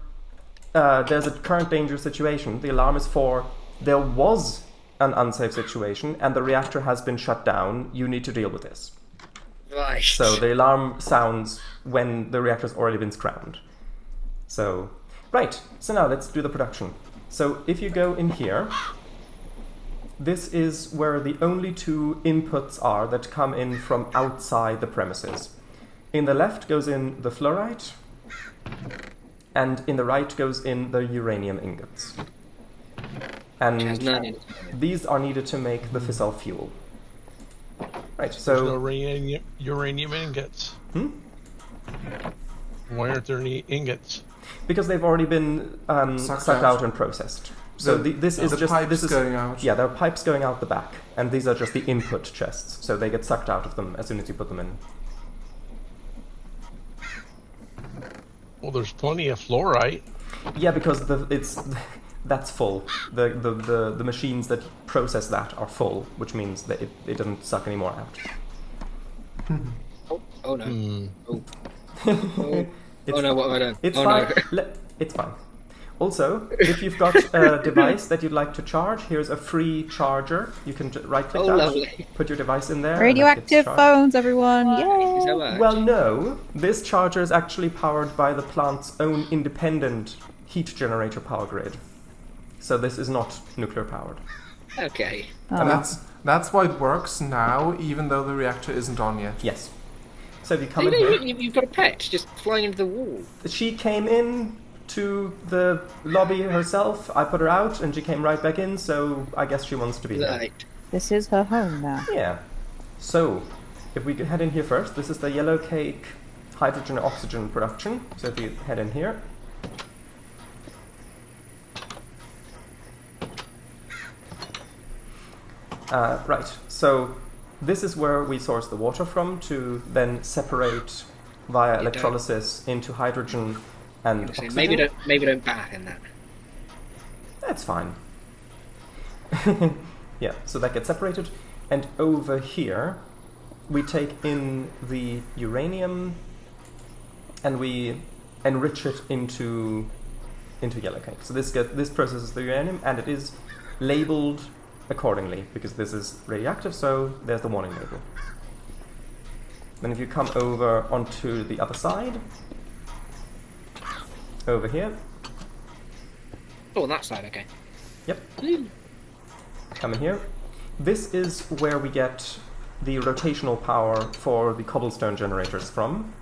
there's a current dangerous situation. The alarm is for there was an unsafe situation and the reactor has been shut down. You need to deal with this. Right. So the alarm sounds when the reactor's already been scrammed. So, right. So now let's do the production. So if you go in here, this is where the only two inputs are that come in from outside the premises. In the left goes in the fluorite, and in the right goes in the uranium ingots. Has none And in it. these are needed to make the fissile fuel. Right, There's no so... uranium ingots. Hmm? Why aren't there any ingots? Because they've already been sucked out and processed. So this is the just... pipes this is, going out. Yeah, there are pipes going out the back, and these are just the input chests, so they get sucked out of them as soon as you put them in. Well, there's plenty of fluorite. Yeah, because that's full. The machines that process that are full, which means that it doesn't suck any more out. Oh no. Hmm. Oh. Oh. It's Oh no, what have I done? It's Oh fine. no. It's fine. Also, if you've got a device that you'd like to charge, here's a free charger. You can right-click Oh, that, lovely. put your device in there. and Radioactive it gets charged. phones, everyone! Is that Yay! right? Well, no. This charger is actually powered by the plant's own independent heat generator power grid. So this is not nuclear powered. Okay. And that's why it works now, even though the reactor isn't on yet. Yes. So if you So come you in know, here, you've got a pet just flying into the wall. she came in to the lobby herself. I put her out, and she came right back in. So I guess she wants to be here. Right. This is her home now. Yeah. So if we could head in here first, this is the yellow cake hydrogen oxygen production. So if you head in here. Right, so this is where we source the water from to then separate via electrolysis into hydrogen and So oxygen. maybe don't bath in that. That's fine. Yeah, so that gets separated. And over here, we take in the uranium and we enrich it into yellow cake. So this processes the uranium, and it is labeled accordingly because this is radioactive, so there's the warning label. Then if you come over onto the other side, over here, Oh, on that side, okay. yep, come in here. This is where we get the rotational power for the cobblestone generators from.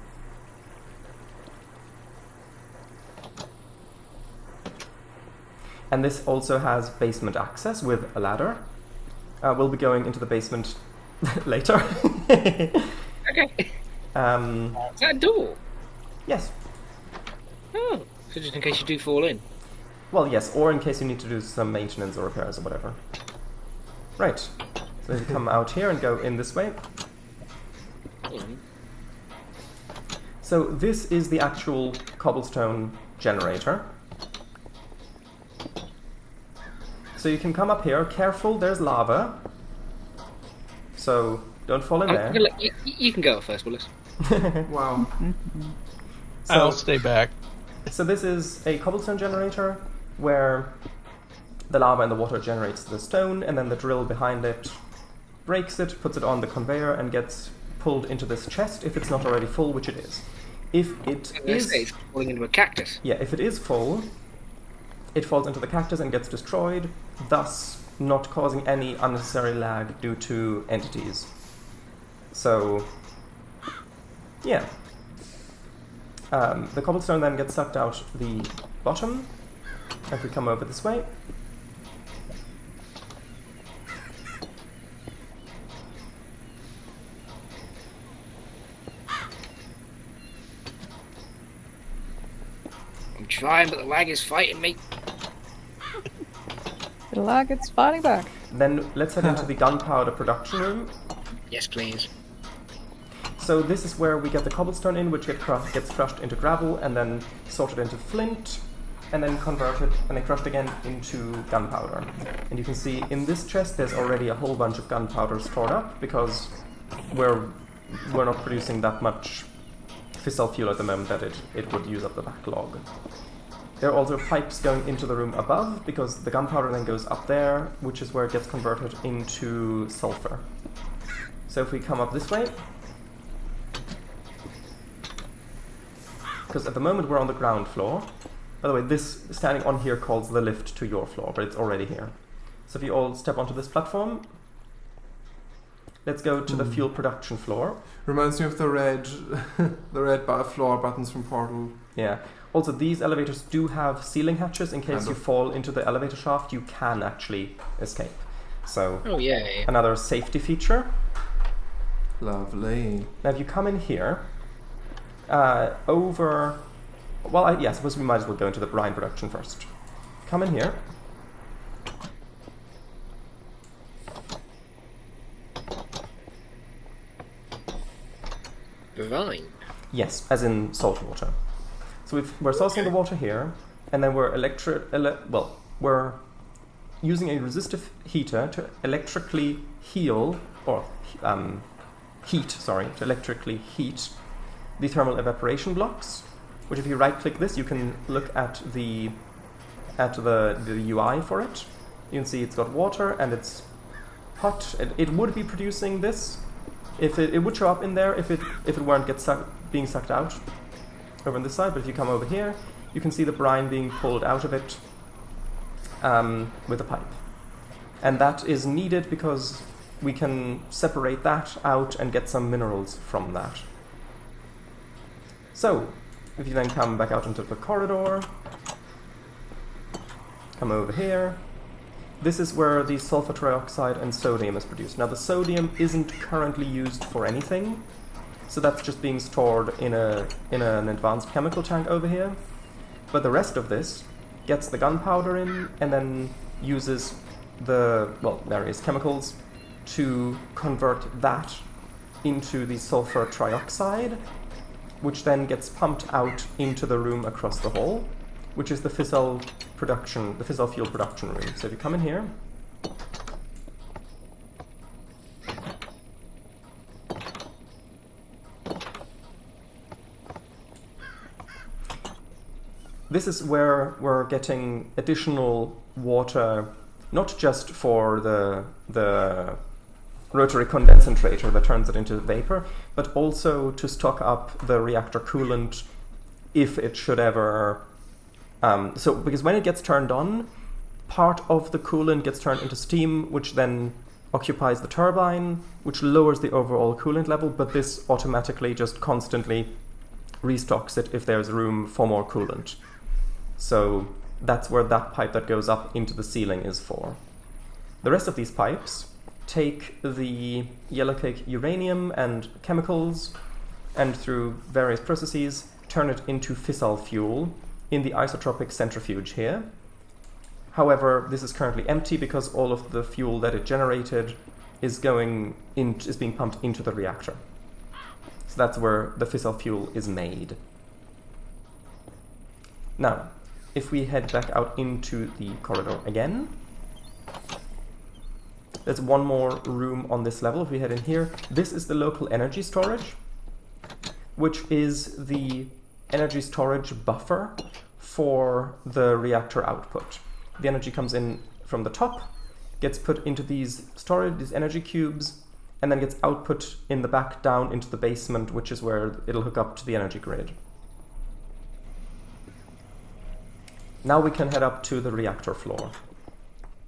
And this also has basement access with a ladder. We'll be going into the basement later. Okay. Is that a door? Yes. Oh, so just in case you do fall in. Well, yes, or in case you need to do some maintenance or repairs or whatever. Right. So you come out here and go in this way. Mm. So this is the actual cobblestone generator. So you can come up here. Careful, there's lava. So don't fall in there. You can go first, Willis. Wow. I'll stay back. So this is a cobblestone generator where the lava and the water generates the stone, and then the drill behind it breaks it, puts it on the conveyor, and gets pulled into this chest if it's not already full, which it is. If it is... It's falling into a cactus. Yeah, if it is full, it falls into the cactus and gets destroyed, thus not causing any unnecessary lag due to entities. So, yeah. The cobblestone then gets sucked out the bottom. If we come over this way. I'm trying, but the lag is fighting me. The lag, it's fighting back. Then let's head into the gunpowder production room. Yes, please. So this is where we get the cobblestone in, which gets crushed into gravel and then sorted into flint, and then converted and then crushed again into gunpowder. And you can see in this chest there's already a whole bunch of gunpowder stored up because we're not producing that much fissile fuel at the moment that it would use up the backlog. There are also pipes going into the room above because the gunpowder then goes up there, which is where it gets converted into sulfur. So if we come up this way, because at the moment we're on the ground floor. By the way, this standing on here calls the lift to your floor, but it's already here. So if you all step onto this platform, let's go to the fuel production floor. Reminds me of the red, floor buttons from Portal. Yeah. Also, these elevators do have ceiling hatches in case you fall into the elevator shaft. You can actually escape. So, Oh, yeah. another safety feature. Lovely. Now, if you come in here, over... Well, I suppose we might as well go into the brine production first. Come in here. Brine. Yes, as in salt water. So we're sourcing the water here, and then we're we're using a resistive heater to electrically heat the thermal evaporation blocks. Which, if you right-click this, you can look at the UI for it. You can see it's got water and it's hot. It would be producing this. If it would show up in there if it weren't being sucked out over on this side. But if you come over here, you can see the brine being pulled out of it with a pipe. And that is needed because we can separate that out and get some minerals from that. So, if you then come back out into the corridor, come over here, this is where the sulfur trioxide and sodium is produced. Now the sodium isn't currently used for anything, so that's just being stored in an advanced chemical tank over here. But the rest of this gets the gunpowder in and then uses the various chemicals to convert that into the sulfur trioxide, which then gets pumped out into the room across the hall, which is the fissile fuel production room. So if you come in here, this is where we're getting additional water, not just for the rotary condensator that turns it into vapor, but also to stock up the reactor coolant if it should ever... because when it gets turned on, part of the coolant gets turned into steam, which then occupies the turbine, which lowers the overall coolant level, but this automatically just constantly restocks it if there's room for more coolant. So that's where that pipe that goes up into the ceiling is for. The rest of these pipes take the yellowcake uranium and chemicals and through various processes turn it into fissile fuel in the isotropic centrifuge here. However, this is currently empty because all of the fuel that it generated is being pumped into the reactor. So that's where the fissile fuel is made. Now, if we head back out into the corridor again, there's one more room on this level. If we head in here, this is the local energy storage, which is the energy storage buffer for the reactor output. The energy comes in from the top, gets put into these storage, these energy cubes, and then gets output in the back down into the basement, which is where it'll hook up to the energy grid. Now we can head up to the reactor floor.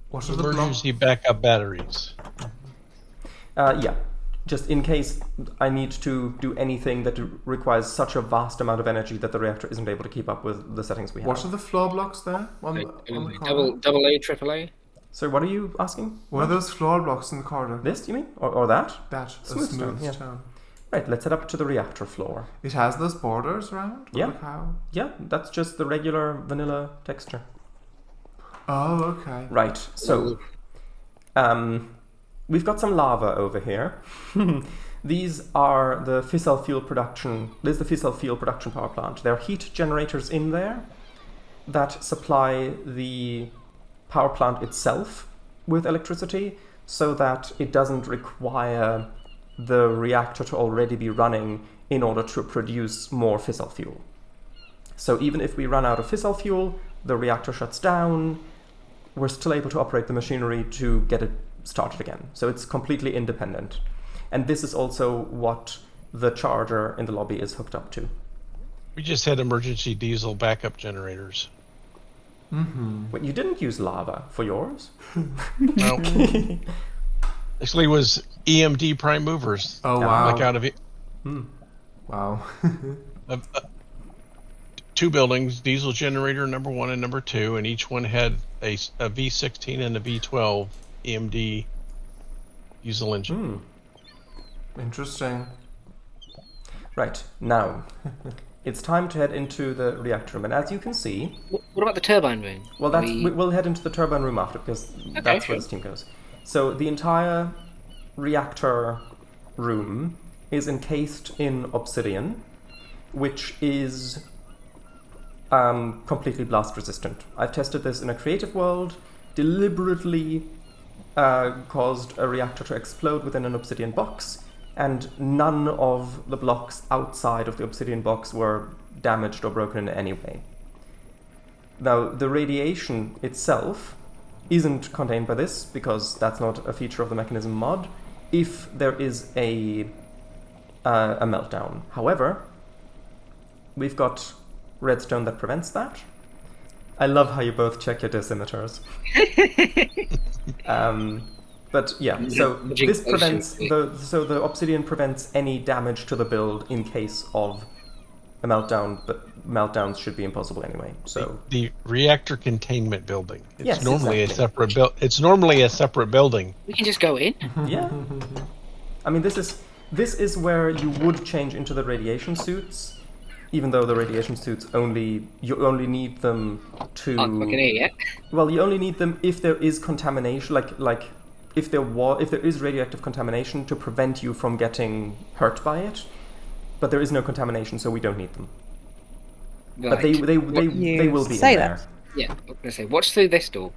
What are the Emergency backup batteries. Yeah, just in case I need to do anything that requires such a vast amount of energy that the reactor isn't able to keep up with the settings we have. What are the floor blocks there? On the corner? Double A, triple A. So what are you asking? What are those floor blocks in the corner? This, you mean? Or that? That. Smooth stone, yeah. stone. Right, let's head up to the reactor floor. It has those borders around? Yeah. Like how? Yeah, that's just the regular vanilla texture. Oh, okay. Right, so we've got some lava over here. These are the fissile fuel production. This is the fissile fuel production power plant. There are heat generators in there that supply the power plant itself with electricity so that it doesn't require the reactor to already be running in order to produce more fissile fuel. So even if we run out of fissile fuel, the reactor shuts down, we're still able to operate the machinery to get it started again. So it's completely independent. And this is also what the charger in the lobby is hooked up to. We just had emergency diesel backup generators. Mm-hmm. But you didn't use lava for yours? Well, actually, it was EMD prime movers. Oh, wow. Like out of it. Wow. Two buildings, diesel generator number 1 and number 2, and each one had a V16 and a V12 EMD diesel engine. Interesting. Right, now it's time to head into the reactor room. And as you can see... What about the turbine room? Well, we'll head into the turbine room after, because that's where this team goes. So the entire reactor room is encased in obsidian, which is completely blast resistant. I've tested this in a creative world, deliberately caused a reactor to explode within an obsidian box, and none of the blocks outside of the obsidian box were damaged or broken in any way. Now, the radiation itself isn't contained by this, because that's not a feature of the Mekanism mod, if there is a meltdown. However, we've got redstone that prevents that. I love how you both check your dosimeters. But yeah, so this prevents the obsidian prevents any damage to the build in case of a meltdown, but meltdowns should be impossible anyway. So the reactor containment building. It's Yes, normally exactly. It's normally a separate building. We can just go in. yeah, I mean this is where you would change into the radiation suits, even though the radiation suits you only need them to. I can hear you. Well, you only need them if there is contamination, like if there is radioactive contamination to prevent you from getting hurt by it. But there is no contamination, so we don't need them. Right. But they will be say in that. there. Yeah, I was going to say, what's through this door?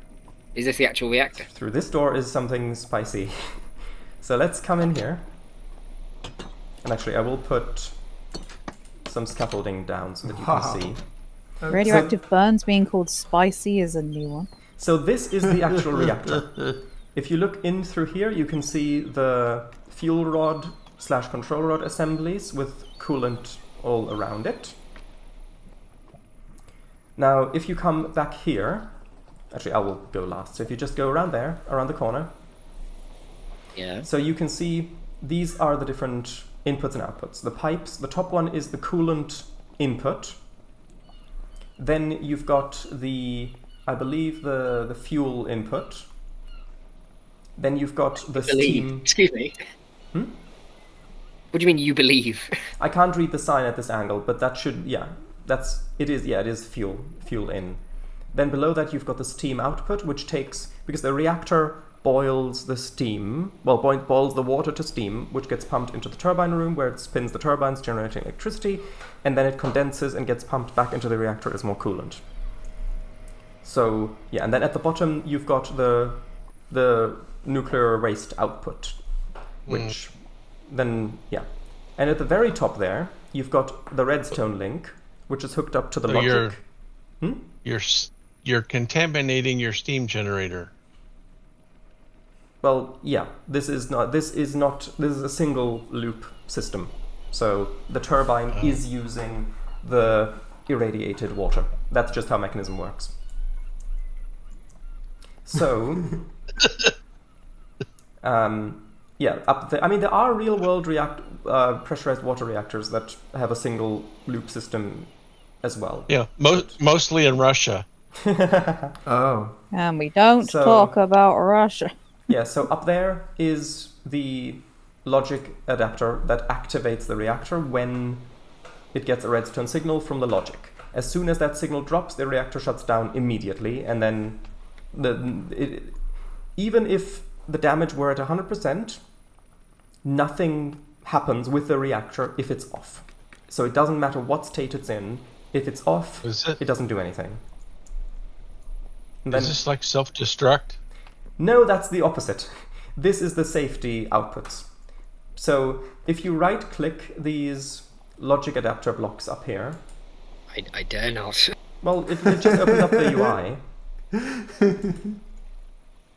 Is this the actual reactor? Through this door is something spicy. So let's come in here. And actually, I will put some scaffolding down so that you can see. Radioactive burns being called spicy is a new one. So this is the actual reactor. If you look in through here, you can see the fuel rod / control rod assemblies with coolant all around it. Now, if you come back here, actually I will go last. So if you just go around there, around the corner, Yeah. so you can see these are the different inputs and outputs. The pipes, the top one is the coolant input. Then you've got I believe the fuel input. Then you've got the steam. Excuse me. What do you mean you believe? I can't read the sign at this angle, but that should, it is fuel in. Then below that you've got the steam output, which takes, because the reactor boils the steam, boils the water to steam, which gets pumped into the turbine room where it spins the turbines generating electricity, and then it condenses and gets pumped back into the reactor as more coolant. So, yeah, and then at the bottom you've got the nuclear waste output, which then, yeah. And at the very top there, you've got the redstone link, which is hooked up to the So logic. You're contaminating your steam generator. Well, yeah, this is a single loop system. So the turbine is using the irradiated water. That's just how Mekanism works. So, yeah, I mean, there are real-world pressurized water reactors that have a single loop system as well. Yeah, mostly in Russia. Oh. And we don't So- talk about Russia. Yeah, so up there is the logic adapter that activates the reactor when it gets a redstone signal from the logic. As soon as that signal drops, the reactor shuts down immediately, and then even if the damage were at 100%, nothing happens with the reactor if it's off. So it doesn't matter what state it's in. If it's off, it doesn't do anything. And then, Is this like self-destruct? no, that's the opposite. This is the safety outputs. So if you right-click these logic adapter blocks up here, I dare not. well, it just opens up the UI.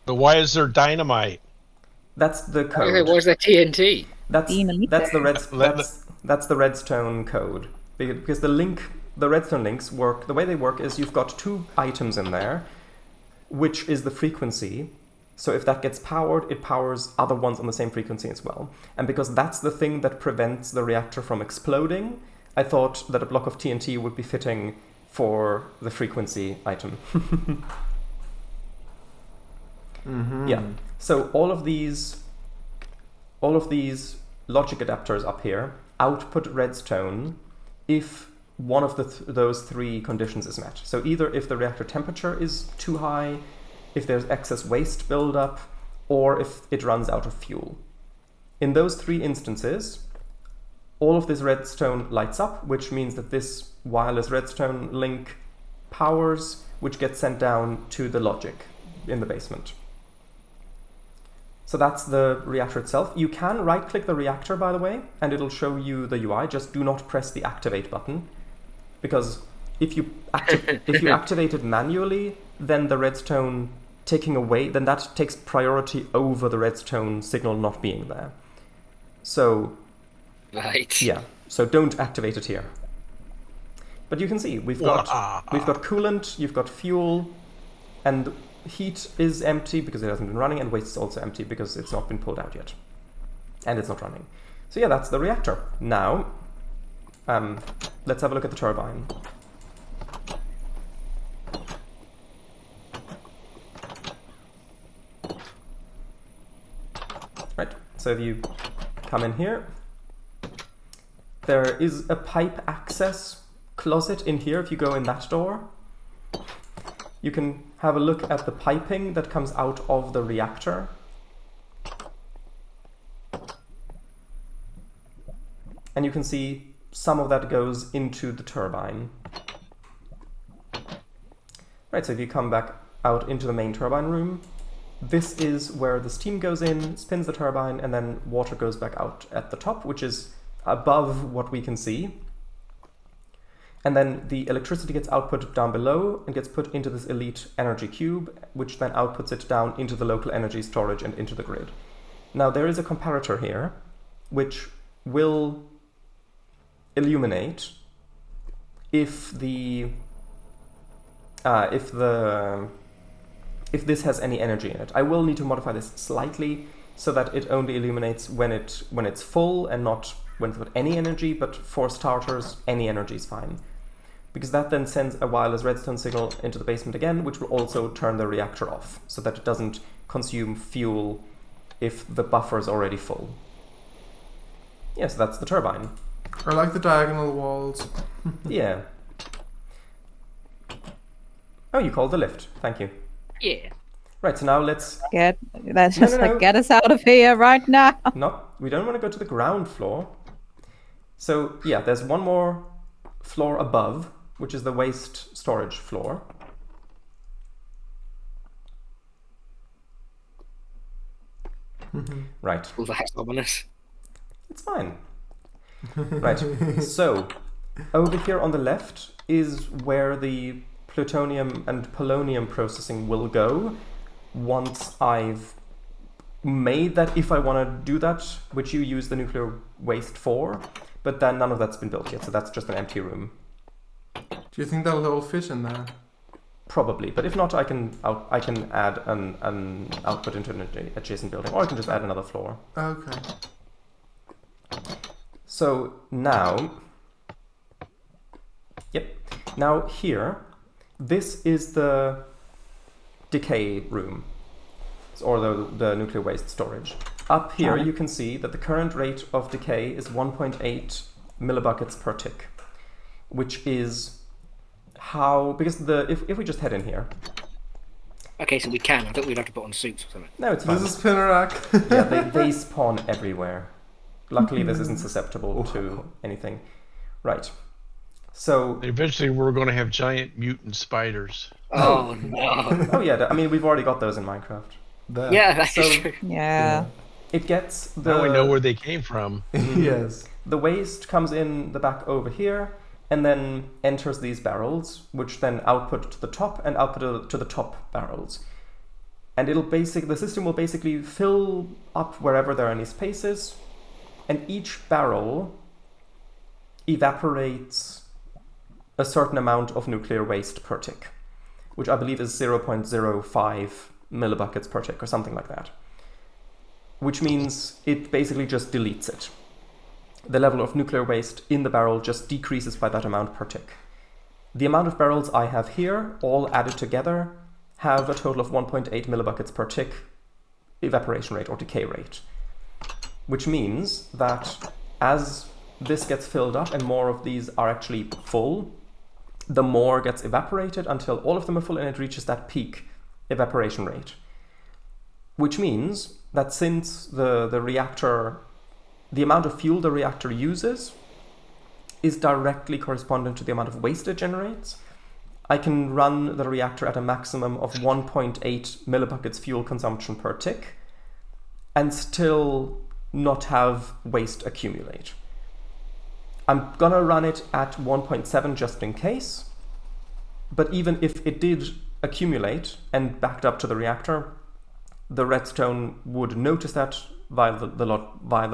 But why is there dynamite? That's the code. Okay, why is there TNT? That's Dynamite. that's the redstone code, because the redstone links work. The way they work is you've got two items in there, which is the frequency. So if that gets powered, it powers other ones on the same frequency as well. And because that's the thing that prevents the reactor from exploding, I thought that a block of TNT would be fitting for the frequency item. Yeah. So all of these logic adapters up here output redstone if one of those three conditions is met. So either if the reactor temperature is too high, if there's excess waste buildup, or if it runs out of fuel. In those three instances, all of this redstone lights up, which means that this wireless redstone link powers, which gets sent down to the logic in the basement. So that's the reactor itself. You can right-click the reactor, by the way, and it'll show you the UI. Just do not press the activate button, because if you activate it manually, then the redstone taking away, then that takes priority over the redstone signal not being there. So, Right. yeah, so don't activate it here. But you can see we've got coolant, you've got fuel, and heat is empty because it hasn't been running, and waste is also empty because it's not been pulled out yet, and it's not running. So yeah, that's the reactor. Now, let's have a look at the turbine. Right, so if you come in here, there is a pipe access closet in here. If you go in that door, you can have a look at the piping that comes out of the reactor. And you can see some of that goes into the turbine. Right, so if you come back out into the main turbine room, this is where the steam goes in, spins the turbine, and then water goes back out at the top, which is above what we can see. And then the electricity gets output down below and gets put into this elite energy cube, which then outputs it down into the local energy storage and into the grid. Now there is a comparator here, which will illuminate if this has any energy in it. I will need to modify this slightly so that it only illuminates when it's full and not when it's got any energy, but for starters, any energy is fine. Because that then sends a wireless redstone signal into the basement again, which will also turn the reactor off, so that it doesn't consume fuel if the buffer is already full. Yes, that's the turbine. I like the diagonal walls. Yeah. Oh, you called the lift. Thank you. Yeah. Right, so now let's... Get No. get us out of here right now. No, we don't want to go to the ground floor. So, yeah, there's one more floor above, which is the waste storage floor. Right. Well, that's ominous. It's fine. Right. So, over here on the left is where the plutonium and polonium processing will go once I've made that, if I want to do that, which you use the nuclear waste for, but then none of that's been built yet, so that's just an empty room. Do you think that'll all fit in there? Probably, but if not, I can add an output into an adjacent building, or I can just add another floor. Okay. So now, now here, this is the decay room, or the nuclear waste storage. Up here, you can see that the current rate of decay is 1.8 millibuckets per tick, which is how, because if we just head in here. Okay, so we can. I thought we'd have to put on suits or something. No, it's fine. This is Spinnerak. Yeah, they spawn everywhere. Luckily, this isn't susceptible to anything. Right. So Eventually, we're going to have giant mutant spiders. Oh no! oh yeah, I mean we've already got those in Minecraft. Yeah, that's So- true. Yeah. It gets the Now we know where they came from. Yes. the waste comes in the back over here and then enters these barrels, which then output to the top and output to the top barrels. And the system will basically fill up wherever there are any spaces, and each barrel evaporates a certain amount of nuclear waste per tick, which I believe is 0.05 millibuckets per tick or something like that. Which means it basically just deletes it. The level of nuclear waste in the barrel just decreases by that amount per tick. The amount of barrels I have here, all added together, have a total of 1.8 millibuckets per tick evaporation rate or decay rate. Which means that as this gets filled up and more of these are actually full, the more gets evaporated until all of them are full and it reaches that peak evaporation rate. Which means that since the reactor, the amount of fuel the reactor uses is directly correspondent to the amount of waste it generates, I can run the reactor at a maximum of 1.8 millibuckets fuel consumption per tick and still not have waste accumulate. I'm gonna run it at 1.7 just in case, but even if it did accumulate and backed up to the reactor, the redstone would notice that via the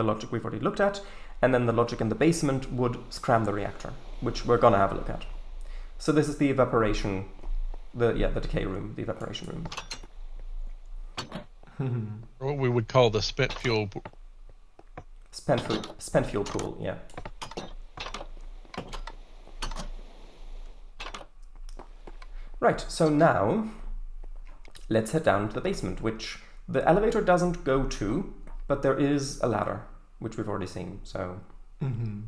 logic we've already looked at, and then the logic in the basement would scram the reactor, which we're gonna have a look at. So this is the evaporation, the decay room, the evaporation room. What we would call the spent fuel. Spent fuel pool, yeah. Right, so now let's head down to the basement, which the elevator doesn't go to, but there is a ladder, which we've already seen, so... Mm-hmm.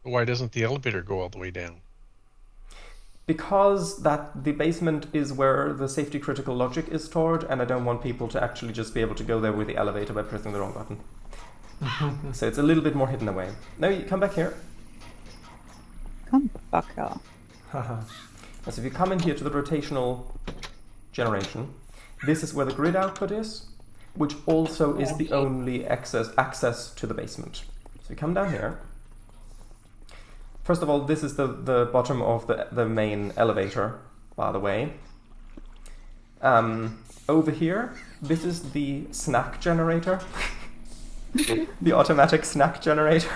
Why doesn't the elevator go all the way down? Because the basement is where the safety critical logic is stored, and I don't want people to actually just be able to go there with the elevator by pressing the wrong button. So it's a little bit more hidden away. No, you come back here. Come back up. So if you come in here to the rotational generation, this is where the grid output is, which also is the only access to the basement. So you come down here. First of all, this is the bottom of the main elevator, by the way. Over here, this is the snack generator. The automatic snack generator.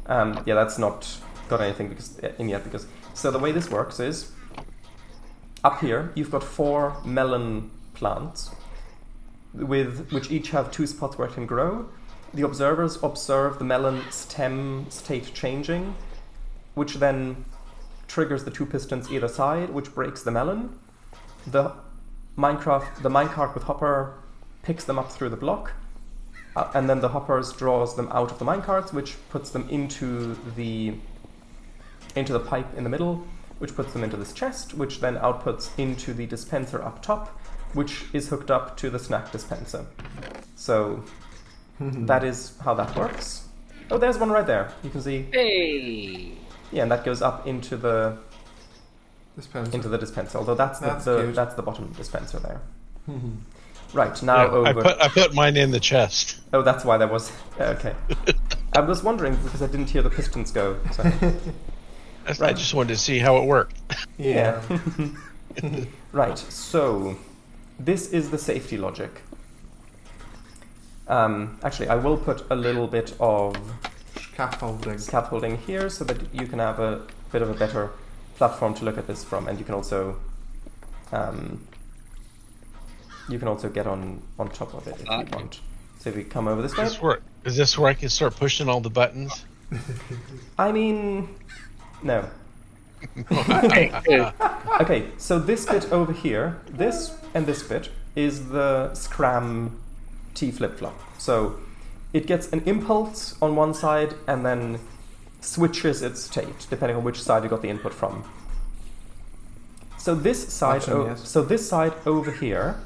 Yeah, that's not got anything in yet because... So the way this works is, up here, you've got 4 melon plants, which each have 2 spots where it can grow. The observers observe the melon stem state changing, which then triggers the 2 pistons either side, which breaks the melon. The minecart with hopper picks them up through the block, and then the hoppers draws them out of the minecarts, which puts them into the pipe in the middle, which puts them into this chest, which then outputs into the dispenser up top, which is hooked up to the snack dispenser. So that is how that works. Oh, there's one right there. You can see. Hey! Yeah, and that goes up into the Dispenser. into the dispenser. Although that's cute. that's the bottom dispenser there. Right, now Yeah, over. I put mine in the chest. Oh, that's why there was. Okay. I was wondering because I didn't hear the pistons go. So. I Right. just wanted to see how it worked. Yeah. Right, so this is the safety logic. Actually, I will put a little bit of scaffolding here so that you can have a bit of a better platform to look at this from, and you can also get on top of it if you want. So if we come over this way. Is this where I can start pushing all the buttons? I mean, no. Okay, good. Okay, so this bit over here, this and this bit, is the Scram T flip-flop. So it gets an impulse on one side and then switches its state, depending on which side you got the input from. So this side, so this side over here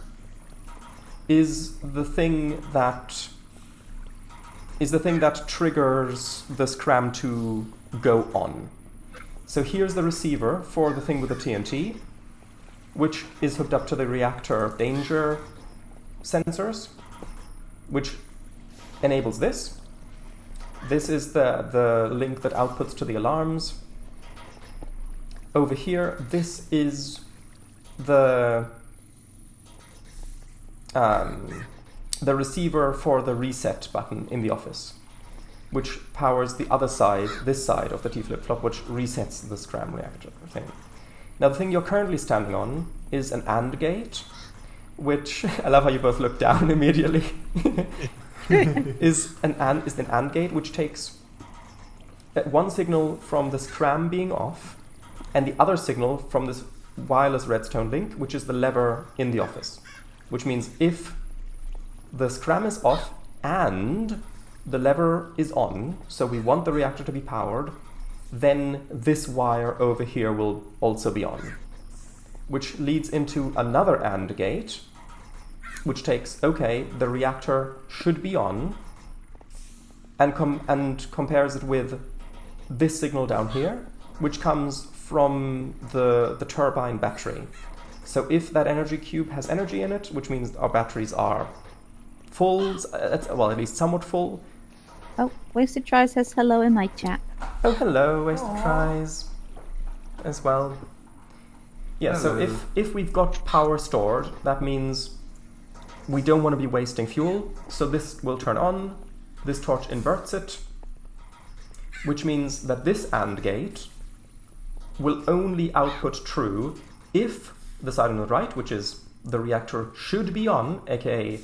is the thing that triggers the Scram to go on. So here's the receiver for the thing with the TNT, which is hooked up to the reactor danger sensors, which enables this. This is the link that outputs to the alarms. Over here, this is the receiver for the reset button in the office, which powers the other side, this side of the T flip-flop, which resets the Scram reactor thing. Now, the thing you're currently standing on is an AND gate, which I love how you both look down immediately. is an AND gate which takes one signal from the Scram being off, and the other signal from this wireless redstone link, which is the lever in the office. Which means if the Scram is off and the lever is on, so we want the reactor to be powered, then this wire over here will also be on. Which leads into another AND gate, which takes, okay, the reactor should be on, and compares it with this signal down here, which comes from the turbine battery. So if that energy cube has energy in it, which means our batteries are full, well, at least somewhat full. Oh, Wasted Try says hello in my chat. Oh, hello, Wasted Tries as well. Yeah, Hello. So if we've got power stored, that means we don't want to be wasting fuel, so this will turn on, this torch inverts it, which means that this AND gate will only output true if the side on the right, which is the reactor should be on, aka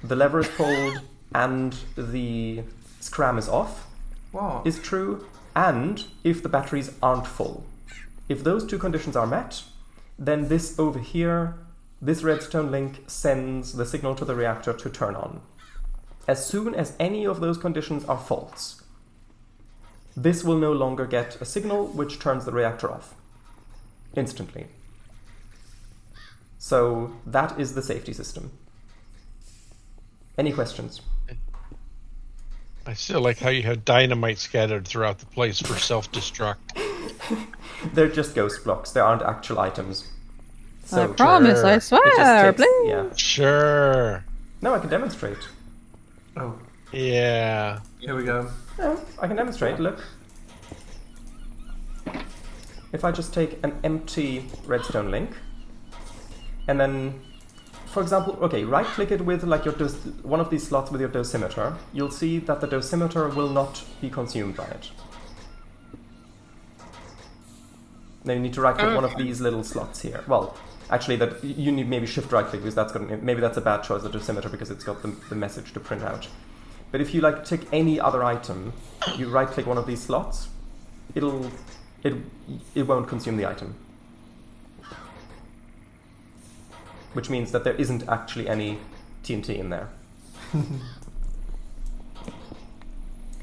the lever is pulled and the Scram is off, is true, and if the batteries aren't full. If those two conditions are met, then this over here, this redstone link sends the signal to the reactor to turn on. As soon as any of those conditions are false, this will no longer get a signal which turns the reactor off instantly. So that is the safety system. Any questions? I still like how you have dynamite scattered throughout the place for self-destruct. They're just ghost blocks. They aren't actual items. So I promise, I it just swear, takes- please. Yeah. Sure. No, I can demonstrate. Oh, Yeah. here we go. No, I can demonstrate. Look. If I just take an empty redstone link, and then, for example, okay, right-click it with like your one of these slots with your dosimeter, you'll see that the dosimeter will not be consumed by it. Now you need to right-click one of these little slots here. Well, actually, that you need maybe shift right-click because maybe that's a bad choice, the dosimeter, because it's got the message to print out. But if you like tick any other item, you right-click one of these slots, it won't consume the item. Which means that there isn't actually any TNT in there.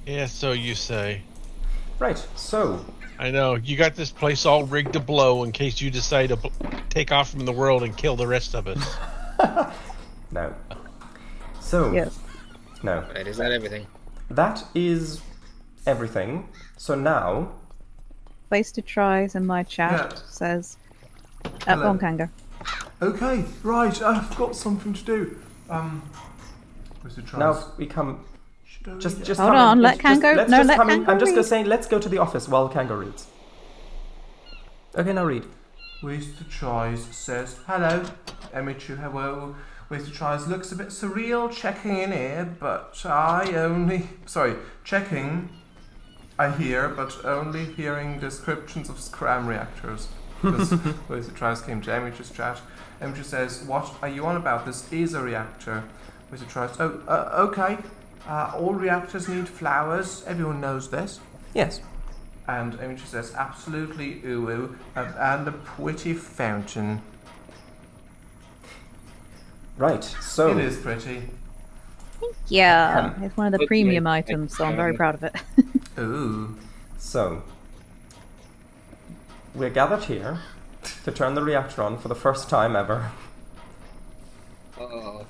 Yeah, so you say. Right, so I know. You got this place all rigged to blow in case you decide to take off from the world and kill the rest of us. no. So Yes. no. Right, is that everything? That is everything. So now Wasted Tries in my chat Yeah. says, Hello. go on, Kango. Okay, right. I've got something to do. Wasted Tries. Now we come. Should I Just read it? Hold come on, in. let Kango- Let's no, just let come in. Kango I'm just gonna read. say, let's go to the office while Kango reads. Okay, now read. Wasted Tries says, hello, Emichu, hello. Wasted Tries looks a bit surreal checking in here, but checking, I hear, but only hearing descriptions of scram reactors. Because Wasted Tries came to Emichu's chat. Emichu says, what are you on about? This is a reactor. Wasted Tries, okay. All reactors need flowers, everyone knows this. Yes. And Emichu says, absolutely, ooh, and a pretty fountain. Right. So. It is pretty. Yeah, it's one of the Okay. premium items, so I'm very proud of it. Ooh. So. We're gathered here to turn the reactor on for the first time ever. Oh.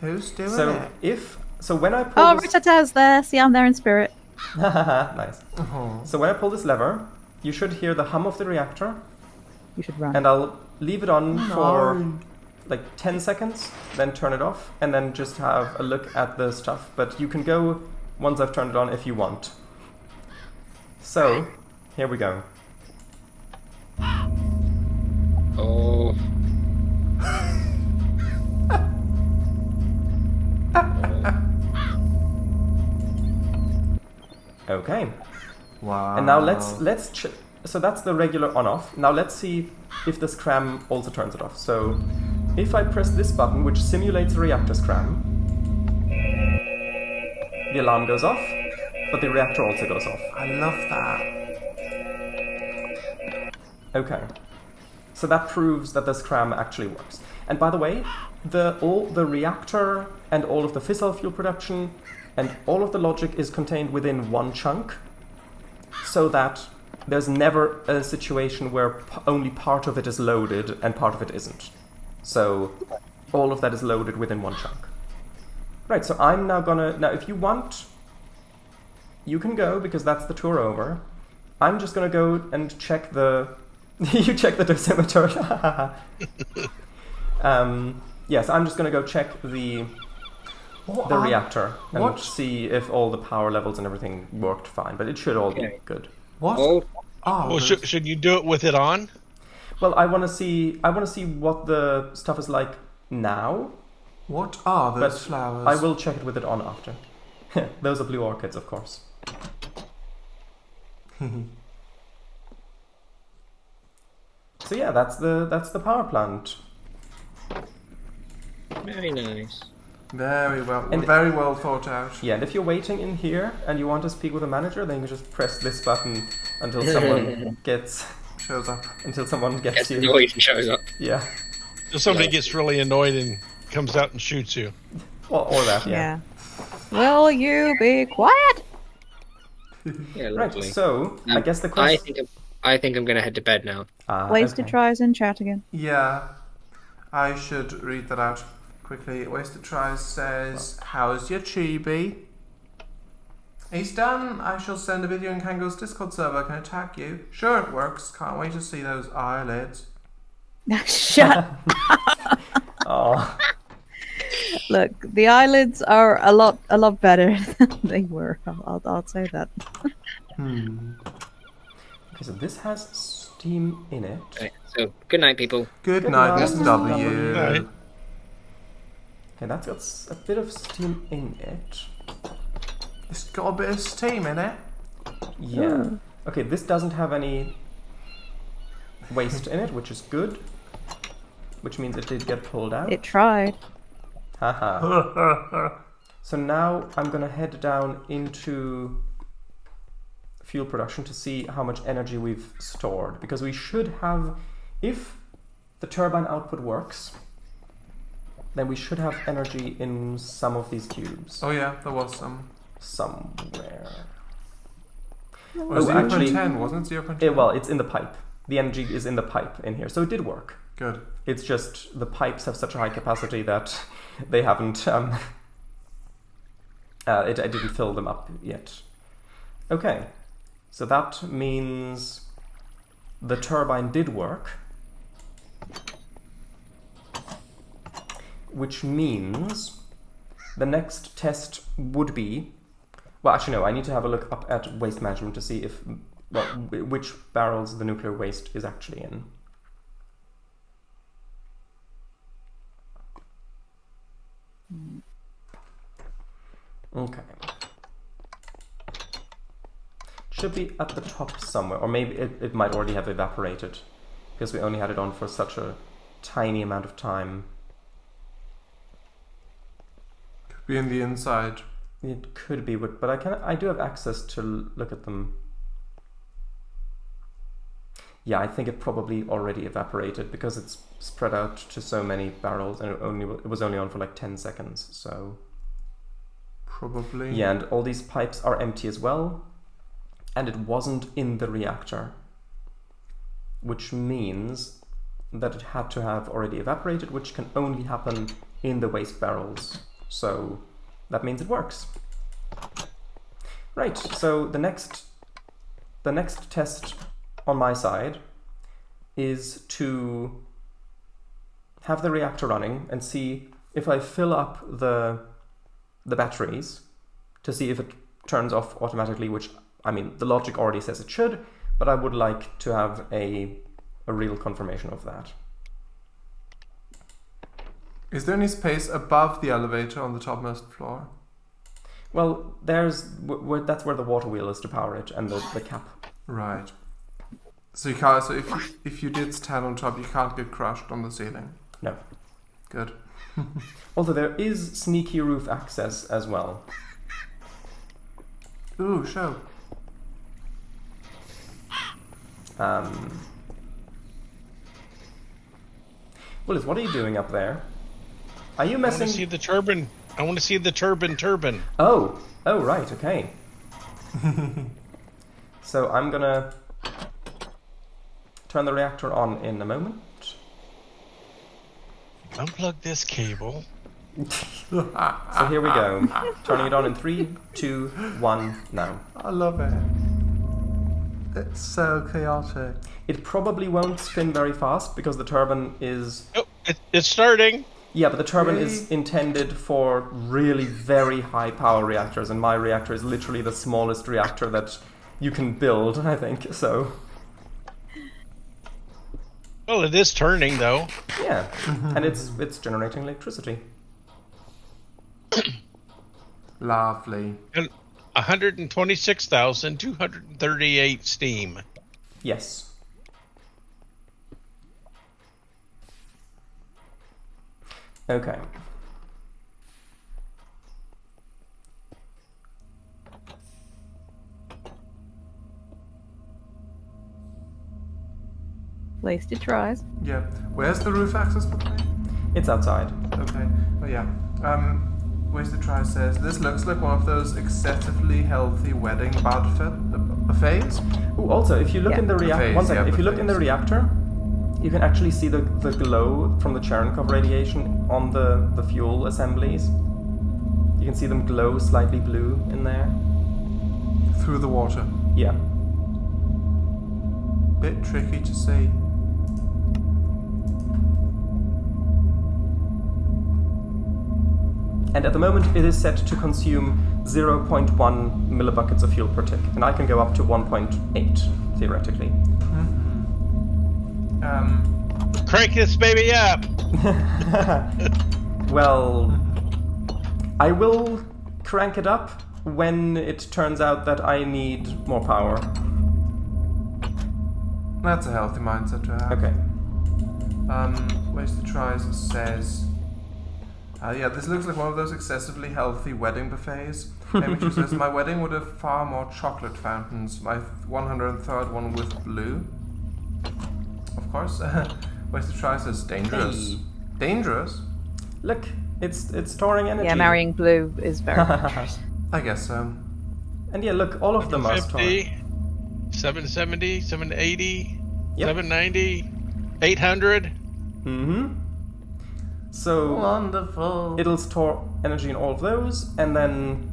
Who's doing it? So when I pull Oh, this... Ritata's there. See, I'm there in spirit. Nice. Oh. So when I pull this lever, you should hear the hum of the reactor, You should run. and I'll leave it on for No. like 10 seconds, then turn it off, and then just have a look at the stuff. But you can go once I've turned it on if you want. So, here we go. Oh. Okay. Wow. And now so that's the regular on-off. Now let's see if the scram also turns it off. So if I press this button, which simulates a reactor scram, the alarm goes off, but the reactor also goes off. I love that. Okay. So that proves that the scram actually works. And by the way, all the reactor and all of the fissile fuel production and all of the logic is contained within one chunk, so that there's never a situation where only part of it is loaded and part of it isn't. So all of that is loaded within one chunk. Right, so I'm now now if you want, you can go, because that's the tour over. I'm just gonna go and check the... you check the dosimeter. Yes, I'm just gonna go check the reactor and see if all the power levels and everything worked fine, but it should all be good. What? Oh. Oh, Well, should you do it with it on? Well, I want to see what the stuff is like now, what are those but flowers? I will check it with it on after. Those are blue orchids, of course. So yeah, that's the power plant. Very nice. Very well, And- very well thought out. Yeah, and if you're waiting in here and you want to speak with a manager, then you just press this button until someone gets Shows up. gets you. Annoyed and shows up. Yeah, If somebody gets really annoyed and comes out and shoots you. or that. Yeah. Will you be quiet? Yeah, Right. lovely. So I guess the I question. think I'm gonna head to bed now. Wasted Okay. Tries in chat again. Yeah, I should read that out quickly. Wasted Tries says, how's your chibi? He's done. I shall send a video in Kango's Discord server. Can I tag you? Sure, it works. Can't wait to see those eyelids. Shut. Oh, Look, the eyelids are a lot better than they were. I'll say that. okay. So this has steam in it. Right, so good night, people. Good Good night, night, Mr. Mr. W. Night. Okay, that's got a bit of steam in it. It's got a bit of steam in it. Yeah. Okay, this doesn't have any waste in it, which is good. Which means it did get pulled out. It tried. Haha. So now I'm gonna head down into fuel production to see how much energy we've stored, because we should have, if the turbine output works, then we should have energy in some of these cubes Oh yeah, there was some. somewhere. Or 0.10, wasn't it? 0.10? Well, it's in the pipe. The energy is in the pipe in here, so it did work. Good. It's just the pipes have such a high capacity that they haven't. I didn't fill them up yet. Okay, So that means the turbine did work. Which means the next test would be... Well, actually no, I need to have a look up at waste management to see if which barrels the nuclear waste is actually in. Okay. Should be at the top somewhere, or maybe it might already have evaporated, because we only had it on for such a tiny amount of time. Could be in the inside. It could be, but I do have access to look at them. Yeah, I think it probably already evaporated because it's spread out to so many barrels, and it was only on for like 10 seconds. So probably. Yeah, and all these pipes are empty as well, and it wasn't in the reactor, which means that it had to have already evaporated, which can only happen in the waste barrels. So that means it works. Right, so the next test on my side is to have the reactor running and see if I fill up the batteries to see if it turns off automatically, which, I mean, the logic already says it should, but I would like to have a real confirmation of that. Is there any space above the elevator on the topmost floor? Well, that's where the water wheel is to power it, and the cap. Right. So you can't. So if you did stand on top, you can't get crushed on the ceiling. No. Good. Although there is sneaky roof access as well. Ooh, show. Willis, what are you doing up there? Are you I messing? want to see the turbine. I want to see the turbine. Oh, right, okay. So I'm gonna turn the reactor on in a moment. Unplug this cable. So here we go. Turning it on in 3, 2, 1, now. I love it. It's so chaotic. It probably won't spin very fast because the turbine is... Oh, it's starting. Yeah, but the turbine is intended for really very high power reactors, and my reactor is literally the smallest reactor that you can build, I think, so... Well, it is turning, though. Yeah, and it's generating electricity. Lovely. And 126,238 steam. Yes. Okay. Wasted tries. Yeah. Where's the roof access point? It's outside. Okay. Oh yeah. Wasted Try says this looks like one of those excessively healthy wedding buffets. Oh, also, if you look in the reactor, one second. If you look in the reactor, you can actually see the glow from the Cherenkov radiation on the fuel assemblies. You can see them glow slightly blue in there. Through the water. Yeah. Bit tricky to see. And at the moment, it is set to consume 0.1 millibuckets of fuel per tick, and I can go up to 1.8 theoretically. Crank this baby up. Well, I will crank it up when it turns out that I need more power. That's a healthy mindset to have. Okay. Wasted Tries says, yeah, this looks like one of those excessively healthy wedding buffets. Emichu says, my wedding would have far more chocolate fountains. My 103rd one with blue. Of course. Wasted Try says, dangerous. Hey. Dangerous? Look, it's storing energy. Yeah, marrying blue is very dangerous. I guess so. And yeah, look, all of them are 50, storing. 770, 780, Yep. 790, 800. Mm-hmm. So Wonderful. it'll store energy in all of those, and then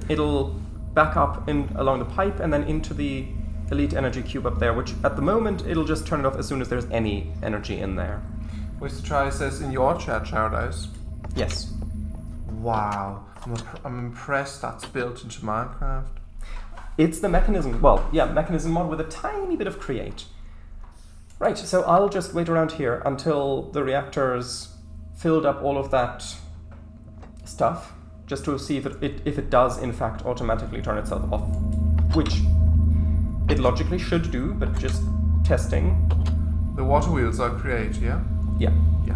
it'll back up along the pipe and then into the elite energy cube up there, which at the moment it'll just turn it off as soon as there's any energy in there. Mr. Try says in your chat, Paradise. Yes. Wow, I'm impressed that's built into Minecraft. It's the Mechanism, well, yeah, Mechanism mod with a tiny bit of create. Right, so I'll just wait around here until the reactor's filled up all of that stuff, just to see if it does in fact automatically turn itself off, which it logically should do, but just testing. The water wheels are create, yeah? Yeah. Yeah.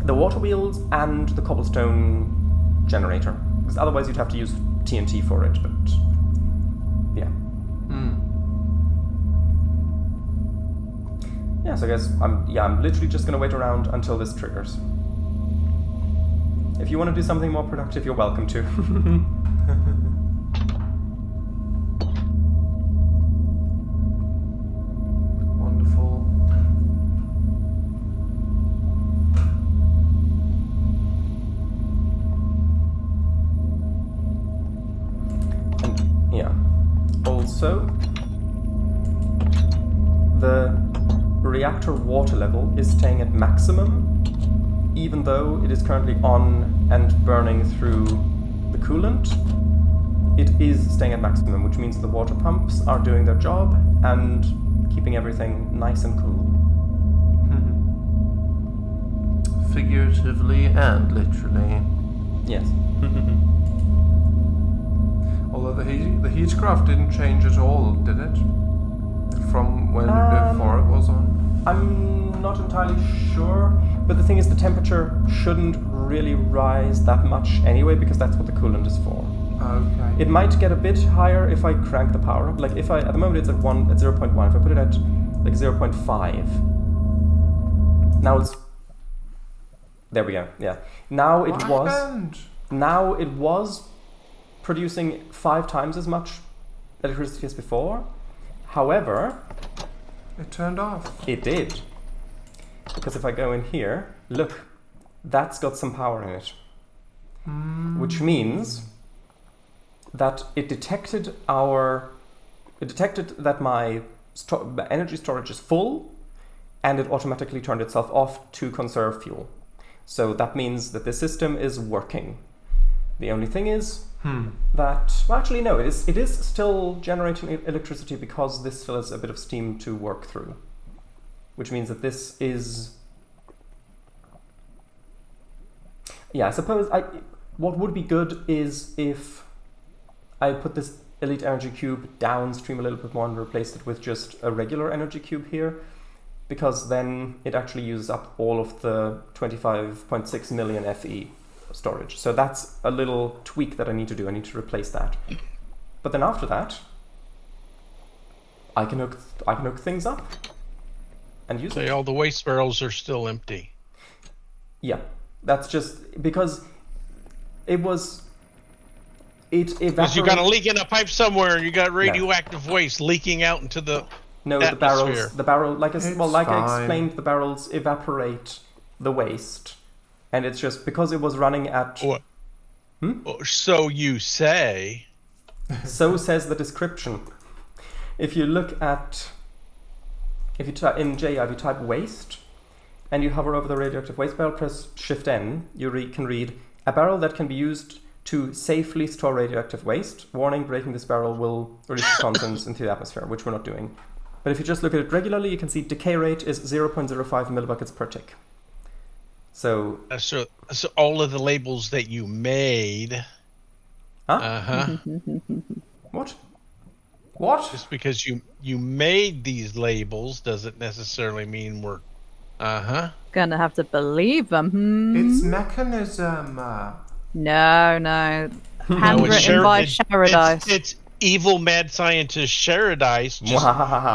The water wheels and the cobblestone generator, because otherwise you'd have to use TNT for it, but yeah. Yeah, so I guess I'm literally just gonna wait around until this triggers. If you want to do something more productive, you're welcome to. Wonderful. And yeah, also the reactor water level is staying at maximum, even though it is currently on and burning through the coolant. It is staying at maximum, which means the water pumps are doing their job and keeping everything nice and cool. Figuratively and literally. Yes. Although the heatcraft didn't change at all, did it? From when before it was on? I'm not entirely sure, but the thing is the temperature shouldn't really rise that much anyway, because that's what the coolant is for. Okay. It might get a bit higher if I crank the power up. Like if at the moment it's at 0.1. If I put it at like 0.5. Now it's, there we go. Yeah. Now it was producing 5 times as much electricity as before. However, it turned off. It did. Because if I go in here, look, that's got some power in it. Which means that it detected that my energy storage is full, and it automatically turned itself off to conserve fuel. So that means that the system is working. The only thing is that, well, actually no, it is still generating electricity because this still has a bit of steam to work through. Which means that this is, yeah, I suppose what would be good is if I put this elite energy cube downstream a little bit more and replaced it with just a regular energy cube here, because then it actually uses up all of the 25.6 million FE storage. So that's a little tweak that I need to do. I need to replace that. But then after that, I can hook things up and use it. All the waste barrels are still empty. Yeah, that's just because it evaporated. Because you got a leak in a pipe somewhere, and you got radioactive waste leaking out into the atmosphere. The barrel, like I explained, the barrels evaporate the waste, and it's just because it was running at. So you say. So says the description. If you look at, if you type in JI, if you type waste, and you hover over the radioactive waste barrel, press Shift N, you can read a barrel that can be used to safely store radioactive waste. Warning: breaking this barrel will release contents into the atmosphere, which we're not doing. But if you just look at it regularly, you can see decay rate is 0.05 millibuckets per tick. So all of the labels that you made. Huh? What? Just because you made these labels doesn't necessarily mean we're. Gonna have to believe them. It's Mechanism. No. Handwritten by Paradise. It's evil mad scientist Paradise just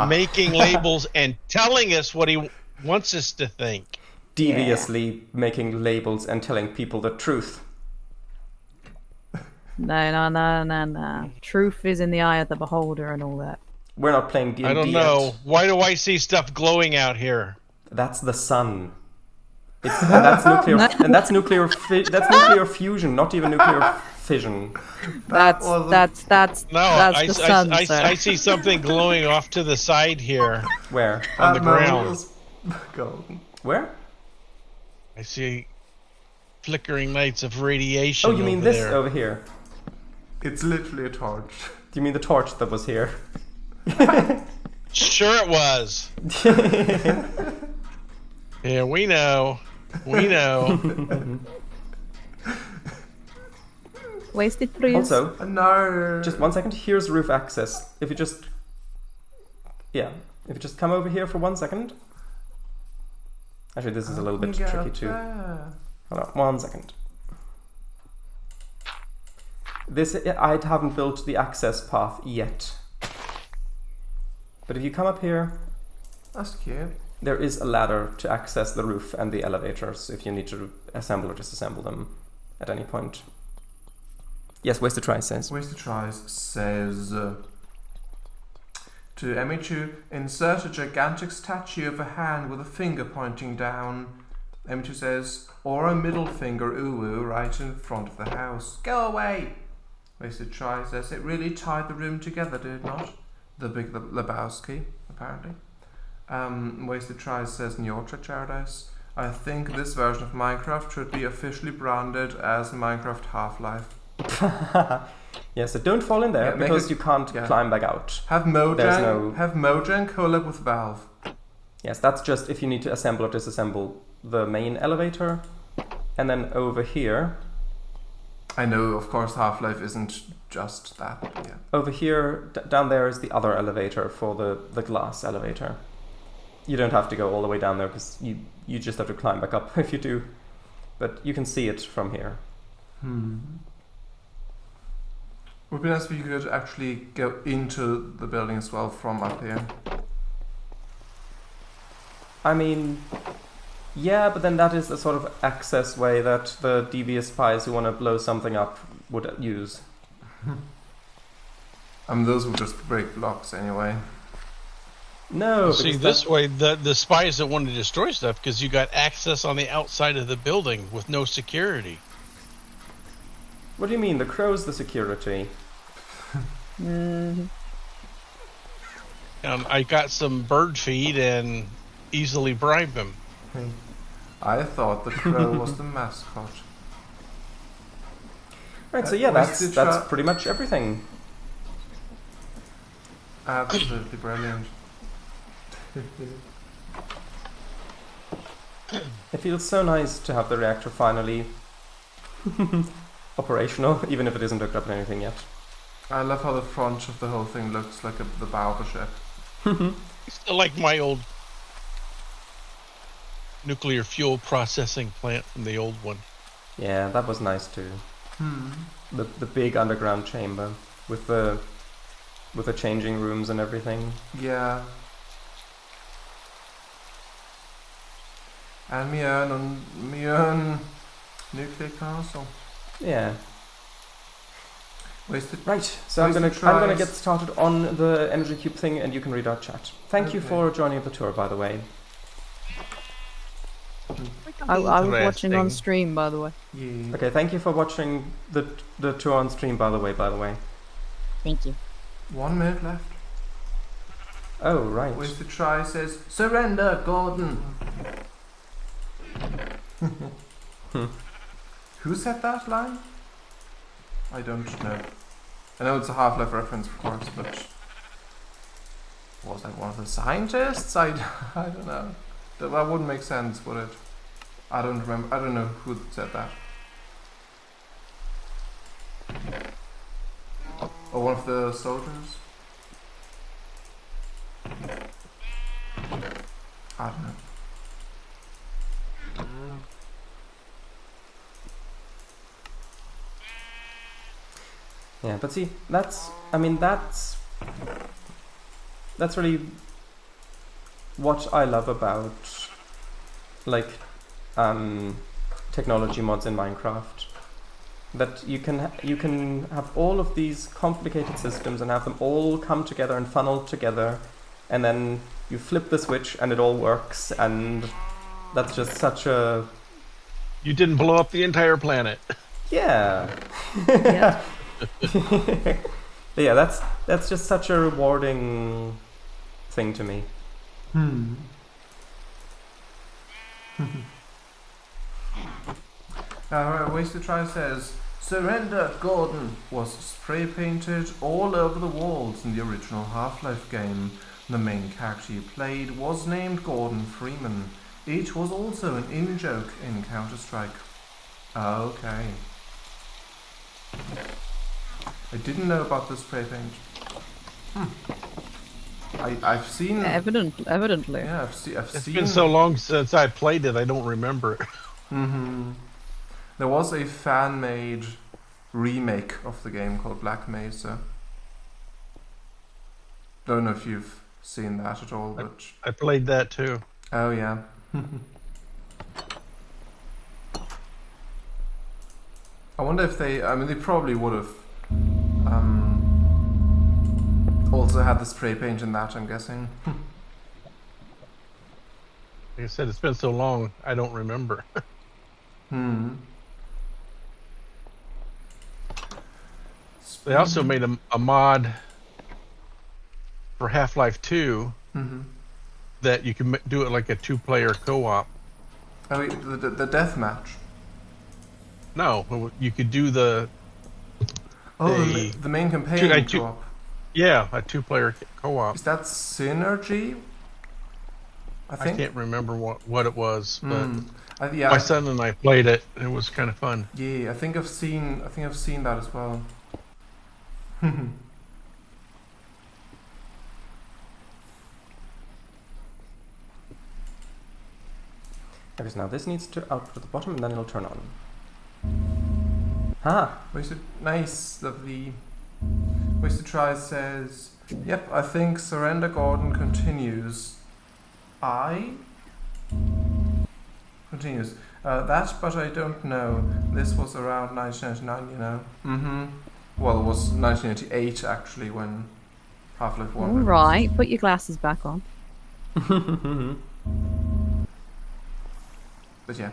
making labels and telling us what he wants us to think. Deviously making labels and telling people the truth. No. Truth is in the eye of the beholder and all that. We're not playing D&D. I don't know. Why do I see stuff glowing out here? That's the sun. That's nuclear. And that's nuclear fusion, not even nuclear fission. That's No, that's the sun, sir. I see something glowing off to the side here Where? on the That ground. moment was golden. Where? I see flickering lights of radiation. Oh, you mean over this there. over here? It's literally a torch. Do you mean the torch that was here? Sure, it was. Yeah, we know. We know. Wasted trees. Also, No. just 1 second. Here's roof access. If you just, if you just come over here for 1 second. Actually, this is a little bit Get tricky up too. there. Hold on, 1 second. This I haven't built the access path yet. But if you come up here, That's cute. there is a ladder to access the roof and the elevators if you need to assemble or disassemble them at any point. Yes, Wasted Try says. Wasted Tries says to Emichu, insert a gigantic statue of a hand with a finger pointing down. Emichu says, or a middle finger uwu right in front of the house. Go away! Wasted Try says, it really tied the room together, did it not? The big Lebowski, apparently. Wasted Try says, in Yorkshire Paradise, I think this version of Minecraft should be officially branded as Minecraft Half-Life. Yeah, so don't fall in there Yeah, make because it- you can't yeah. climb back out. Have There's no- Mojang collab with Valve. Yes, that's just if you need to assemble or disassemble the main elevator. And then over here, I know, of course, Half-Life isn't just that. But yeah. over here, down there is the other elevator for the glass elevator. You don't have to go all the way down there because you just have to climb back up if you do. But you can see it from here. Would be nice if you could actually go into the building as well from up here. I mean, yeah, but then that is the sort of access way that the devious spies who want to blow something up would use. Those would just break blocks anyway. No, See, because this way, the spies that want to destroy stuff, because you got access on the outside of the building with no security. What do you mean? The crow's the security. I got some bird feed and easily bribed them. I thought the crow was the mascot. Right, so yeah, Wasted that's Try- pretty much everything. Absolutely brilliant. It feels so nice to have the reactor finally operational, even if it isn't hooked up to anything yet. I love how the front of the whole thing looks like the bow of a ship. Still like my old nuclear fuel processing plant from the old one. Yeah, that was nice too. The big underground chamber with the changing rooms and everything. Yeah. And my own nuclear castle. Yeah. Wasted. Right. So I'm Wasted gonna tries. get started on the energy cube thing, and you can read our chat. Thank you Okay. for joining the tour, by the way. I was watching on Interesting. stream, by the way. Yeah. Okay. Thank you for watching the tour on stream, by the way. Thank you. 1 minute left. Oh right. Wasted Try says, surrender, Gordon. Who said that line? I don't know. I know it's a Half-Life reference, of course, but was that one of the scientists? I don't know. That wouldn't make sense, would it? I don't remember. I don't know who said that. Or one of the soldiers? I don't know. Yeah, but see, that's really what I love about like technology mods in Minecraft. That you can have all of these complicated systems and have them all come together and funnel together, and then you flip the switch and it all works, and that's just such a You didn't blow up the entire planet. Yeah. Yeah. Yeah, that's just such a rewarding thing to me. Wasted Try says, Surrender, Gordon was spray painted all over the walls in the original Half-Life game. The main character you played was named Gordon Freeman. It was also an in-joke in Counter-Strike. Okay. I didn't know about the spray paint. I've seen... Evidently. Yeah, I've seen... It's been so long since I played it, I don't remember it. There was a fan-made remake of the game called Black Mesa. Don't know if you've seen that at all, but... I played that too. Oh, yeah. I wonder if they... I mean, they probably would have also had the spray paint in that, I'm guessing. Like I said, it's been so long, I don't remember. They also made a mod for Half-Life 2 that you can do it like a 2-player co-op. Oh, the deathmatch. No, you could do the main campaign co-op. Yeah, a 2-player co-op. Is that Synergy? I can't remember what it was, but yeah, my son and I played it. It was kind of fun. Yeah, I think I've seen that as well. Because now this needs to output at the bottom, and then it'll turn on. Nice, lovely. Wasted Try says, "Yep, I think Surrender Gordon continues. Continues. That, but I don't know. This was around 1999, you know. Well, it was 1998 actually when Half-Life 1. All right, put your glasses back on. But yeah,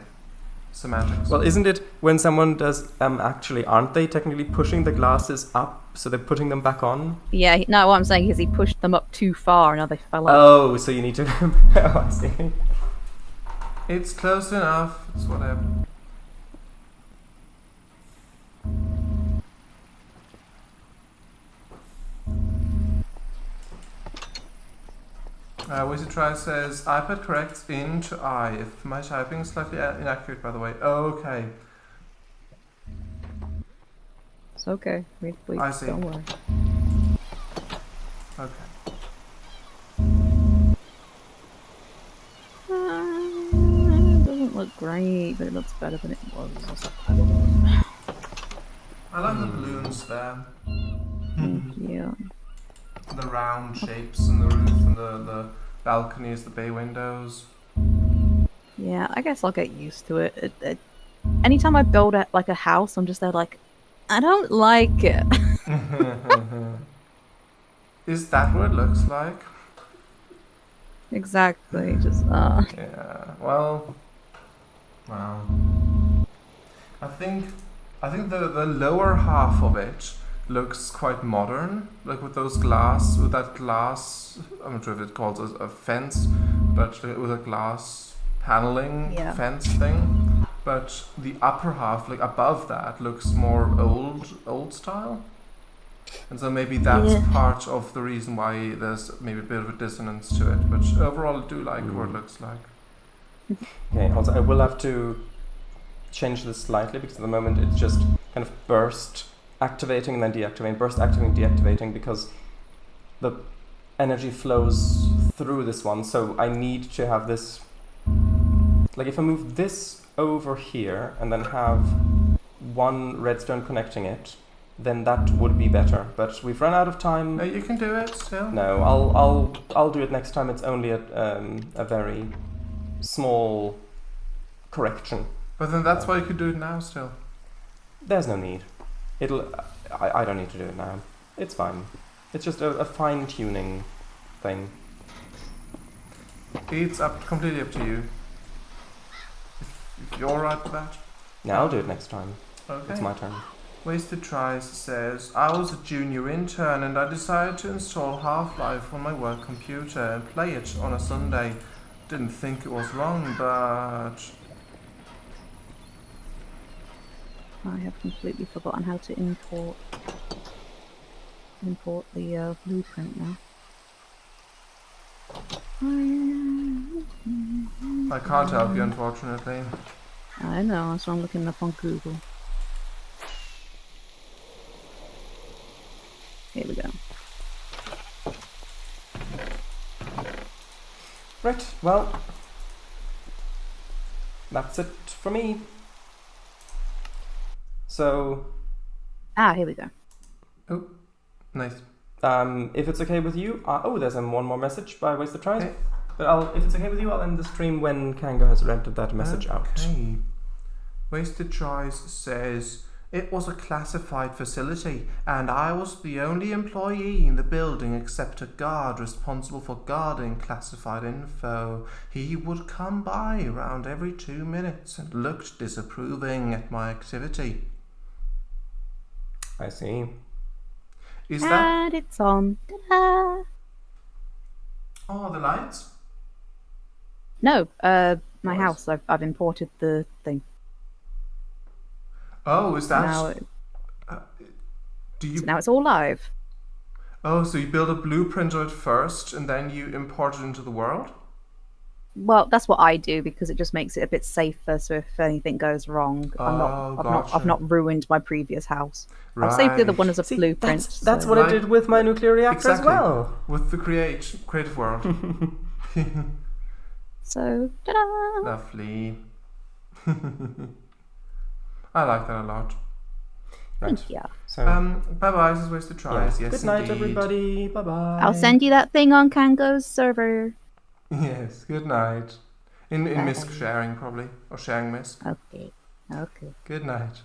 semantics. Well, isn't it when someone does actually, aren't they technically pushing the glasses up, so they're putting them back on? Yeah, no, what I'm saying is he pushed them up too far and now they fell off. Oh, so you need to... Oh, I see. It's close enough. It's whatever. Wizard Try says, iPad corrects in to I. If my typing is slightly inaccurate, by the way. Okay. It's okay. Please, I see. don't worry. Okay. It doesn't look great, but it looks better than it was. I like the balloons there. Thank you. The round shapes and the roof and the balconies, the bay windows. Yeah, I guess I'll get used to it. Anytime I build a house, I'm just there like, I don't like it. Is that what it looks like? Exactly, just Yeah. Well. I think the lower half of it looks quite modern, like with that glass. I'm not sure if it calls a fence, but with a glass paneling fence thing. But the upper half, like above that, looks more old style. And so maybe that's part of the reason why there's maybe a bit of a dissonance to it. But overall, I do like what it looks like. Okay, also I will have to change this slightly, because at the moment it's just kind of burst activating and then deactivating, burst activating, deactivating, because the energy flows through this one. So I need to have this, like if I move this over here and then have one redstone connecting it, then that would be better. But we've run out of time. No, you can do it still. No, I'll do it next time. It's only a very small correction. But then that's why you could do it now still. There's no need. I don't need to do it now. It's fine. It's just a fine-tuning thing. It's completely up to you. If you're alright with that. Now I'll do it next time. Okay. It's my turn. Wasted Tries says, I was a junior intern and I decided to install Half-Life on my work computer and play it on a Sunday. Didn't think it was wrong, but... I have completely forgotten how to import the blueprint now. I can't help you, unfortunately. I know, so I'm looking up on Google. Here we go. Right, well, that's it for me. So, Here we go. Oh, nice. if it's okay with you, there's one more message by Wasted Tries. Okay. But if it's okay with you, I'll end the stream when Kango has rented that message out. Okay. Wasted Tries says, it was a classified facility, and I was the only employee in the building except a guard responsible for guarding classified info. He would come by around every 2 minutes and looked disapproving at my activity. I see. Is that... And it's on. Ta-da! Oh, the lights? No, my What is- house. I've imported the thing. Oh, is that... Now, do you... now it's all live. Oh, so you build a blueprint of it first, and then you import it into the world? Well, that's what I do because it just makes it a bit safer. So if anything goes wrong, Oh, I've not ruined my previous house. Right. I've saved the other one as a See, blueprint. That's so- what I did with my nuclear reactor Exactly. as well. With the creative world. So, ta-da! Lovely. I like that a lot. Right. Yeah. So, Bye-bye, this is Wasted Tries. Yes, good night, indeed. everybody. Bye-bye. I'll send you that thing on Kango's server. Yes, good night. In Bye. MISC sharing, probably. Or sharing MISC. Okay. Okay. Good night.